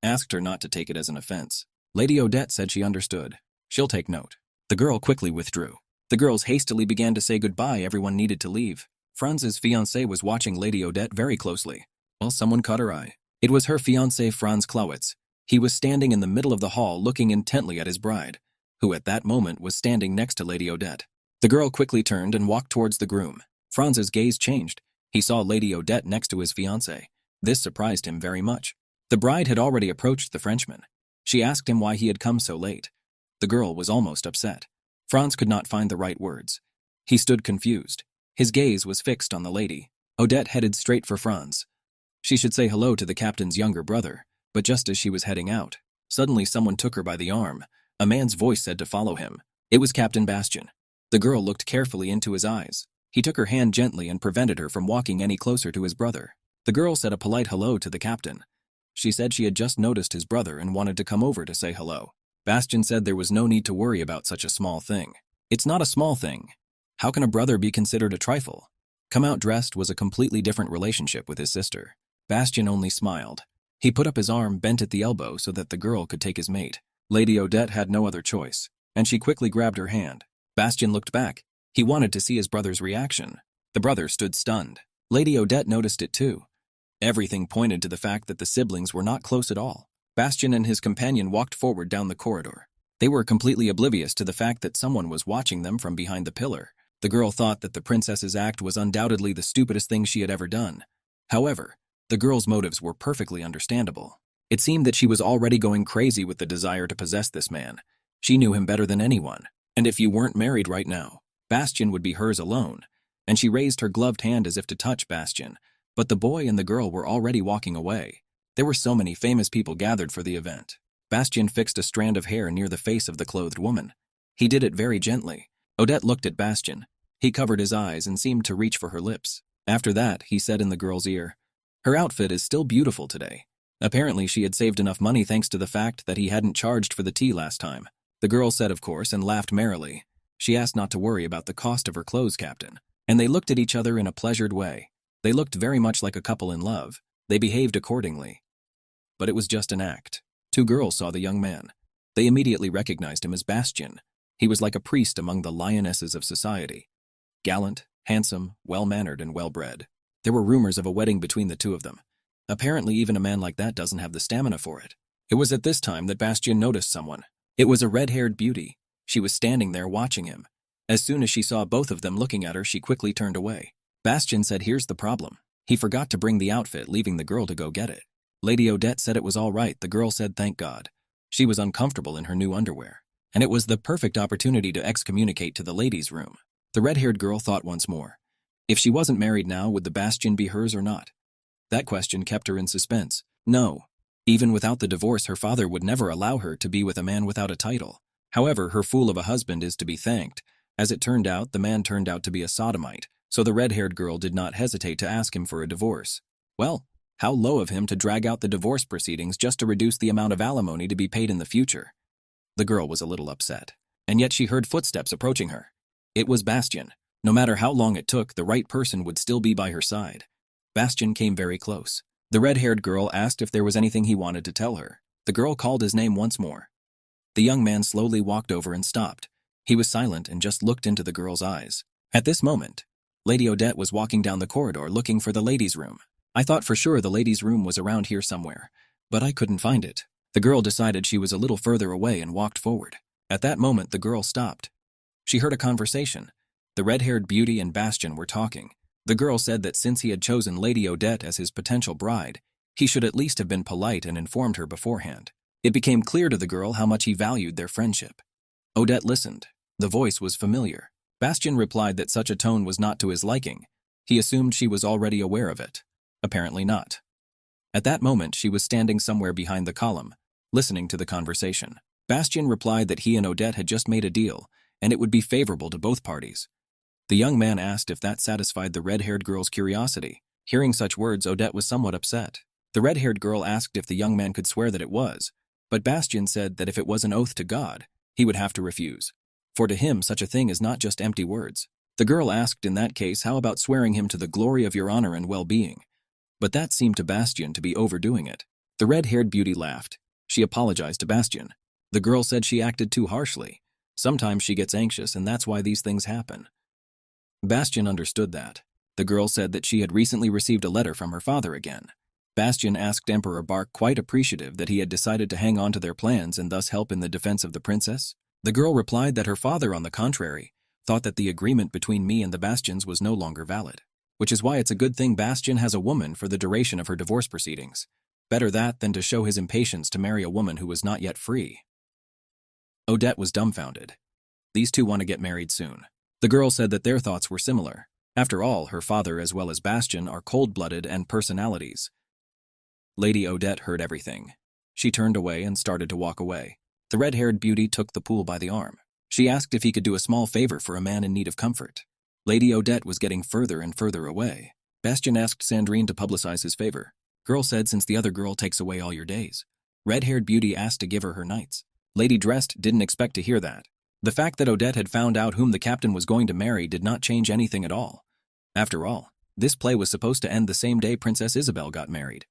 Asked her not to take it as an offense. Lady Odette said she understood. She'll take note. The girl quickly withdrew. The girls hastily began to say goodbye. Everyone needed to leave. Franz's fiancé was watching Lady Odette very closely. Well, someone caught her eye. It was her fiancé Franz Clawitz. He was standing in the middle of the hall looking intently at his bride, who at that moment was standing next to Lady Odette. The girl quickly turned and walked towards the groom. Franz's gaze changed. He saw Lady Odette next to his fiancé. This surprised him very much. The bride had already approached the Frenchman. She asked him why he had come so late. The girl was almost upset. Franz could not find the right words. He stood confused. His gaze was fixed on the lady. Odette headed straight for Franz. She should say hello to the captain's younger brother, but just as she was heading out, suddenly someone took her by the arm. A man's voice said to follow him. It was Captain Bastian. The girl looked carefully into his eyes. He took her hand gently and prevented her from walking any closer to his brother. The girl said a polite hello to the captain. She said she had just noticed his brother and wanted to come over to say hello. Bastian said there was no need to worry about such a small thing. It's not a small thing. How can a brother be considered a trifle? Come out dressed was a completely different relationship with his sister. Bastian only smiled. He put up his arm bent at the elbow so that the girl could take his mate. Lady Odette had no other choice, and she quickly grabbed her hand. Bastian looked back. He wanted to see his brother's reaction. The brother stood stunned. Lady Odette noticed it too. Everything pointed to the fact that the siblings were not close at all. Bastian and his companion walked forward down the corridor. They were completely oblivious to the fact that someone was watching them from behind the pillar. The girl thought that the princess's act was undoubtedly the stupidest thing she had ever done. However, the girl's motives were perfectly understandable. It seemed that she was already going crazy with the desire to possess this man. She knew him better than anyone. And if you weren't married right now, Bastian would be hers alone. And she raised her gloved hand as if to touch Bastian. But the boy and the girl were already walking away. There were so many famous people gathered for the event. Bastian fixed a strand of hair near the face of the clothed woman. He did it very gently. Odette looked at Bastian. He covered his eyes and seemed to reach for her lips. After that, he said in the girl's ear, "Her outfit is still beautiful today." Apparently, she had saved enough money thanks to the fact that he hadn't charged for the tea last time. The girl said, of course, and laughed merrily. She asked not to worry about the cost of her clothes, Captain. And they looked at each other in a pleasured way. They looked very much like a couple in love. They behaved accordingly. but it was just an act. Two girls saw the young man. They immediately recognized him as Bastian. He was like a priest among the lionesses of society. Gallant, handsome, well-mannered, and well-bred. There were rumors of a wedding between the two of them. Apparently even a man like that doesn't have the stamina for it. It was at this time that Bastian noticed someone. It was a red-haired beauty. She was standing there watching him. As soon as she saw both of them looking at her, she quickly turned away. Bastian said, "Here's the problem. He forgot to bring the outfit, leaving the girl to go get it." Lady Odette said it was all right. The girl said thank God. She was uncomfortable in her new underwear, and it was the perfect opportunity to excommunicate to the ladies' room. The red-haired girl thought once more. If she wasn't married now, would the Bastian be hers or not? That question kept her in suspense. No. Even without the divorce, her father would never allow her to be with a man without a title. However, her fool of a husband is to be thanked. As it turned out, the man turned out to be a sodomite, so the red-haired girl did not hesitate to ask him for a divorce. Well, how low of him to drag out the divorce proceedings just to reduce the amount of alimony to be paid in the future. The girl was a little upset, and yet she heard footsteps approaching her. It was Bastian. No matter how long it took, the right person would still be by her side. Bastian came very close. The red-haired girl asked if there was anything he wanted to tell her. The girl called his name once more. The young man slowly walked over and stopped. He was silent and just looked into the girl's eyes. At this moment, Lady Odette was walking down the corridor looking for the ladies' room. I thought for sure the ladies' room was around here somewhere, but I couldn't find it. The girl decided she was a little further away and walked forward. At that moment, the girl stopped. She heard a conversation. The red-haired beauty and Bastian were talking. The girl said that since he had chosen Lady Odette as his potential bride, he should at least have been polite and informed her beforehand. It became clear to the girl how much he valued their friendship. Odette listened. The voice was familiar. Bastian replied that such a tone was not to his liking. He assumed she was already aware of it. Apparently not. At that moment, she was standing somewhere behind the column, listening to the conversation. Bastian replied that he and Odette had just made a deal, and it would be favorable to both parties. The young man asked if that satisfied the red-haired girl's curiosity. Hearing such words, Odette was somewhat upset. The red-haired girl asked if the young man could swear that it was, but Bastian said that if it was an oath to God, he would have to refuse. For to him, such a thing is not just empty words. The girl asked in that case, how about swearing him to the glory of your honor and well-being? But that seemed to Bastian to be overdoing it. The red-haired beauty laughed. She apologized to Bastian. The girl said she acted too harshly. Sometimes she gets anxious, and that's why these things happen. Bastian understood that. The girl said that she had recently received a letter from her father again. Bastian asked Emperor Bark, quite appreciative that he had decided to hang on to their plans and thus help in the defense of the princess. The girl replied that her father, on the contrary, thought that the agreement between me and the Bastians was no longer valid, which is why it's a good thing Bastian has a woman for the duration of her divorce proceedings. Better that than to show his impatience to marry a woman who was not yet free. Odette was dumbfounded. These two want to get married soon. The girl said that their thoughts were similar. After all, her father as well as Bastian are cold-blooded and personalities. Lady Odette heard everything. She turned away and started to walk away. The red-haired beauty took the pool by the arm. She asked if he could do a small favor for a man in need of comfort. Lady Odette was getting further and further away. Bastian asked Sandrine to publicize his favor. Girl said, since the other girl takes away all your days. Red-haired beauty asked to give her nights. Lady Dressed didn't expect to hear that. The fact that Odette had found out whom the captain was going to marry did not change anything at all. After all, this play was supposed to end the same day Princess Isabel got married.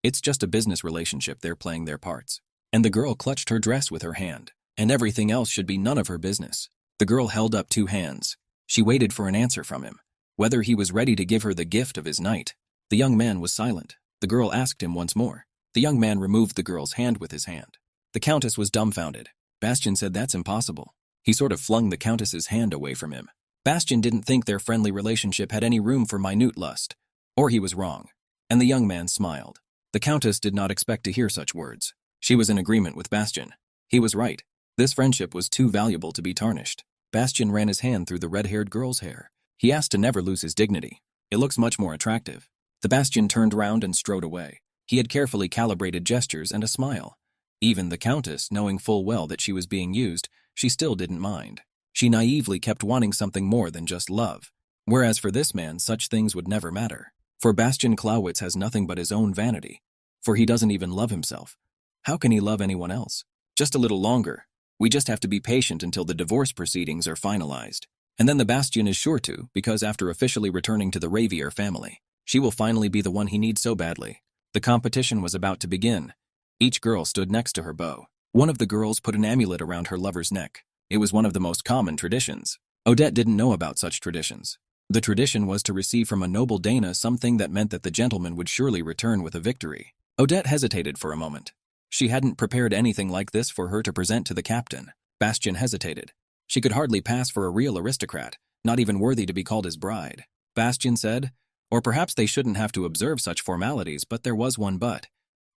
It's just a business relationship, they're playing their parts. And the girl clutched her dress with her hand, and everything else should be none of her business. The girl held up two hands. She waited for an answer from him, whether he was ready to give her the gift of his night. The young man was silent. The girl asked him once more. The young man removed the girl's hand with his hand. The countess was dumbfounded. Bastian said that's impossible. He sort of flung the countess's hand away from him. Bastian didn't think their friendly relationship had any room for minute lust. Or he was wrong. And the young man smiled. The countess did not expect to hear such words. She was in agreement with Bastian. He was right. This friendship was too valuable to be tarnished. Bastian ran his hand through the red-haired girl's hair. He asked to never lose his dignity. It looks much more attractive. The Bastian turned round and strode away. He had carefully calibrated gestures and a smile. Even the countess, knowing full well that she was being used, she still didn't mind. She naively kept wanting something more than just love. Whereas for this man, such things would never matter. For Bastian Clawitz has nothing but his own vanity. For he doesn't even love himself. How can he love anyone else? Just a little longer. We just have to be patient until the divorce proceedings are finalized. And then the Bastian is sure to, because after officially returning to the Ravier family, she will finally be the one he needs so badly. The competition was about to begin. Each girl stood next to her bow. One of the girls put an amulet around her lover's neck. It was one of the most common traditions. Odette didn't know about such traditions. The tradition was to receive from a noble Dana something that meant that the gentleman would surely return with a victory. Odette hesitated for a moment. She hadn't prepared anything like this for her to present to the captain. Bastian hesitated. She could hardly pass for a real aristocrat, not even worthy to be called his bride. Bastian said, or perhaps they shouldn't have to observe such formalities, but there was one but.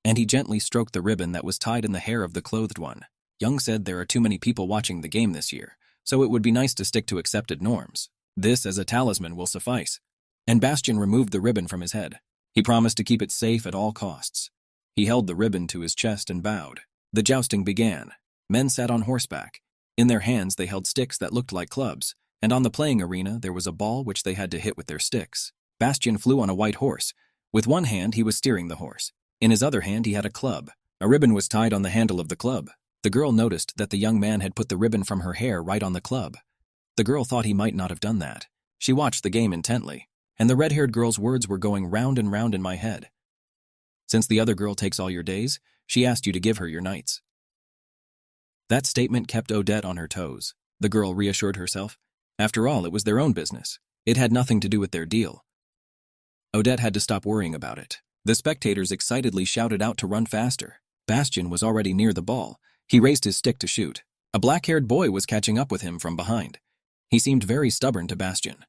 And he gently stroked the ribbon that was tied in the hair of the clothed one. Young said there are too many people watching the game this year, so it would be nice to stick to accepted norms. This as a talisman will suffice. And Bastian removed the ribbon from his head. He promised to keep it safe at all costs. He held the ribbon to his chest and bowed. The jousting began. Men sat on horseback. In their hands they held sticks that looked like clubs, and on the playing arena there was a ball which they had to hit with their sticks. Bastian flew on a white horse. With one hand he was steering the horse. In his other hand he had a club. A ribbon was tied on the handle of the club. The girl noticed that the young man had put the ribbon from her hair right on the club. The girl thought he might not have done that. She watched the game intently, and the red-haired girl's words were going round and round in my head. Since the other girl takes all your days, she asked you to give her your nights. That statement kept Odette on her toes. The girl reassured herself. After all, it was their own business. It had nothing to do with their deal. Odette had to stop worrying about it. The spectators excitedly shouted out to run faster. Bastian was already near the ball. He raised his stick to shoot. A black-haired boy was catching up with him from behind. He seemed very stubborn to Bastian.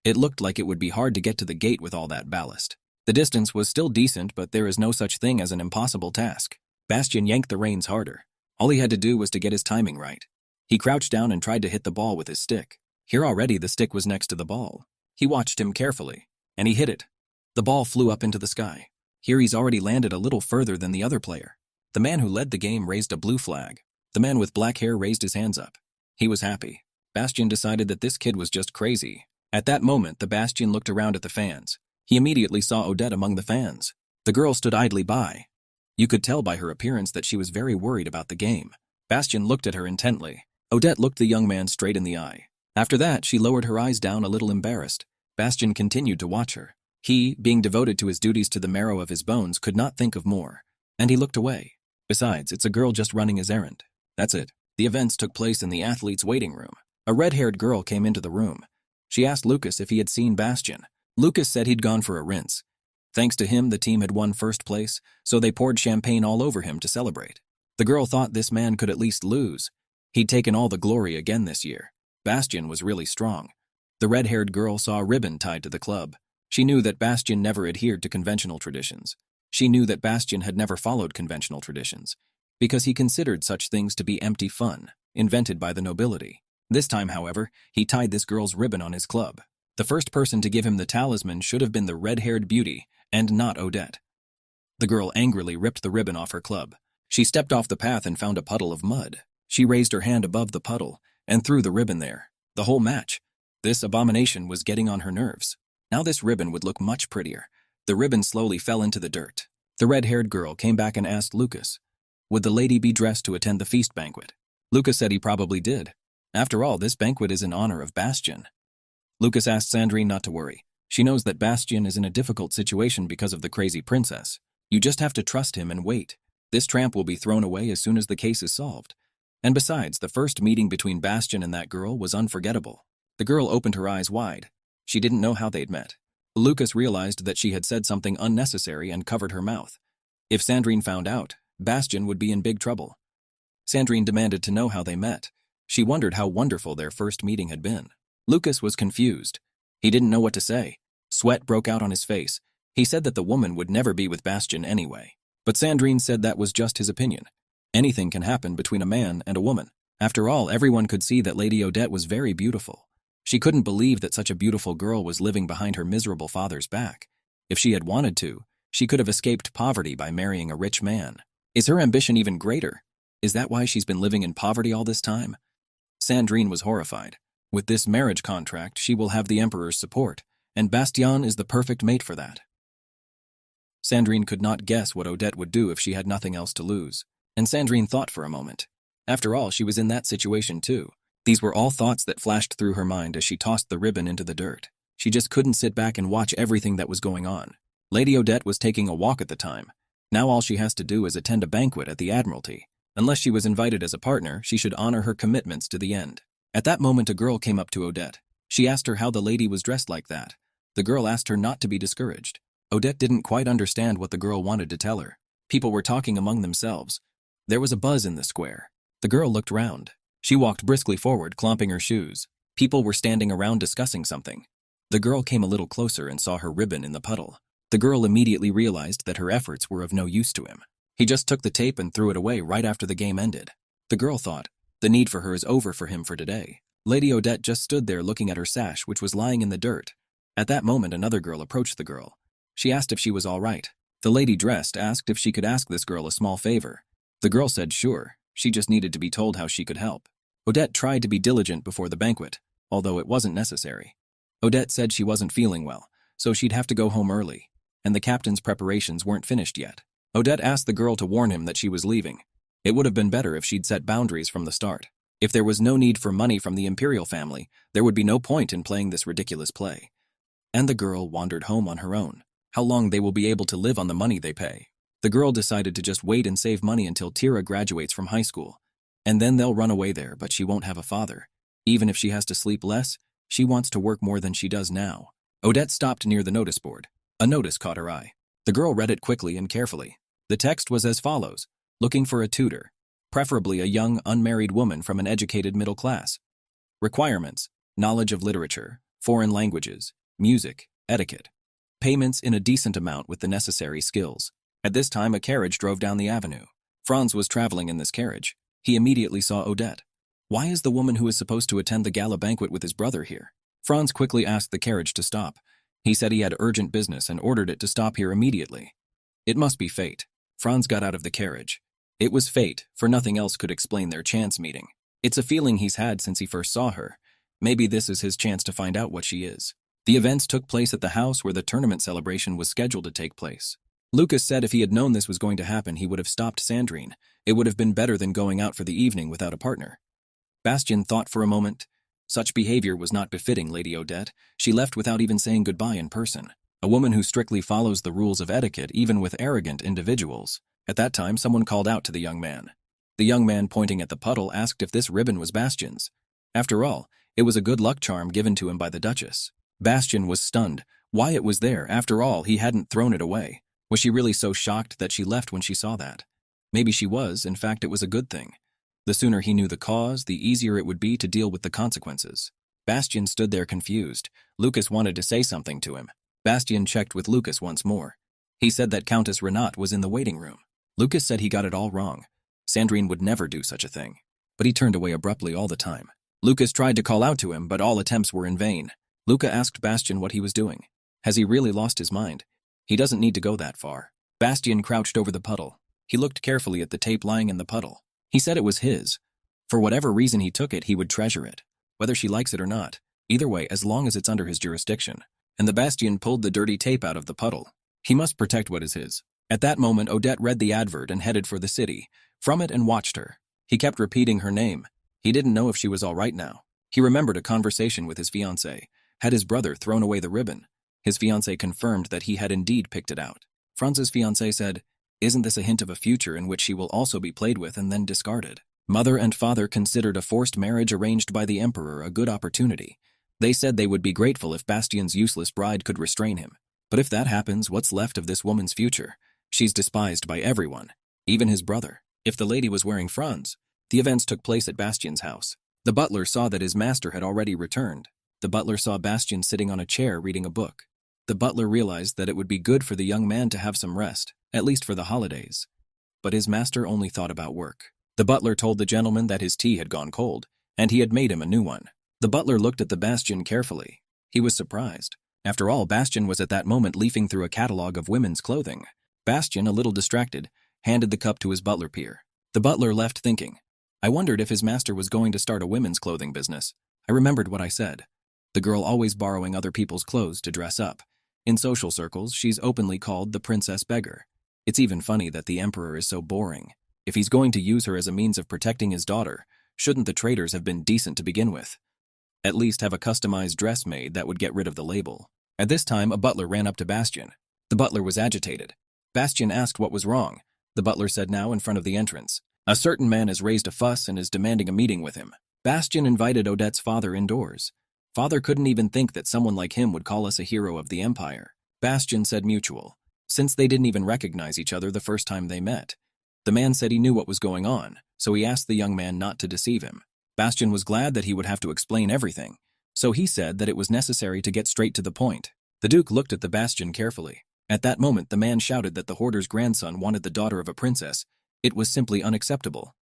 It looked like it would be hard to get to the gate with all that ballast. The distance was still decent, but there is no such thing as an impossible task. Bastian yanked the reins harder. All he had to do was to get his timing right. He crouched down and tried to hit the ball with his stick. Here already the stick was next to the ball. He watched him carefully, and he hit it. The ball flew up into the sky. Here he's already landed a little further than the other player. The man who led the game raised a blue flag. The man with black hair raised his hands up. He was happy. Bastian decided that this kid was just crazy. At that moment, the Bastian looked around at the fans. He immediately saw Odette among the fans. The girl stood idly by. You could tell by her appearance that she was very worried about the game. Bastian looked at her intently. Odette looked the young man straight in the eye. After that, she lowered her eyes down a little embarrassed. Bastian continued to watch her. He, being devoted to his duties to the marrow of his bones, could not think of more. And he looked away. Besides, it's a girl just running his errand. That's it. The events took place in the athletes' waiting room. A red-haired girl came into the room. She asked Lucas if he had seen Bastian. Lucas said he'd gone for a rinse. Thanks to him, the team had won first place, so they poured champagne all over him to celebrate. The girl thought this man could at least lose. He'd taken all the glory again this year. Bastian was really strong. The red-haired girl saw a ribbon tied to the club. She knew that Bastian never adhered to conventional traditions. She knew that Bastian had never followed conventional traditions, because he considered such things to be empty fun, invented by the nobility. This time, however, he tied this girl's ribbon on his club. The first person to give him the talisman should have been the red-haired beauty, and not Odette. The girl angrily ripped the ribbon off her club. She stepped off the path and found a puddle of mud. She raised her hand above the puddle and threw the ribbon there. The whole match. This abomination was getting on her nerves. Now this ribbon would look much prettier. The ribbon slowly fell into the dirt. The red-haired girl came back and asked Lucas, would the lady be dressed to attend the feast banquet? Lucas said he probably did. After all, this banquet is in honor of Bastian. Lucas asked Sandrine not to worry. She knows that Bastian is in a difficult situation because of the crazy princess. You just have to trust him and wait. This tramp will be thrown away as soon as the case is solved. And besides, the first meeting between Bastian and that girl was unforgettable. The girl opened her eyes wide. She didn't know how they'd met. Lucas realized that she had said something unnecessary and covered her mouth. If Sandrine found out, Bastian would be in big trouble. Sandrine demanded to know how they met. She wondered how wonderful their first meeting had been. Lucas was confused. He didn't know what to say. Sweat broke out on his face. He said that the woman would never be with Bastian anyway. But Sandrine said that was just his opinion. Anything can happen between a man and a woman. After all, everyone could see that Lady Odette was very beautiful. She couldn't believe that such a beautiful girl was living behind her miserable father's back. If she had wanted to, she could have escaped poverty by marrying a rich man. Is her ambition even greater? Is that why she's been living in poverty all this time? Sandrine was horrified. With this marriage contract, she will have the Emperor's support, and Bastian is the perfect mate for that. Sandrine could not guess what Odette would do if she had nothing else to lose, and Sandrine thought for a moment. After all, she was in that situation too. These were all thoughts that flashed through her mind as she tossed the ribbon into the dirt. She just couldn't sit back and watch everything that was going on. Lady Odette was taking a walk at the time. Now all she has to do is attend a banquet at the Admiralty. Unless she was invited as a partner, she should honor her commitments to the end. At that moment, a girl came up to Odette. She asked her how the lady was dressed like that. The girl asked her not to be discouraged. Odette didn't quite understand what the girl wanted to tell her. People were talking among themselves. There was a buzz in the square. The girl looked round. She walked briskly forward, clomping her shoes. People were standing around discussing something. The girl came a little closer and saw her ribbon in the puddle. The girl immediately realized that her efforts were of no use to him. He just took the tape and threw it away right after the game ended. The girl thought, the need for her is over for him for today. Lady Odette just stood there looking at her sash, which was lying in the dirt. At that moment, another girl approached the girl. She asked if she was all right. The lady dressed asked if she could ask this girl a small favor. The girl said sure, she just needed to be told how she could help. Odette tried to be diligent before the banquet, although it wasn't necessary. Odette said she wasn't feeling well, so she'd have to go home early, and the captain's preparations weren't finished yet. Odette asked the girl to warn him that she was leaving. It would have been better if she'd set boundaries from the start. If there was no need for money from the imperial family, there would be no point in playing this ridiculous play. And the girl wandered home on her own. How long they will be able to live on the money they pay? The girl decided to just wait and save money until Tira graduates from high school. And then they'll run away there, but she won't have a father. Even if she has to sleep less, she wants to work more than she does now. Odette stopped near the notice board. A notice caught her eye. The girl read it quickly and carefully. The text was as follows: looking for a tutor, preferably a young, unmarried woman from an educated middle class. Requirements: knowledge of literature, foreign languages, music, etiquette. Payments in a decent amount with the necessary skills. At this time, a carriage drove down the avenue. Franz was traveling in this carriage. He immediately saw Odette. Why is the woman who is supposed to attend the gala banquet with his brother here? Franz quickly asked the carriage to stop. He said he had urgent business and ordered it to stop here immediately. It must be fate. Franz got out of the carriage. It was fate, for nothing else could explain their chance meeting. It's a feeling he's had since he first saw her. Maybe this is his chance to find out what she is. The events took place at the house where the tournament celebration was scheduled to take place. Lucas said if he had known this was going to happen, he would have stopped Sandrine. It would have been better than going out for the evening without a partner. Bastian thought for a moment. Such behavior was not befitting Lady Odette. She left without even saying goodbye in person. A woman who strictly follows the rules of etiquette even with arrogant individuals. At that time, someone called out to the young man. The young man, pointing at the puddle, asked if this ribbon was Bastian's. After all, it was a good luck charm given to him by the Duchess. Bastian was stunned. Why it was there? After all, he hadn't thrown it away. Was she really so shocked that she left when she saw that? Maybe she was. In fact, it was a good thing. The sooner he knew the cause, the easier it would be to deal with the consequences. Bastian stood there confused. Lucas wanted to say something to him. Bastian checked with Lucas once more. He said that Countess Renate was in the waiting room. Lucas said he got it all wrong. Sandrine would never do such a thing. But he turned away abruptly all the time. Lucas tried to call out to him, but all attempts were in vain. Luca asked Bastian what he was doing. Has he really lost his mind? He doesn't need to go that far. Bastian crouched over the puddle. He looked carefully at the tape lying in the puddle. He said it was his. For whatever reason he took it, he would treasure it. Whether she likes it or not. Either way, as long as it's under his jurisdiction. And the Bastian pulled the dirty tape out of the puddle. He must protect what is his. At that moment, Odette read the advert and headed for the city. From it and watched her. He kept repeating her name. He didn't know if she was all right now. He remembered a conversation with his fiancée. Had his brother thrown away the ribbon? His fiancée confirmed that he had indeed picked it out. Franz's fiancée said, "Isn't this a hint of a future in which she will also be played with and then discarded?" Mother and father considered a forced marriage arranged by the emperor a good opportunity. They said they would be grateful if Bastian's useless bride could restrain him. But if that happens, what's left of this woman's future? She's despised by everyone, even his brother. If the lady was wearing Franz, the events took place at Bastian's house. The butler saw that his master had already returned. The butler saw Bastian sitting on a chair reading a book. The butler realized that it would be good for the young man to have some rest, at least for the holidays. But his master only thought about work. The butler told the gentleman that his tea had gone cold, and he had made him a new one. The butler looked at the Bastian carefully. He was surprised. After all, Bastian was at that moment leafing through a catalog of women's clothing. Bastian, a little distracted, handed the cup to his butler peer. The butler left thinking. I wondered if his master was going to start a women's clothing business. I remembered what I said. The girl always borrowing other people's clothes to dress up. In social circles, she's openly called the princess beggar. It's even funny that the emperor is so boring. If he's going to use her as a means of protecting his daughter, shouldn't the traders have been decent to begin with? At least have a customized dress made that would get rid of the label. At this time, a butler ran up to Bastian. The butler was agitated. Bastian asked what was wrong. The butler said now in front of the entrance. A certain man has raised a fuss and is demanding a meeting with him. Bastian invited Odette's father indoors. Father couldn't even think that someone like him would call us a hero of the empire. Bastian said mutual, since they didn't even recognize each other the first time they met. The man said he knew what was going on, so he asked the young man not to deceive him. Bastian was glad that he would have to explain everything, so he said that it was necessary to get straight to the point. The Duke looked at the Bastian carefully. At that moment the man shouted that the hoarder's grandson wanted the daughter of a princess. It was simply unacceptable.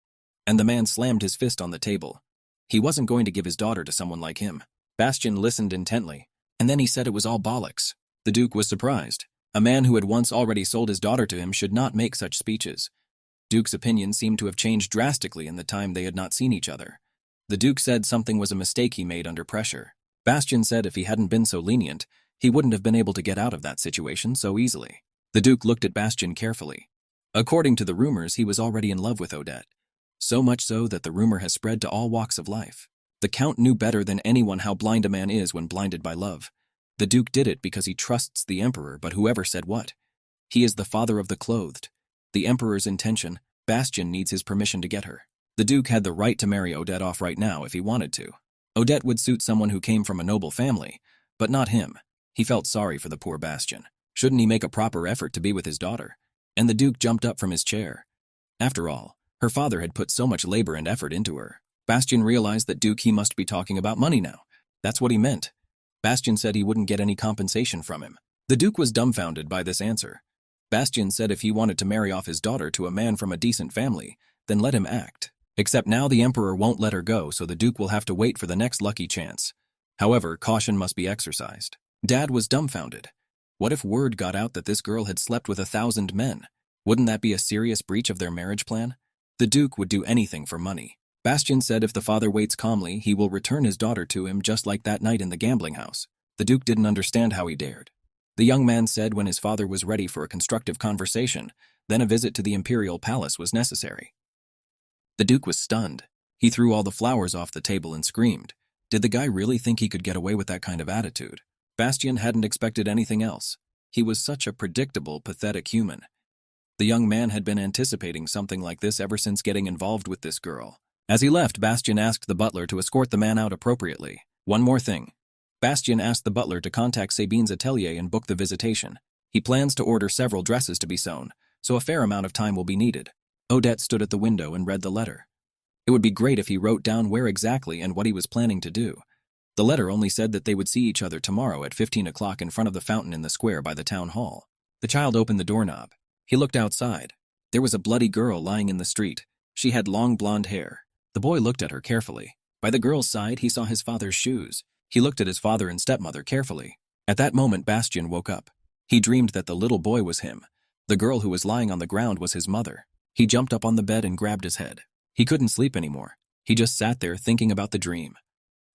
And the man slammed his fist on the table. He wasn't going to give his daughter to someone like him. Bastian listened intently, and then he said it was all bollocks. The Duke was surprised. A man who had once already sold his daughter to him should not make such speeches. Duke's opinion seemed to have changed drastically in the time they had not seen each other. The Duke said something was a mistake he made under pressure. Bastian said if he hadn't been so lenient, he wouldn't have been able to get out of that situation so easily. The Duke looked at Bastian carefully. According to the rumors, he was already in love with Odette. So much so that the rumor has spread to all walks of life. The Count knew better than anyone how blind a man is when blinded by love. The Duke did it because he trusts the Emperor, but whoever said what? He is the father of the clothed. The Emperor's intention, Bastian needs his permission to get her. The Duke had the right to marry Odette off right now if he wanted to. Odette would suit someone who came from a noble family, but not him. He felt sorry for the poor Bastian. Shouldn't he make a proper effort to be with his daughter? And the Duke jumped up from his chair. After all, her father had put so much labor and effort into her. Bastian realized that Duke he must be talking about money now. That's what he meant. Bastian said he wouldn't get any compensation from him. The Duke was dumbfounded by this answer. Bastian said if he wanted to marry off his daughter to a man from a decent family, then let him act. Except now the Emperor won't let her go, so the Duke will have to wait for the next lucky chance. However, caution must be exercised. Dad was dumbfounded. What if word got out that this girl had slept with 1,000 men? Wouldn't that be a serious breach of their marriage plan? The Duke would do anything for money. Bastian said if the father waits calmly, he will return his daughter to him just like that night in the gambling house. The Duke didn't understand how he dared. The young man said when his father was ready for a constructive conversation, then a visit to the imperial palace was necessary. The Duke was stunned. He threw all the flowers off the table and screamed. Did the guy really think he could get away with that kind of attitude? Bastian hadn't expected anything else. He was such a predictable, pathetic human. The young man had been anticipating something like this ever since getting involved with this girl. As he left, Bastian asked the butler to escort the man out appropriately. One more thing. Bastian asked the butler to contact Sabine's atelier and book the visitation. He plans to order several dresses to be sewn, so a fair amount of time will be needed. Odette stood at the window and read the letter. It would be great if he wrote down where exactly and what he was planning to do. The letter only said that they would see each other tomorrow at 15 o'clock in front of the fountain in the square by the town hall. The child opened the doorknob. He looked outside. There was a bloody girl lying in the street. She had long blonde hair. The boy looked at her carefully. By the girl's side, he saw his father's shoes. He looked at his father and stepmother carefully. At that moment, Bastian woke up. He dreamed that the little boy was him. The girl who was lying on the ground was his mother. He jumped up on the bed and grabbed his head. He couldn't sleep anymore. He just sat there thinking about the dream.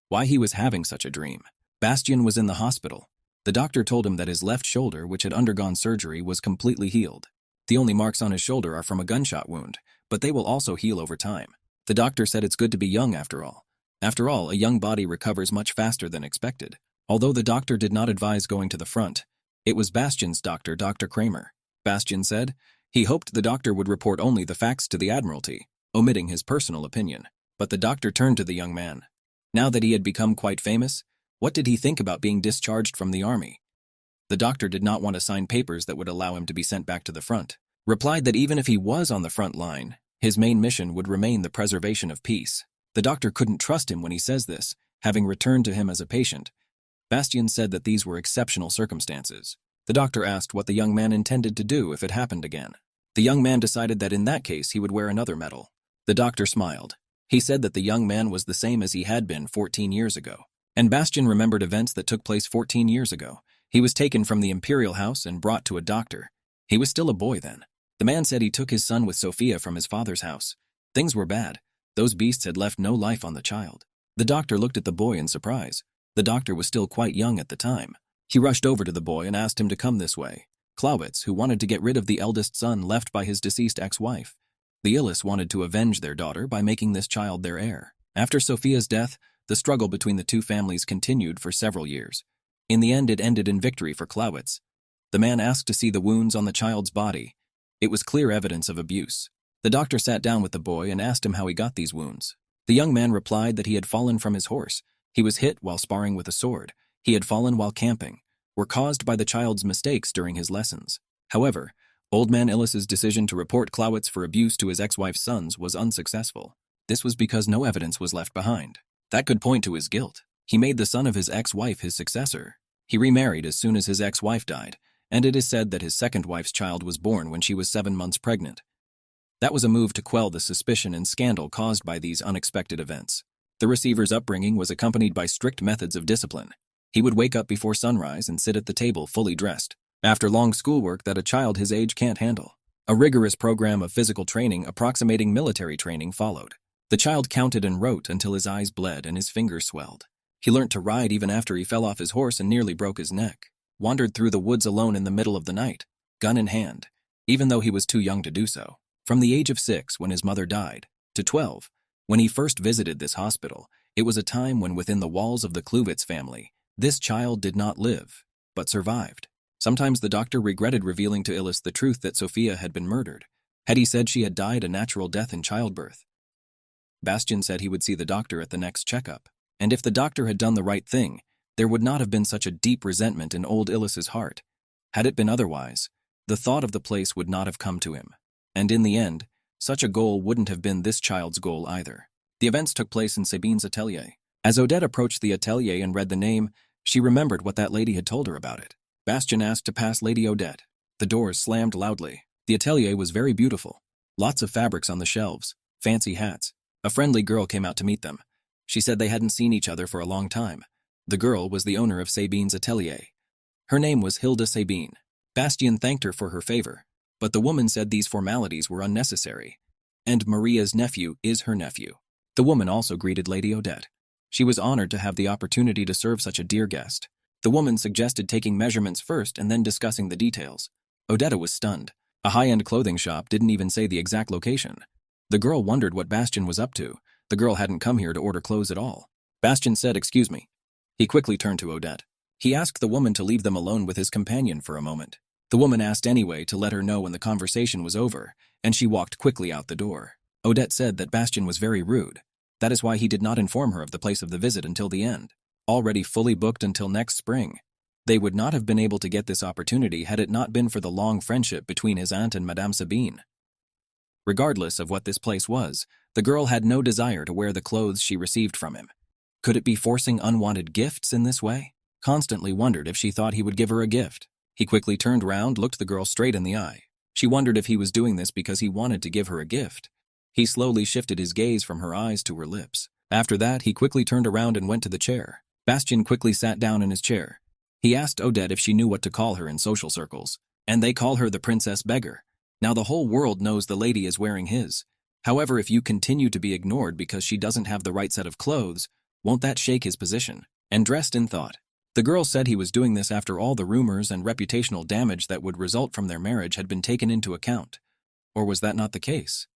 Why he was having such a dream. Bastian was in the hospital. The doctor told him that his left shoulder, which had undergone surgery, was completely healed. The only marks on his shoulder are from a gunshot wound, but they will also heal over time. The doctor said it's good to be young after all. After all, a young body recovers much faster than expected. Although the doctor did not advise going to the front, it was Bastian's doctor, Dr. Kramer. Bastian said he hoped the doctor would report only the facts to the Admiralty, omitting his personal opinion. But the doctor turned to the young man. Now that he had become quite famous, what did he think about being discharged from the army? The doctor did not want to sign papers that would allow him to be sent back to the front. Replied that even if he was on the front line, his main mission would remain the preservation of peace. The doctor couldn't trust him when he says this, having returned to him as a patient. Bastian said that these were exceptional circumstances. The doctor asked what the young man intended to do if it happened again. The young man decided that in that case he would wear another medal. The doctor smiled. He said that the young man was the same as he had been 14 years ago. And Bastian remembered events that took place 14 years ago. He was taken from the imperial house and brought to a doctor. He was still a boy then. The man said he took his son with Sophia from his father's house. Things were bad. Those beasts had left no life on the child. The doctor looked at the boy in surprise. The doctor was still quite young at the time. He rushed over to the boy and asked him to come this way. Clawitz, who wanted to get rid of the eldest son left by his deceased ex-wife. The Illis wanted to avenge their daughter by making this child their heir. After Sophia's death, the struggle between the two families continued for several years. In the end, it ended in victory for Clawitz. The man asked to see the wounds on the child's body. It was clear evidence of abuse. The doctor sat down with the boy and asked him how he got these wounds. The young man replied that he had fallen from his horse. He was hit while sparring with a sword. He had fallen while camping, were caused by the child's mistakes during his lessons. However, Old Man Illis's decision to report Klowitz for abuse to his ex-wife's sons was unsuccessful. This was because no evidence was left behind. That could point to his guilt. He made the son of his ex-wife his successor. He remarried as soon as his ex-wife died, and it is said that his second wife's child was born when she was 7 months pregnant. That was a move to quell the suspicion and scandal caused by these unexpected events. The receiver's upbringing was accompanied by strict methods of discipline. He would wake up before sunrise and sit at the table fully dressed, after long schoolwork that a child his age can't handle. A rigorous program of physical training approximating military training followed. The child counted and wrote until his eyes bled and his fingers swelled. He learnt to ride even after he fell off his horse and nearly broke his neck. Wandered through the woods alone in the middle of the night, gun in hand, even though he was too young to do so. From the age of 6, when his mother died, to 12, when he first visited this hospital, it was a time when within the walls of the Klowitz family, this child did not live, but survived. Sometimes the doctor regretted revealing to Illis the truth that Sophia had been murdered. Had he said she had died a natural death in childbirth? Bastian said he would see the doctor at the next checkup, and if the doctor had done the right thing, there would not have been such a deep resentment in old Illis's heart. Had it been otherwise, the thought of the place would not have come to him. And in the end, such a goal wouldn't have been this child's goal either. The events took place in Sabine's atelier. As Odette approached the atelier and read the name, she remembered what that lady had told her about it. Bastian asked to pass Lady Odette. The doors slammed loudly. The atelier was very beautiful. Lots of fabrics on the shelves, fancy hats. A friendly girl came out to meet them. She said they hadn't seen each other for a long time. The girl was the owner of Sabine's atelier. Her name was Hilda Sabine. Bastian thanked her for her favor, but the woman said these formalities were unnecessary, and Maria's nephew is her nephew. The woman also greeted Lady Odette. She was honored to have the opportunity to serve such a dear guest. The woman suggested taking measurements first and then discussing the details. Odetta was stunned. A high-end clothing shop didn't even say the exact location. The girl wondered what Bastian was up to. The girl hadn't come here to order clothes at all. Bastian said, "Excuse me." He quickly turned to Odette. He asked the woman to leave them alone with his companion for a moment. The woman asked anyway to let her know when the conversation was over, and she walked quickly out the door. Odette said that Bastian was very rude. That is why he did not inform her of the place of the visit until the end. Already fully booked until next spring. They would not have been able to get this opportunity had it not been for the long friendship between his aunt and Madame Sabine. Regardless of what this place was, the girl had no desire to wear the clothes she received from him. Could it be forcing unwanted gifts in this way? Constantly wondered if she thought he would give her a gift. He quickly turned round, looked the girl straight in the eye. She wondered if he was doing this because he wanted to give her a gift. He slowly shifted his gaze from her eyes to her lips. After that, he quickly turned around and went to the chair. Bastian quickly sat down in his chair. He asked Odette if she knew what to call her in social circles. And they call her the Princess Beggar. Now the whole world knows the lady is wearing his. However, if you continue to be ignored because she doesn't have the right set of clothes, won't that shake his position? And dressed in thought. The girl said he was doing this after all the rumors and reputational damage that would result from their marriage had been taken into account. Or was that not the case?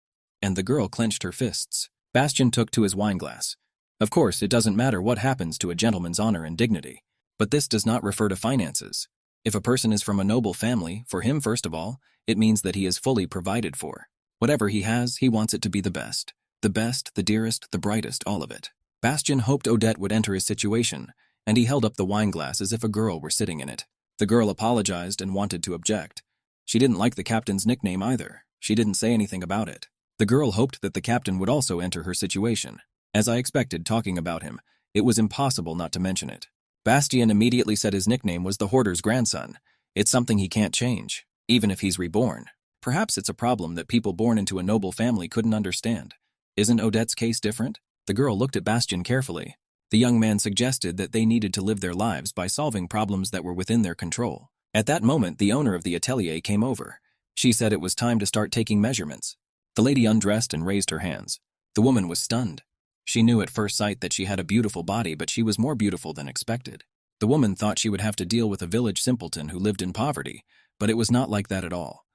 And the girl clenched her fists. Bastian took to his wineglass. Of course, it doesn't matter what happens to a gentleman's honor and dignity. But this does not refer to finances. If a person is from a noble family, for him first of all, it means that he is fully provided for. Whatever he has, he wants it to be the best. The best, the dearest, the brightest, all of it. Bastian hoped Odette would enter his situation, and he held up the wineglass as if a girl were sitting in it. The girl apologized and wanted to object. She didn't like the captain's nickname either. She didn't say anything about it. The girl hoped that the captain would also enter her situation. As I expected, talking about him, it was impossible not to mention it. Bastian immediately said his nickname was the hoarder's grandson. It's something he can't change, even if he's reborn. Perhaps it's a problem that people born into a noble family couldn't understand. Isn't Odette's case different? The girl looked at Bastian carefully. The young man suggested that they needed to live their lives by solving problems that were within their control. At that moment, the owner of the atelier came over. She said it was time to start taking measurements. The lady undressed and raised her hands. The woman was stunned. She knew at first sight that she had a beautiful body, but she was more beautiful than expected. The woman thought she would have to deal with a village simpleton who lived in poverty, but it was not like that at all.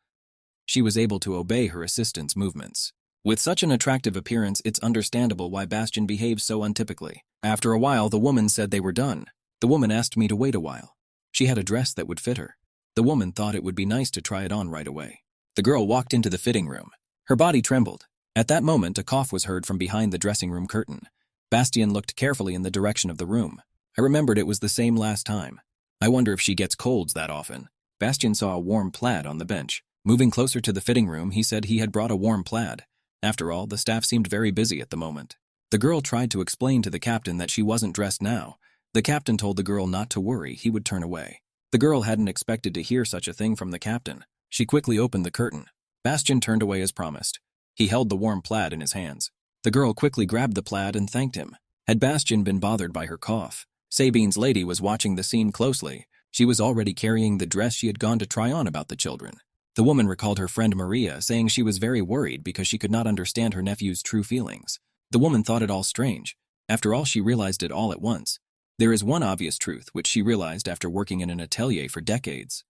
She was able to obey her assistant's movements. With such an attractive appearance, it's understandable why Bastian behaves so untypically. After a while, the woman said they were done. The woman asked me to wait a while. She had a dress that would fit her. The woman thought it would be nice to try it on right away. The girl walked into the fitting room. Her body trembled. At that moment, a cough was heard from behind the dressing room curtain. Bastien looked carefully in the direction of the room. I remembered it was the same last time. I wonder if she gets colds that often. Bastien saw a warm plaid on the bench. Moving closer to the fitting room, he said he had brought a warm plaid. After all, the staff seemed very busy at the moment. The girl tried to explain to the captain that she wasn't dressed now. The captain told the girl not to worry, he would turn away. The girl hadn't expected to hear such a thing from the captain. She quickly opened the curtain. Bastien turned away as promised. He held the warm plaid in his hands. The girl quickly grabbed the plaid and thanked him. Had Bastien been bothered by her cough? Sabine's lady was watching the scene closely. She was already carrying the dress she had gone to try on about the children. The woman recalled her friend Maria, saying she was very worried because she could not understand her nephew's true feelings. The woman thought it all strange. After all, she realized it all at once. There is one obvious truth which she realized after working in an atelier for decades.